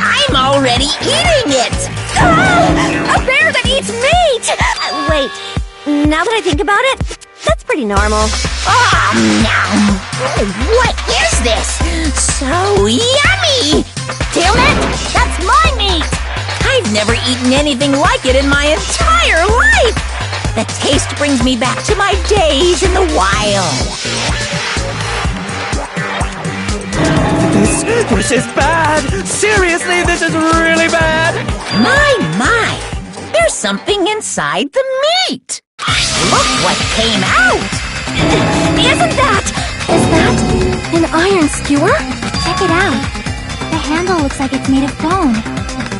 I'm already eating it! A bear that eats meat! Wait, now that I think about it, that's pretty normal. What is this? So yummy! Damn it! That's my meat! I've never eaten anything like it in my entire life! The taste brings me back to my days in the wild. This is bad. Seriously, this is really bad. My! There's something inside the meat! Look what came out! Isn't that? Is that an iron skewer? Check it out. The handle looks like it's made of bone.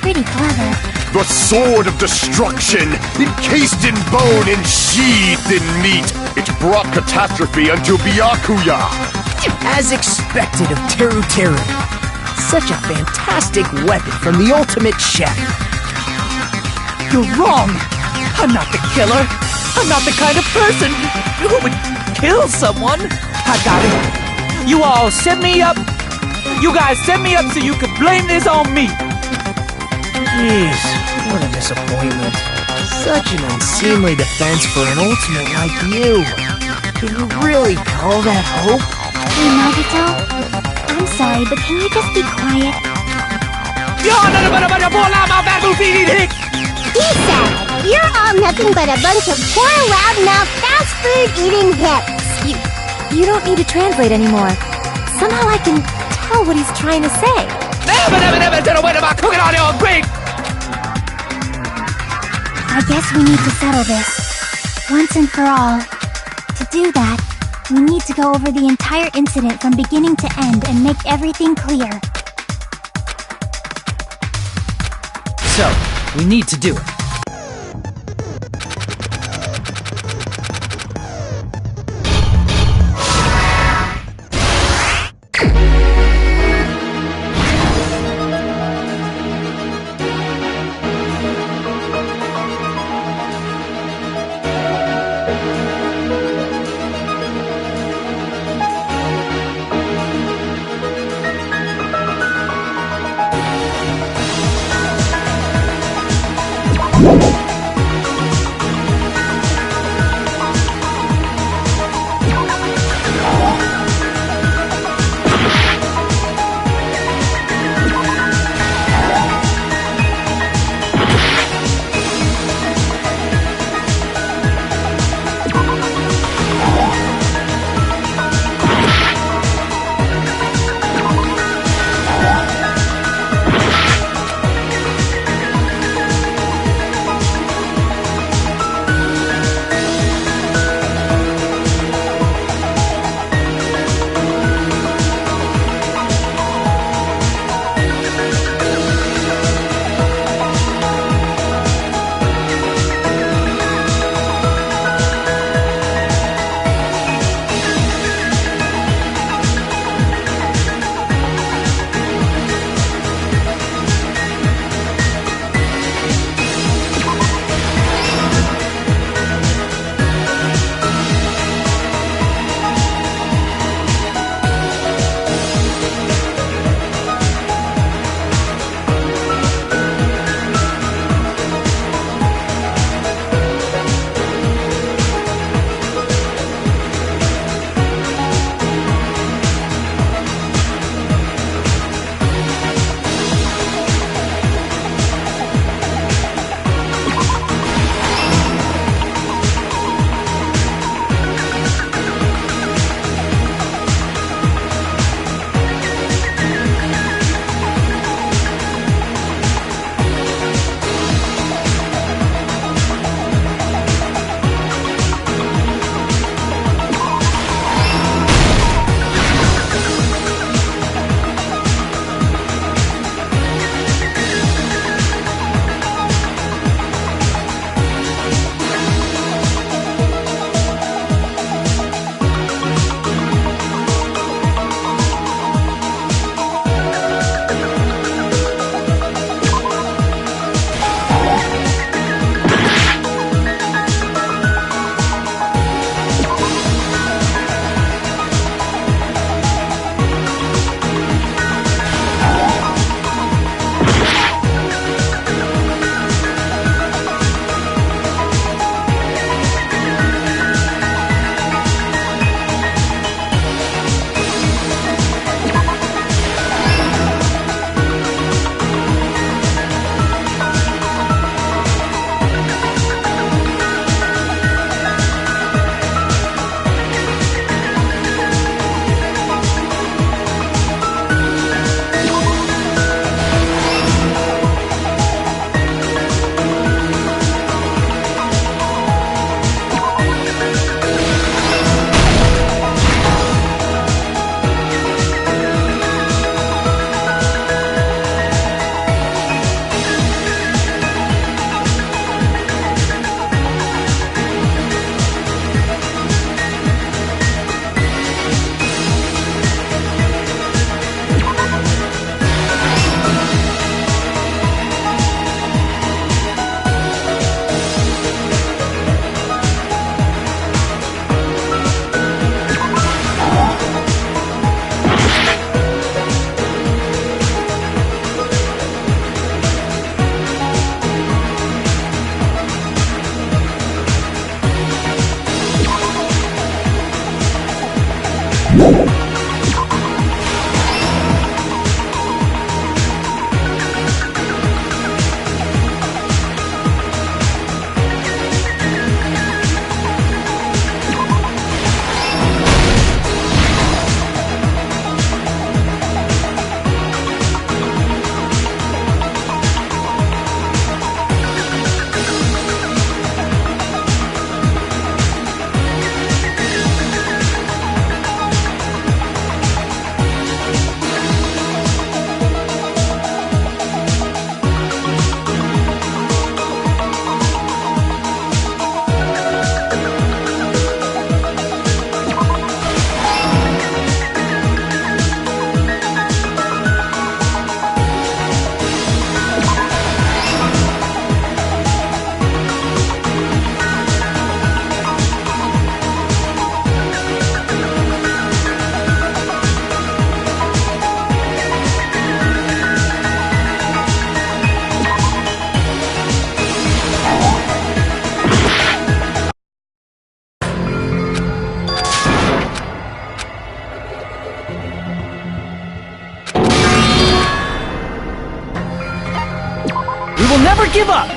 Pretty clever. The sword of destruction, encased in bone and sheathed in meat. It brought catastrophe unto Byakuya. As expected of Teru Teru. Such a fantastic weapon from the ultimate chef. You're wrong! I'm not the killer! I'm not the kind of person who would kill someone! I got it! You all set me up! You guys set me up so you could blame this on me! Jeez, what a disappointment. Such an unseemly defense for an ultimate like you. Can you really call that hope? Hey, Nagito, I'm sorry, but can you just be quiet? He said, you're all nothing but a bunch of poor, loud-mouthed, fast food-eating hips. You don't need to translate anymore. Somehow I can tell what he's trying to say. I guess we need to settle this, once and for all. To do that, we need to go over the entire incident from beginning to end and make everything clear. So, we need to do it. We will never give up!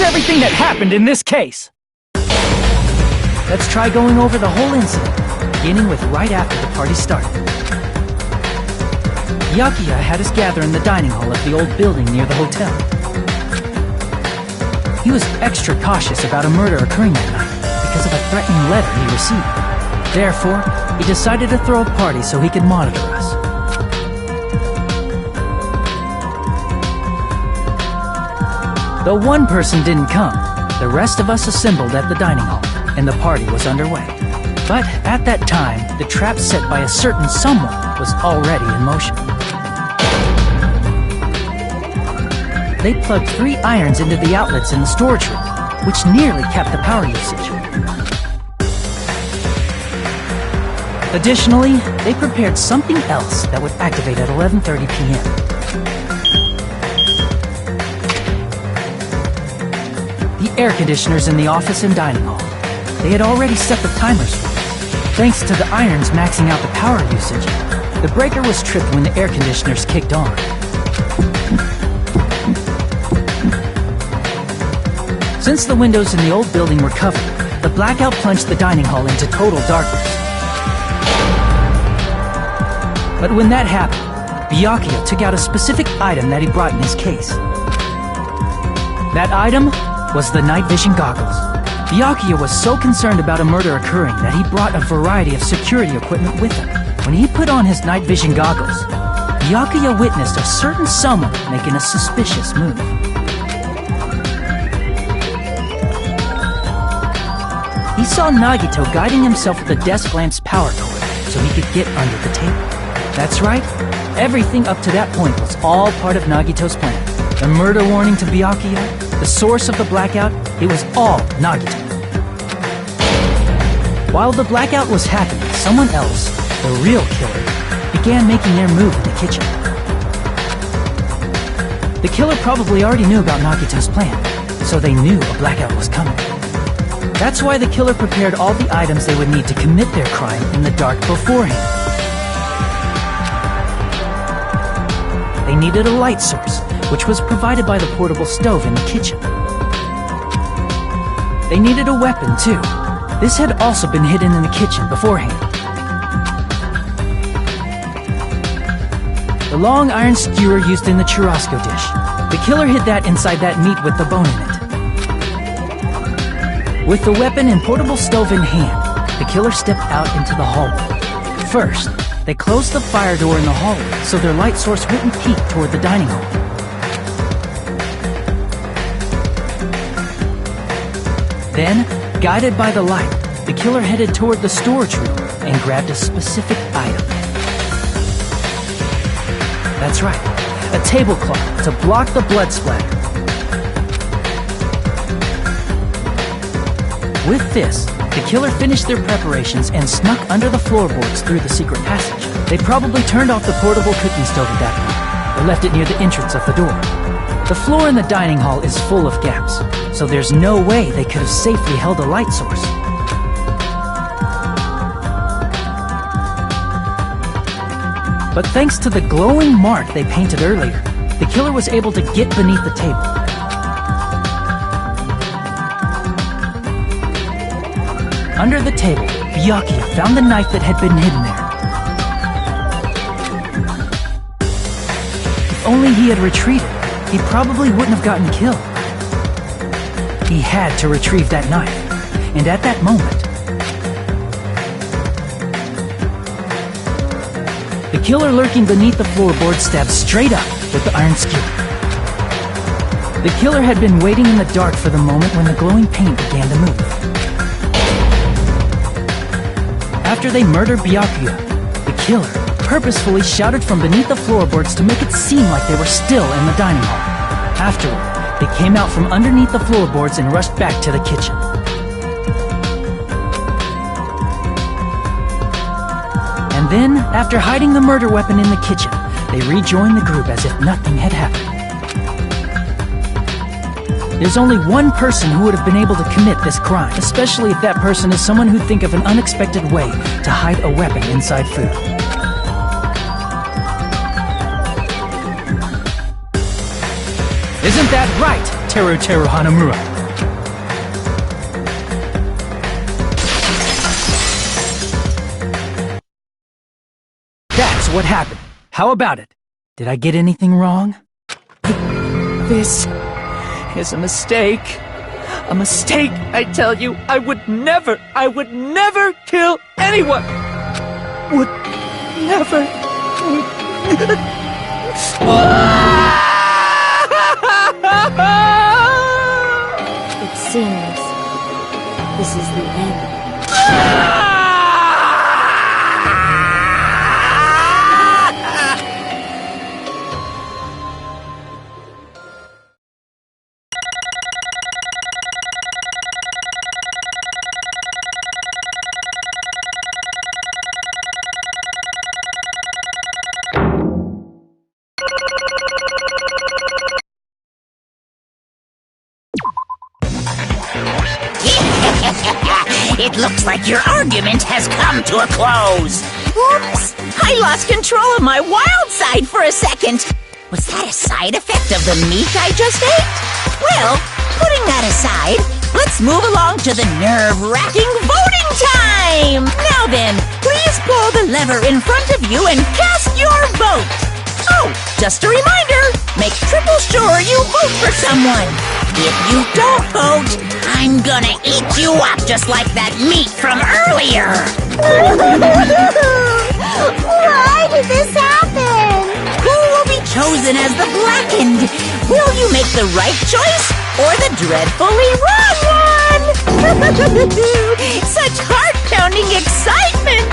Everything that happened in this case. Let's try going over the whole incident, beginning with right after the party started. Byakuya had us gather in the dining hall of the old building near the hotel. He was extra cautious about a murder occurring that night because of a threatening letter he received. Therefore, he decided to throw a party so he could monitor us. Though one person didn't come, the rest of us assembled at the dining hall, and the party was underway. But at that time, the trap set by a certain someone was already in motion. They plugged 3 irons into the outlets in the storage room, which nearly capped the power usage. Additionally, they prepared something else that would activate at 11:30 p.m. The air conditioners in the office and dining hall. They had already set the timers for it. Thanks to the irons maxing out the power usage, the breaker was tripped when the air conditioners kicked on. Since the windows in the old building were covered, the blackout plunged the dining hall into total darkness. But when that happened, Byakuya took out a specific item that he brought in his case. That item was the night vision goggles. Byakuya was so concerned about a murder occurring that he brought a variety of security equipment with him. When he put on his night vision goggles, Byakuya witnessed a certain someone making a suspicious move. He saw Nagito guiding himself with the desk lamp's power cord so he could get under the table. That's right, everything up to that point was all part of Nagito's plan. The murder warning to Byakuya, the source of the blackout, it was all Nagito. While the blackout was happening, someone else, the real killer, began making their move in the kitchen. The killer probably already knew about Nagito's plan, so they knew a blackout was coming. That's why the killer prepared all the items they would need to commit their crime in the dark beforehand. They needed a light source, which was provided by the portable stove in the kitchen. They needed a weapon, too. This had also been hidden in the kitchen beforehand. The long iron skewer used in the churrasco dish. The killer hid that inside that meat with the bone in it. With the weapon and portable stove in hand, the killer stepped out into the hallway. First, they closed the fire door in the hallway so their light source wouldn't peek toward the dining hall. Then, guided by the light, the killer headed toward the storage room and grabbed a specific item. That's right, a tablecloth to block the blood splatter. With this, the killer finished their preparations and snuck under the floorboards through the secret passage. They probably turned off the portable cooking stove at that point, or left it near the entrance of the door. The floor in the dining hall is full of gaps, so there's no way they could have safely held a light source. But thanks to the glowing mark they painted earlier, the killer was able to get beneath the table. Under the table, Byakuya found the knife that had been hidden there. If only he had retreated, he probably wouldn't have gotten killed. He had to retrieve that knife, and at that moment, the killer lurking beneath the floorboard stabbed straight up with the iron skewer. The killer had been waiting in the dark for the moment when the glowing paint began to move. After they murdered Byakuya, the killer purposefully shouted from beneath the floorboards to make it seem like they were still in the dining hall. Afterward, they came out from underneath the floorboards and rushed back to the kitchen. And then, after hiding the murder weapon in the kitchen, they rejoined the group as if nothing had happened. There's only one person who would have been able to commit this crime, especially if that person is someone who'd think of an unexpected way to hide a weapon inside food. Isn't that right, Teru Hanamura? That's what happened. How about it? Did I get anything wrong? This is a mistake. A mistake, I tell you. I would never kill anyone. Would never. It seems this is the end. It looks like your argument has come to a close. Oops! I lost control of my wild side for a second. Was that a side effect of the meat I just ate? Well, putting that aside, let's move along to the nerve-wracking voting time! Now then, please pull the lever in front of you and cast your vote! Oh, just a reminder, make triple sure you vote for someone. If you don't vote, I'm gonna eat you up just like that meat from earlier! Why did this happen? Who will be chosen as the blackened? Will you make the right choice or the dreadfully wrong one? Such heart-pounding excitement!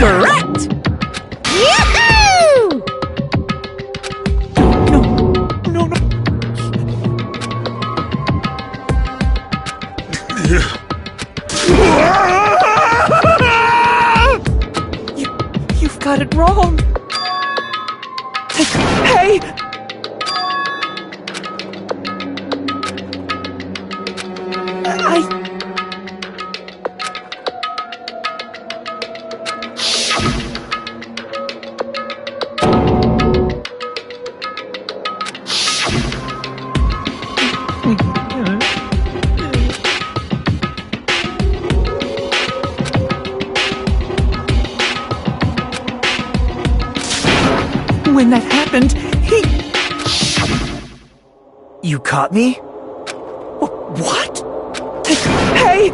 Correct! Yahoo! No. You've got it wrong. Hey! When that happened, You caught me? What? Hey!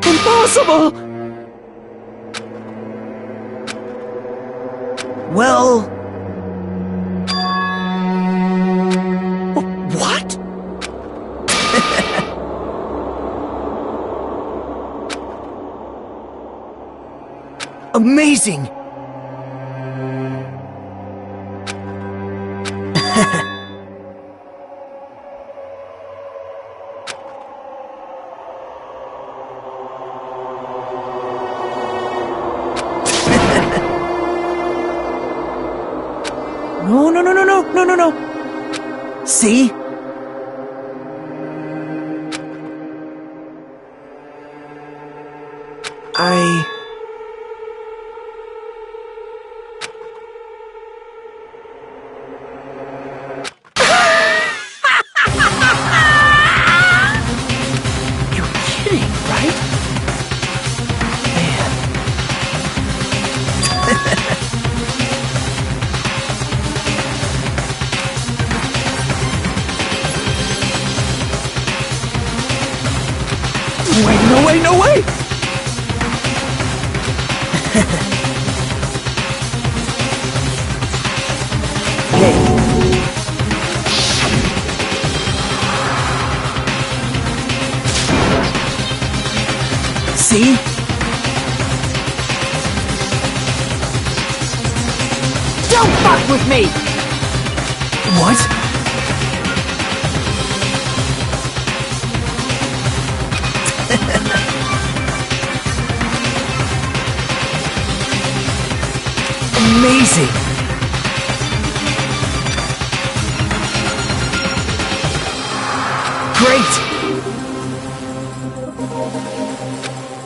Impossible! Well... What? Amazing! No. See? You're kidding, right? Man. Wait, no way! Hey. See? Don't fuck with me! What? Amazing! Great!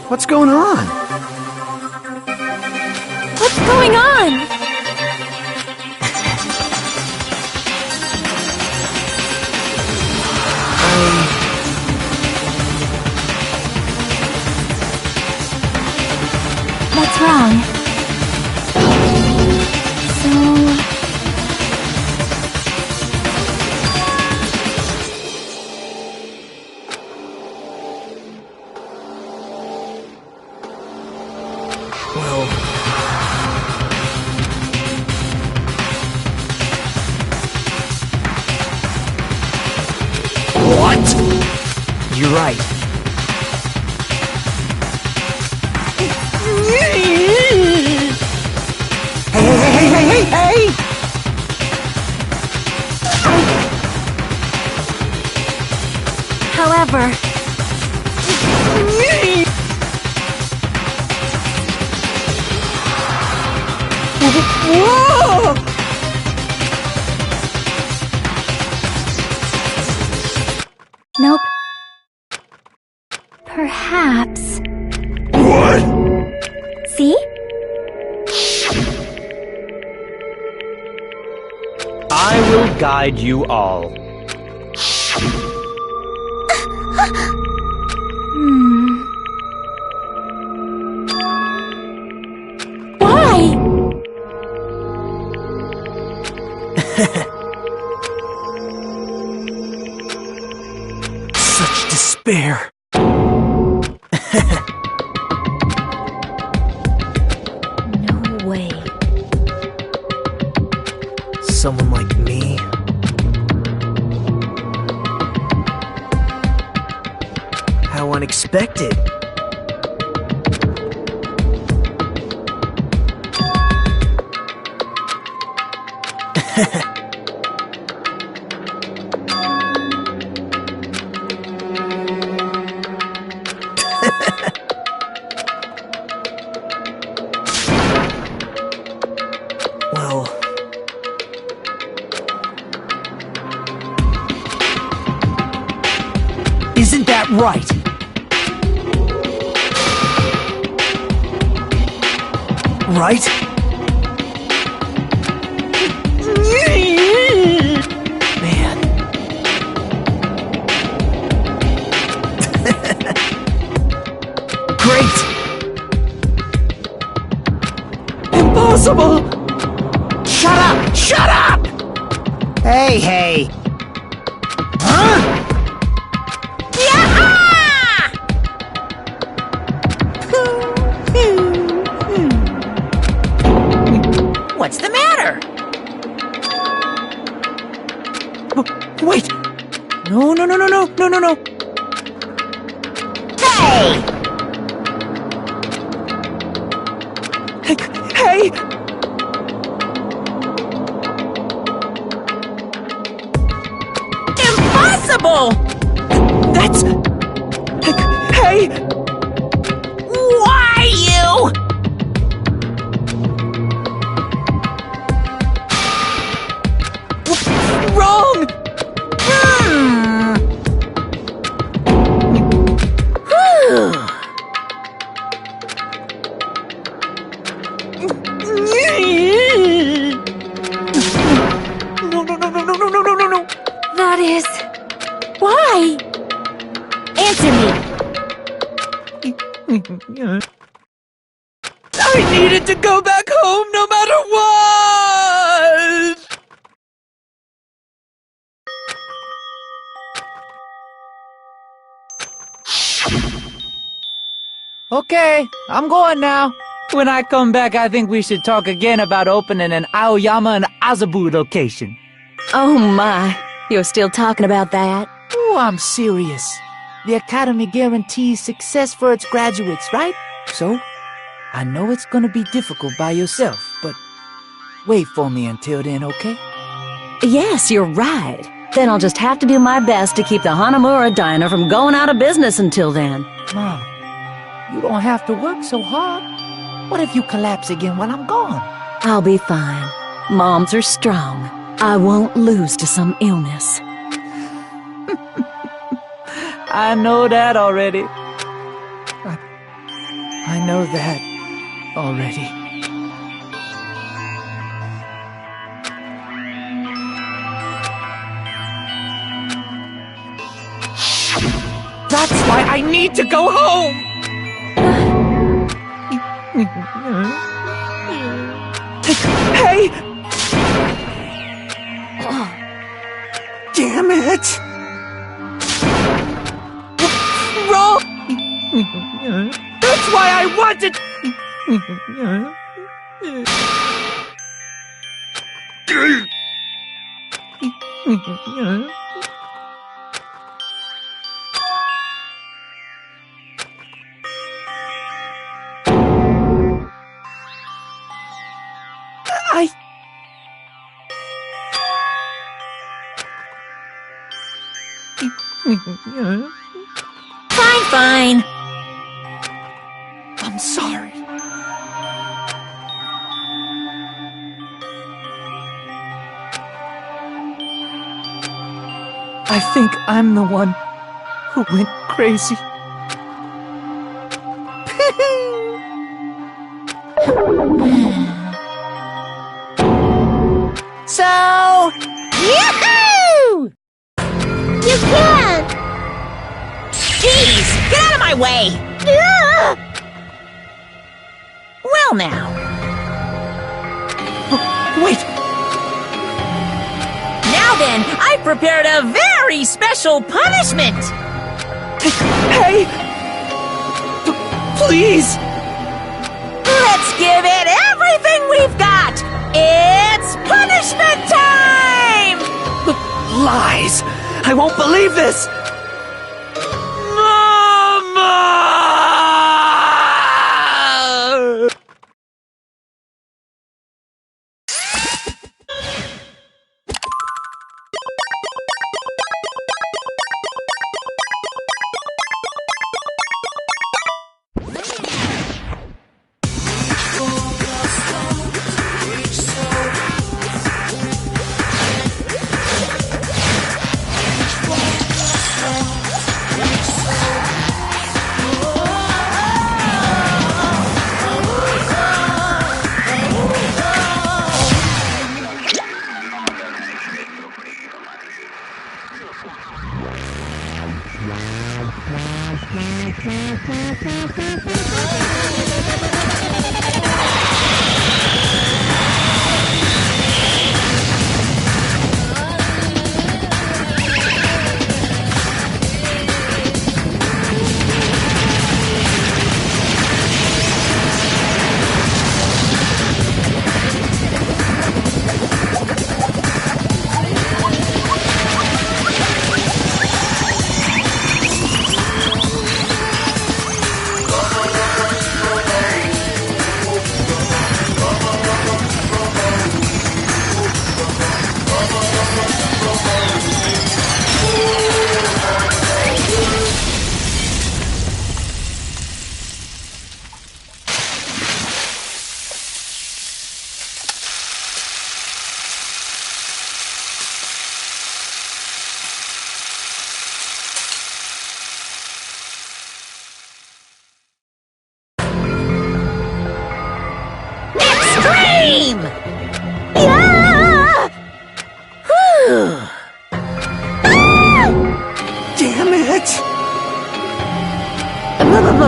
What's going on? What's going on? What's wrong? Well... What? You're right. Hey! However... Whoa! Nope. Perhaps. What? See? I will guide you all. Why? Such despair. No way. Someone like me? How unexpected. Right. Right? Man. Great! Impossible! Shut up! Shut up! Hey, hey. Huh? What's the matter? Wait! No, no, no, no, no, no, no, no! Hey! Hey! Impossible! That's... Hey! Why you? Wrong! No, no, no, no, no, no, no, no, no, no! That is... Why? Answer me. I needed to go back home no matter what! Okay, I'm going now. When I come back, I think we should talk again about opening an Aoyama and Azabu location. Oh my, you're still talking about that? Oh, I'm serious. The Academy guarantees success for its graduates, right? So, I know it's gonna be difficult by yourself, but wait for me until then, okay? Yes, you're right. Then I'll just have to do my best to keep the Hanamura Diner from going out of business until then. Mom, you don't have to work so hard. What if you collapse again while I'm gone? I'll be fine. Moms are strong. I won't lose to some illness. I know that already. I know that already. That's why I need to go home! Hey! Damn it! Wrong! That's why I wanted... Fine. I'm sorry. I think I'm the one who went crazy. So, yahoo! You can't! Jeez, get out of my way! Well now. Wait! Now then, I've prepared a very special punishment! Hey! Please! Let's give it everything we've got! It's punishment time! Lies! I won't believe this! Mama!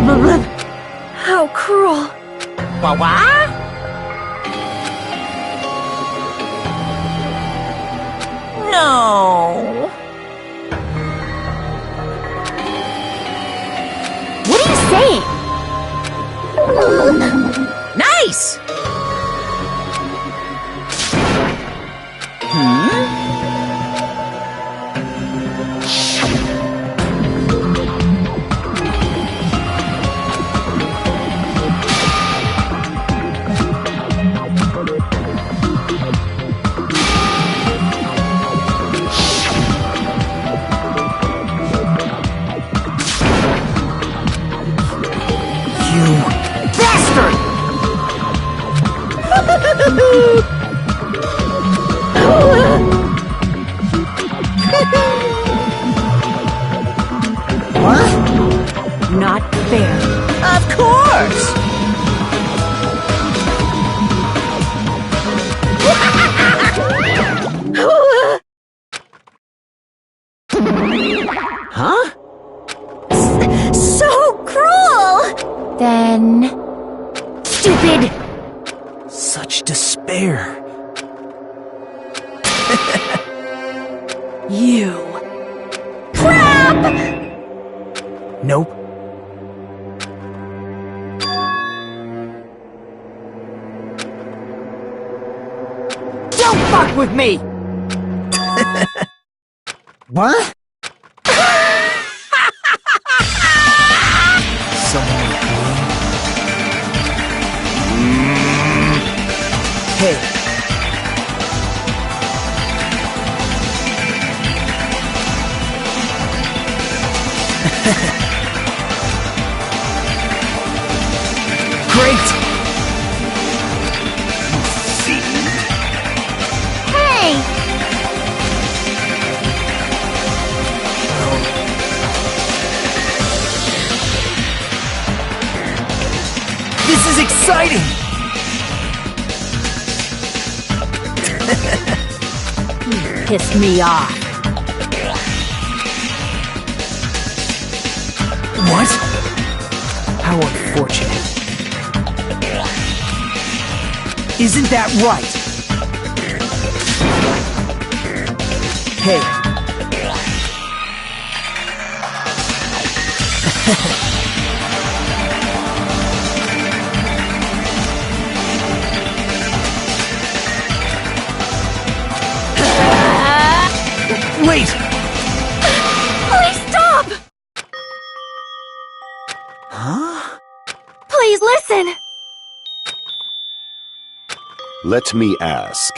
How cruel. Wah-wah? No. What are you saying? Nice! Bastard! What? Not fair. Of course! Huh? So cruel! Then... stupid! Such despair. You. Crap! Nope. Don't fuck with me! What? Someone like me? Hey. Great! Hey! This is exciting! Pissed me off. What? How unfortunate. Isn't that right? Hey. Wait! Please stop! Huh? Please listen! Let me ask.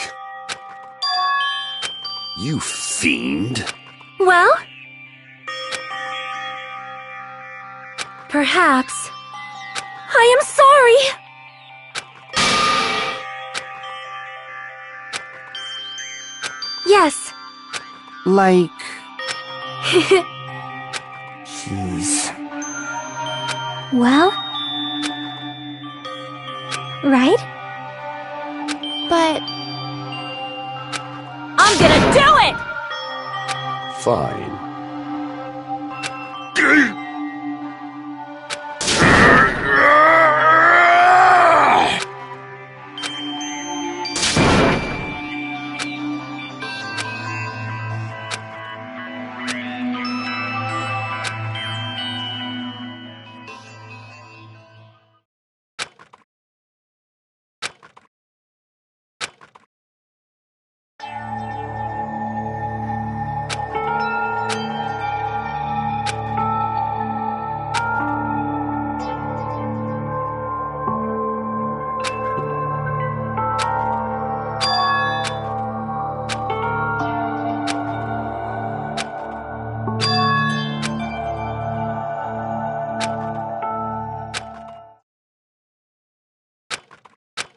You fiend. Well? Perhaps. I am sorry! Yes. Like... Jeez. Well? Right? But... I'm gonna do it! Fine.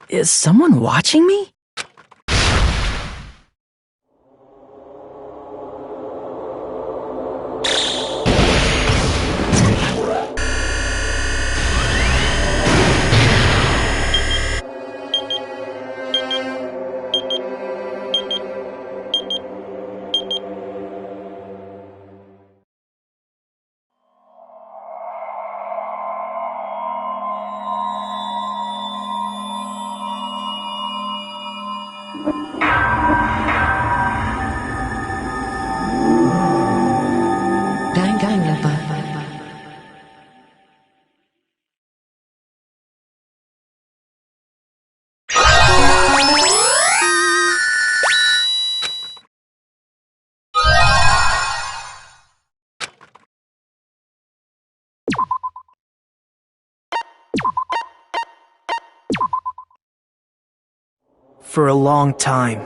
Is someone watching me? for a long time.